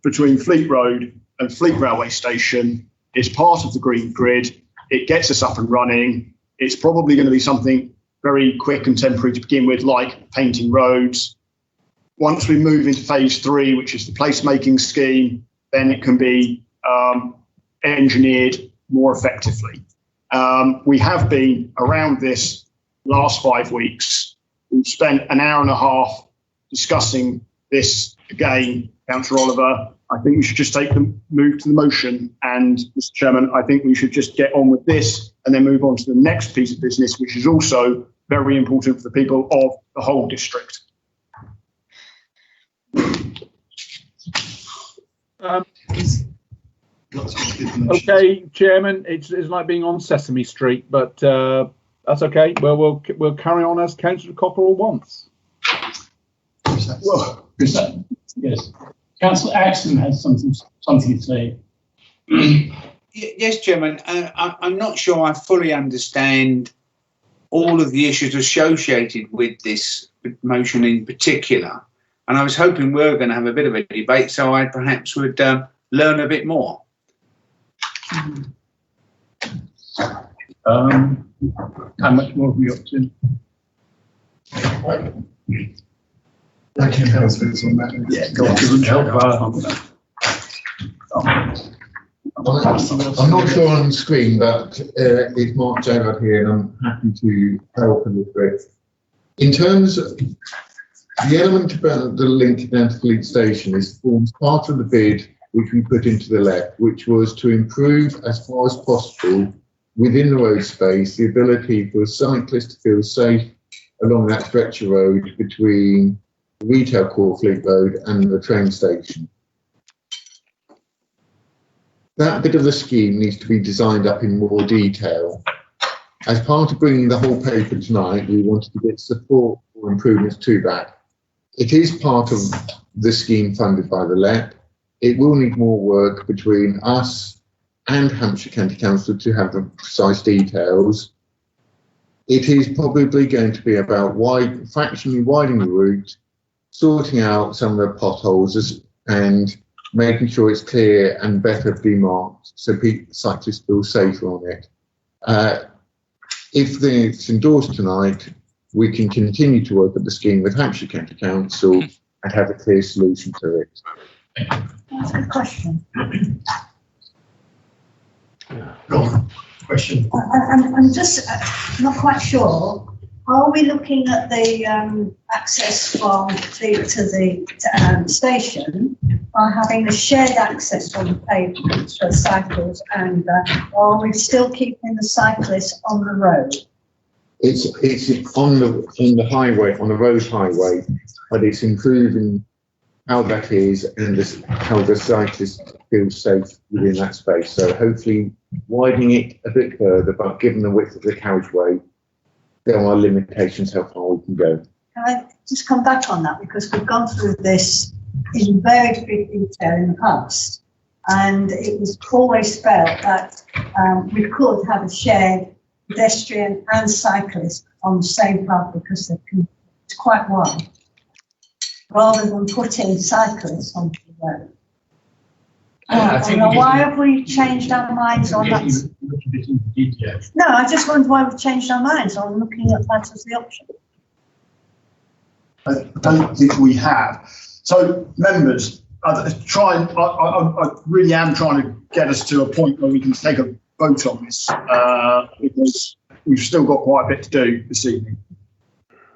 between Fleet Road and Fleet Railway Station. It's part of the green grid. It gets us up and running. It's probably going to be something very quick and temporary to begin with, like painting roads. Once we move into phase 3, which is the placemaking scheme, then it can be engineered more effectively. We have been around this last 5 weeks We've spent an hour and a half discussing this again, Councillor Oliver. I think we should just move to the motion. And Mr. Chairman, I think we should just get on with this and then move on to the next piece of business, which is also very important for the people of the whole district. Okay, Chairman, it's like being on Sesame Street, but that's okay. Well, we'll carry on as Councillor Cockerell wants. Well, yes, Councillor Axton has something to say. Yes, Chairman. I'm not sure I fully understand all of the issues associated with this motion in particular, and I was hoping we were going to have a bit of a debate, so I perhaps would learn a bit more. How much more have we up to? Thank you, councillors, on that. I'm not sure on screen, but it's Mark Gerard here, and I'm happy to help a little bit. In terms of the element about the link down to Fleet Station forms part of the bid which we put into the LEP, which was to improve as far as possible within the road space the ability for a cyclist to feel safe along that stretch of road between the retail core Fleet Road and the train station. That bit of the scheme needs to be designed up in more detail. As part of bringing the whole paper tonight, we wanted to get support for improvements to that. It is part of the scheme funded by the LEP. It will need more work between us and Hampshire County Council to have the precise details. It is probably going to be about fractionally widening the route, sorting out some of the potholes and making sure it's clear and better demarked so cyclists feel safer on it. If it's endorsed tonight, we can continue to work at the scheme with Hampshire County Council and have a clear solution to it. That's a good question. Question. I'm just not quite sure. Are we looking at the access from Fleet to the station by having a shared access on the pavement for cycles, and are we still keeping the cyclists on the road? It's on the highway, on the road highway, but it's improving how that is and how the cyclists feel safe within that space. So hopefully widening it a bit further, but given the width of the carriageway, there are limitations how far we can go. Can I just come back on that, because we've gone through this in very big detail in the past, and it was always felt that we could have a shared pedestrian and cyclist on the same path because it's quite wide, rather than putting cyclists onto the road. Why have we changed our minds on that? No, I just wonder why we've changed our minds on looking at that as the option. I don't think we have. So, members, I really am trying to get us to a point where we can take a vote on this, because we've still got quite a bit to do this evening.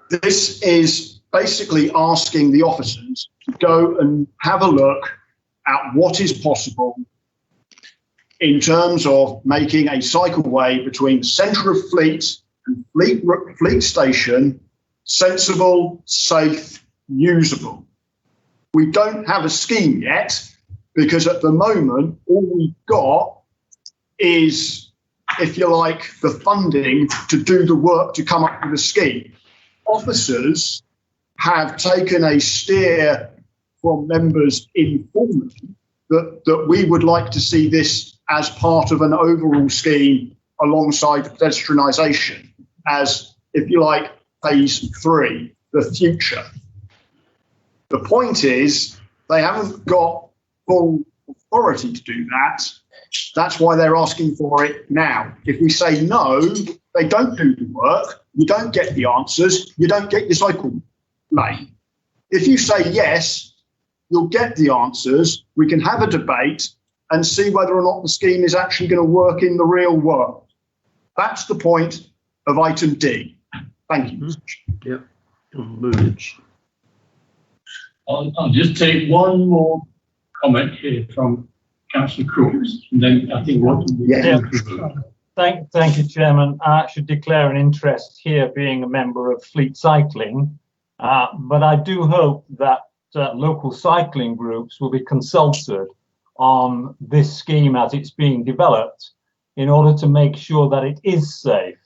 This is basically asking the officers to go and have a look at what is possible in terms of making a cycleway between the centre of Fleet and Fleet Station sensible, safe, usable. We don't have a scheme yet, because at the moment all we've got is, if you like, the funding to do the work to come up with a scheme. Officers have taken a steer from members informally that we would like to see this as part of an overall scheme alongside pedestrianisation as, if you like, phase 3, the future. The point is they haven't got full authority to do that. That's why they're asking for it now. If we say no, they don't do the work, you don't get the answers, you don't get your cycle lane. If you say yes, you'll get the answers, we can have a debate and see whether or not the scheme is actually going to work in the real world. That's the point of item D. Thank you. Yeah. I'll just take one more comment here from Councillor Crooks, and then I think what Thank you, Chairman. I should declare an interest here, being a member of Fleet Cycling, but I do hope that local cycling groups will be consulted on this scheme as it's being developed in order to make sure that it is safe.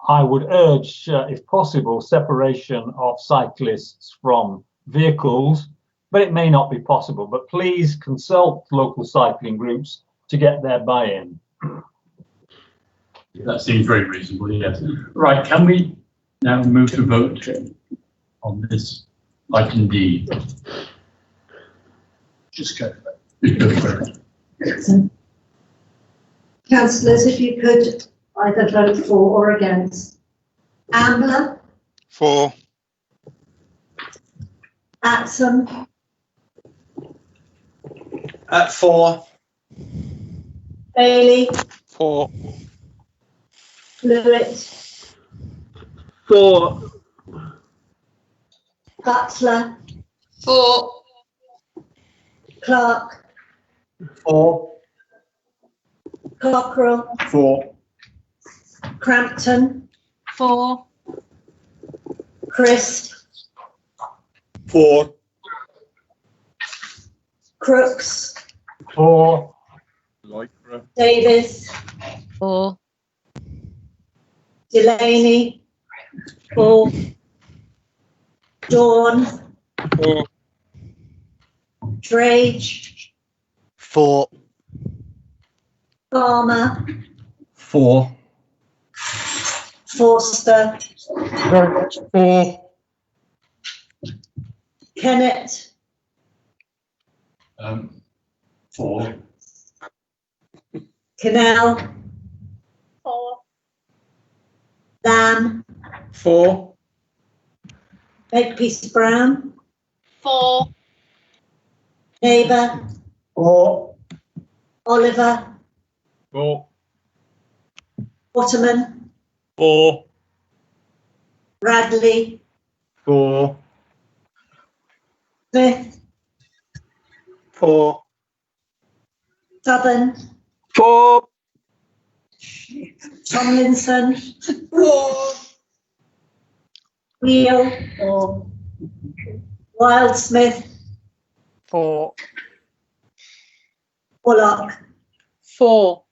I would urge, if possible, separation of cyclists from vehicles, but it may not be possible. But please consult local cycling groups to get their buy-in. that seems very reasonable, yes. Right, can we now move to vote on this item D? Just go for it. Councillors, if you could either vote for or against. Ambler, For. Atson, For. Bailey, For. Blewett, For. Butler, For. Clark, For. Cockerell, For. Crampton, For. Chris, For. Crooks, For. Davis, For. Delaney, For. Dawn, For. Drage, For. Farmer, For. Forster, For. Kennett, For. Canal, for, Lamb, For. Makepeace Brown, For. Neighbour, For. Oliver, For. Waterman, For. Radley, For. Smith, For. Southern, For. Tomlinson, for, Wheel, or Wildsmith, For. Bullock, For.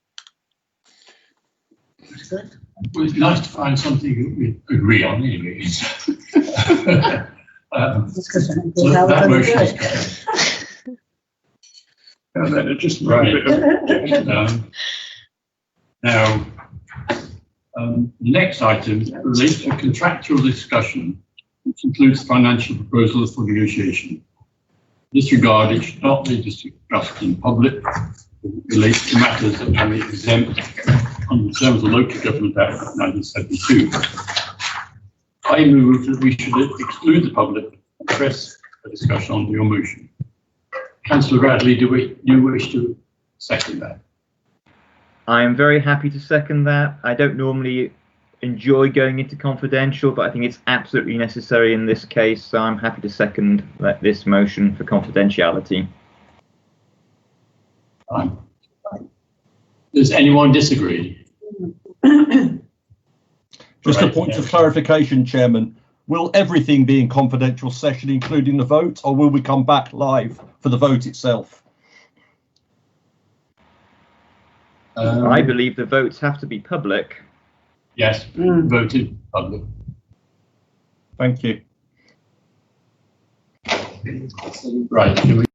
Well, it's nice to find something that we agree on anyway. So that motion is carried. And then just Right. right. Now, the next item relates to a contractual discussion, which includes financial proposals for negotiation. In this regard, it should not be discussed in public. It relates to matters that can be exempt under the terms of Local Government Act 1972. I move that we should exclude the public and press a discussion on your motion. Councillor Radley, do you wish to second that? I am very happy to second that. I don't normally enjoy going into confidential, but I think it's absolutely necessary in this case, so I'm happy to second this motion for confidentiality. Fine. Does anyone disagree? Just a point of clarification, Chairman. Will everything be in confidential session, including the vote, or will we come back live for the vote itself? I believe the votes have to be public. Yes, voted public. Thank you. Right. Can we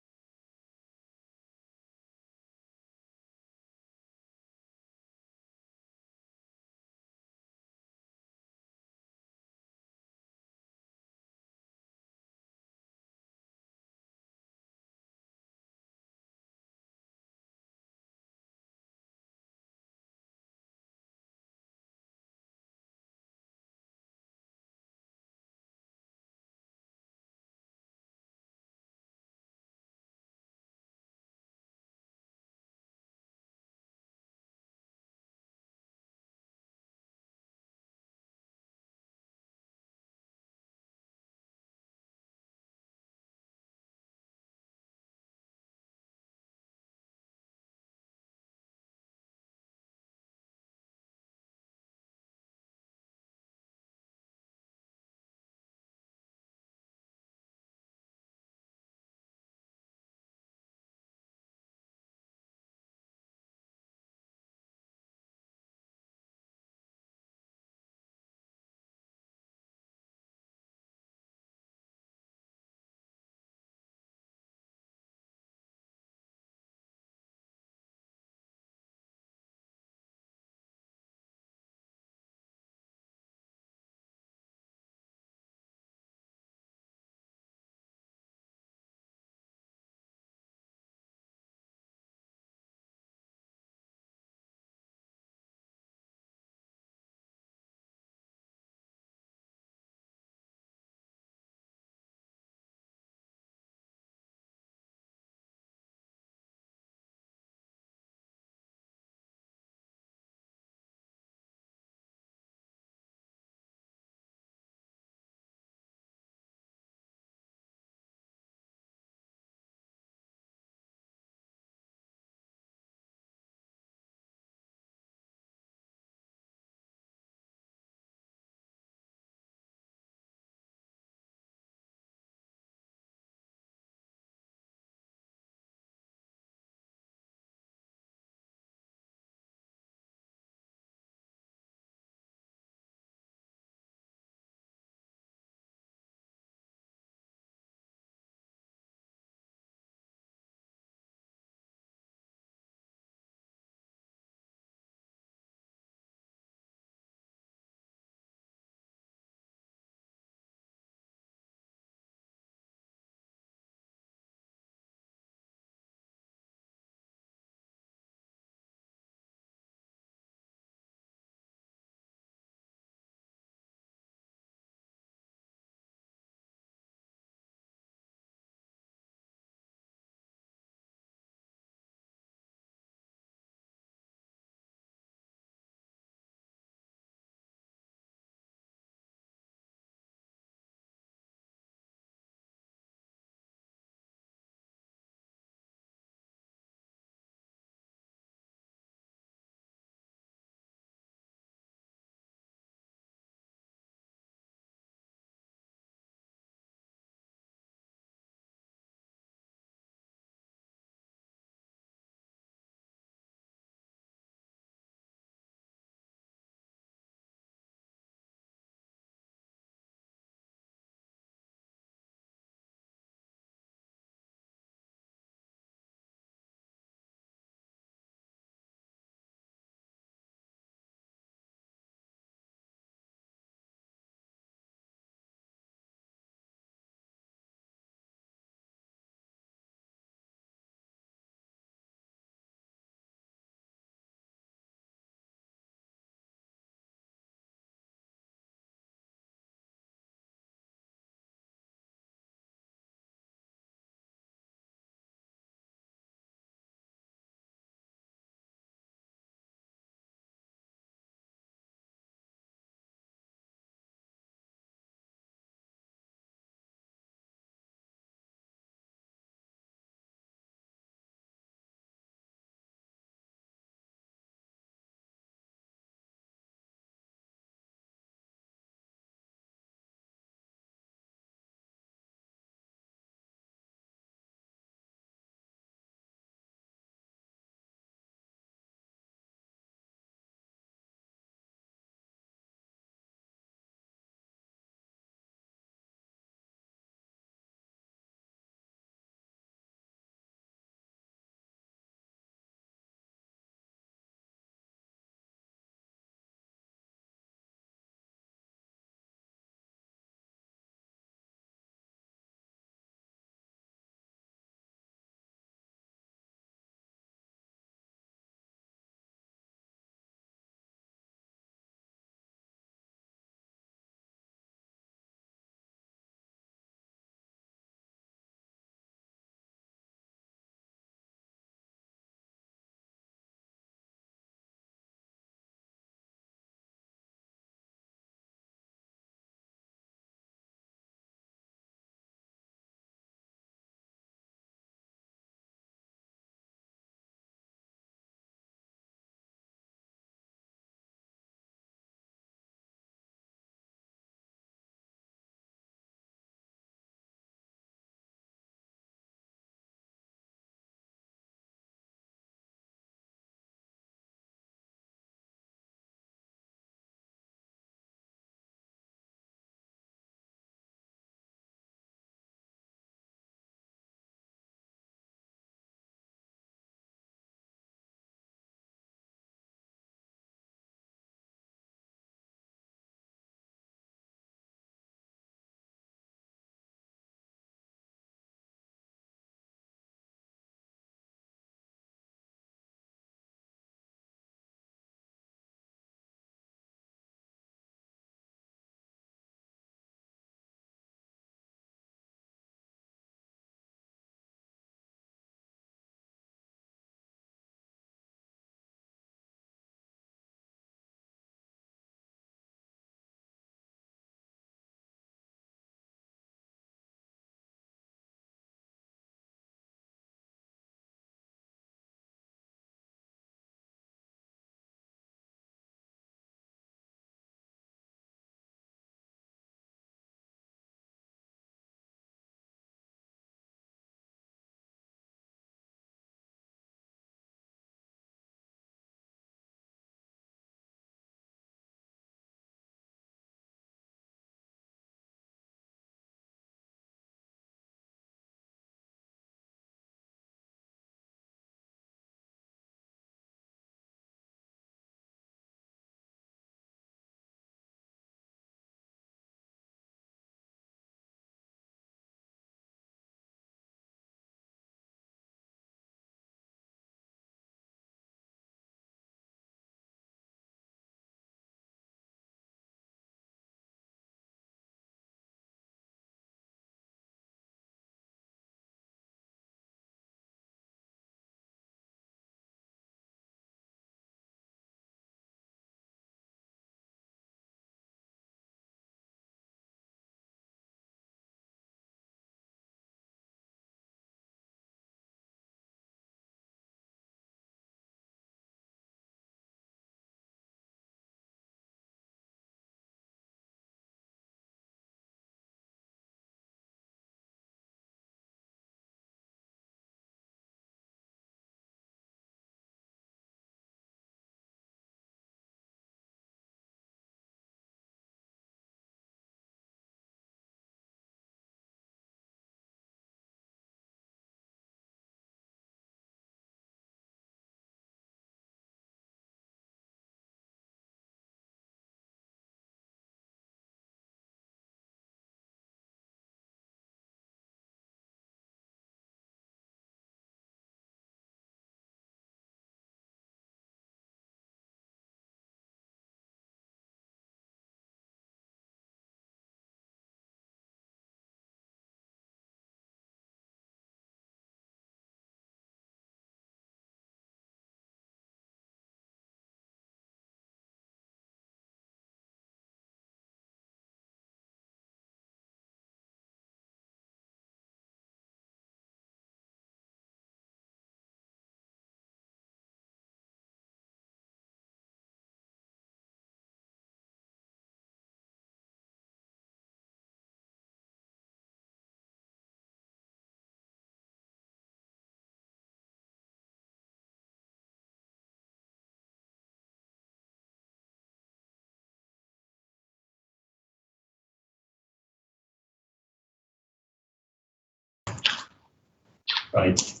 Right.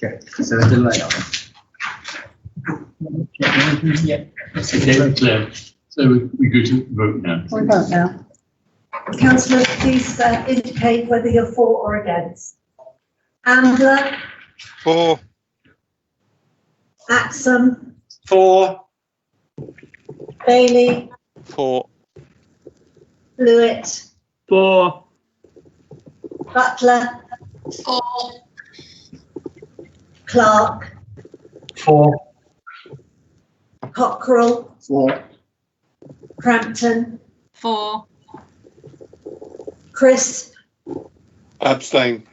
Okay, so a delay on it. Yeah. Okay, Claire. So we go to vote now. We vote now. Councillors, please indicate whether you're for or against. Ambler, For. Axum, For. Bailey, For. Blewett, For. Butler, For. Clark, For. Cockerell, For. Crampton, For. Chris, Abstain.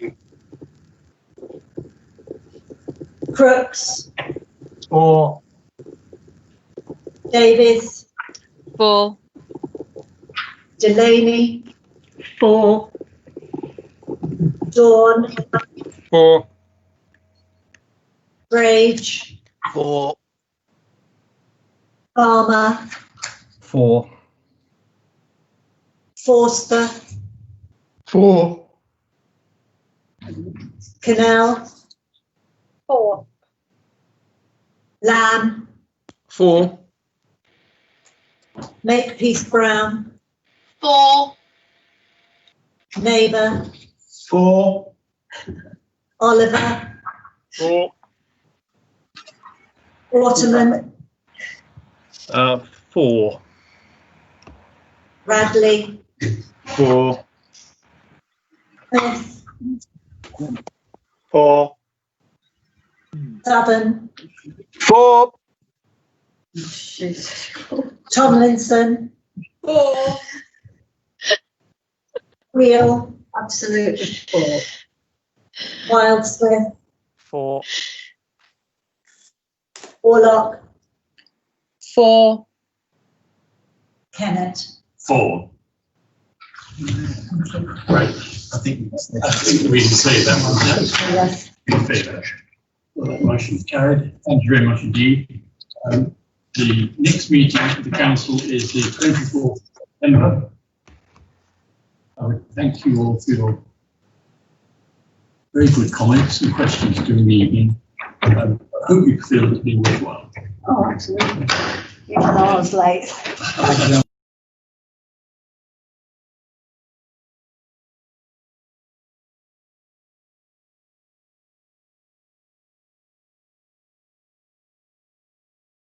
Crooks, For. Davies, For. Delaney, For. Dawn, For. Rage, For. Farmer, For. Forster, For. Canal, For. Lamb, For. Makepeace Brown, For. Neighbour, For. Oliver, For. Waterman, For. Radley, For. Smith, For. Southern, For. Tomlinson, For. Wheel, absolutely for. Wildsmith, For. Warlock, For. Kennett. For. Right. I think we can say that one. Yes. In favour. Well, that motion is carried. Thank you very much indeed. The next meeting of the council is the 24th of September. I would thank you all for your very good comments and questions during the evening. I hope you feel it's been worthwhile. Oh, absolutely. Even hours late.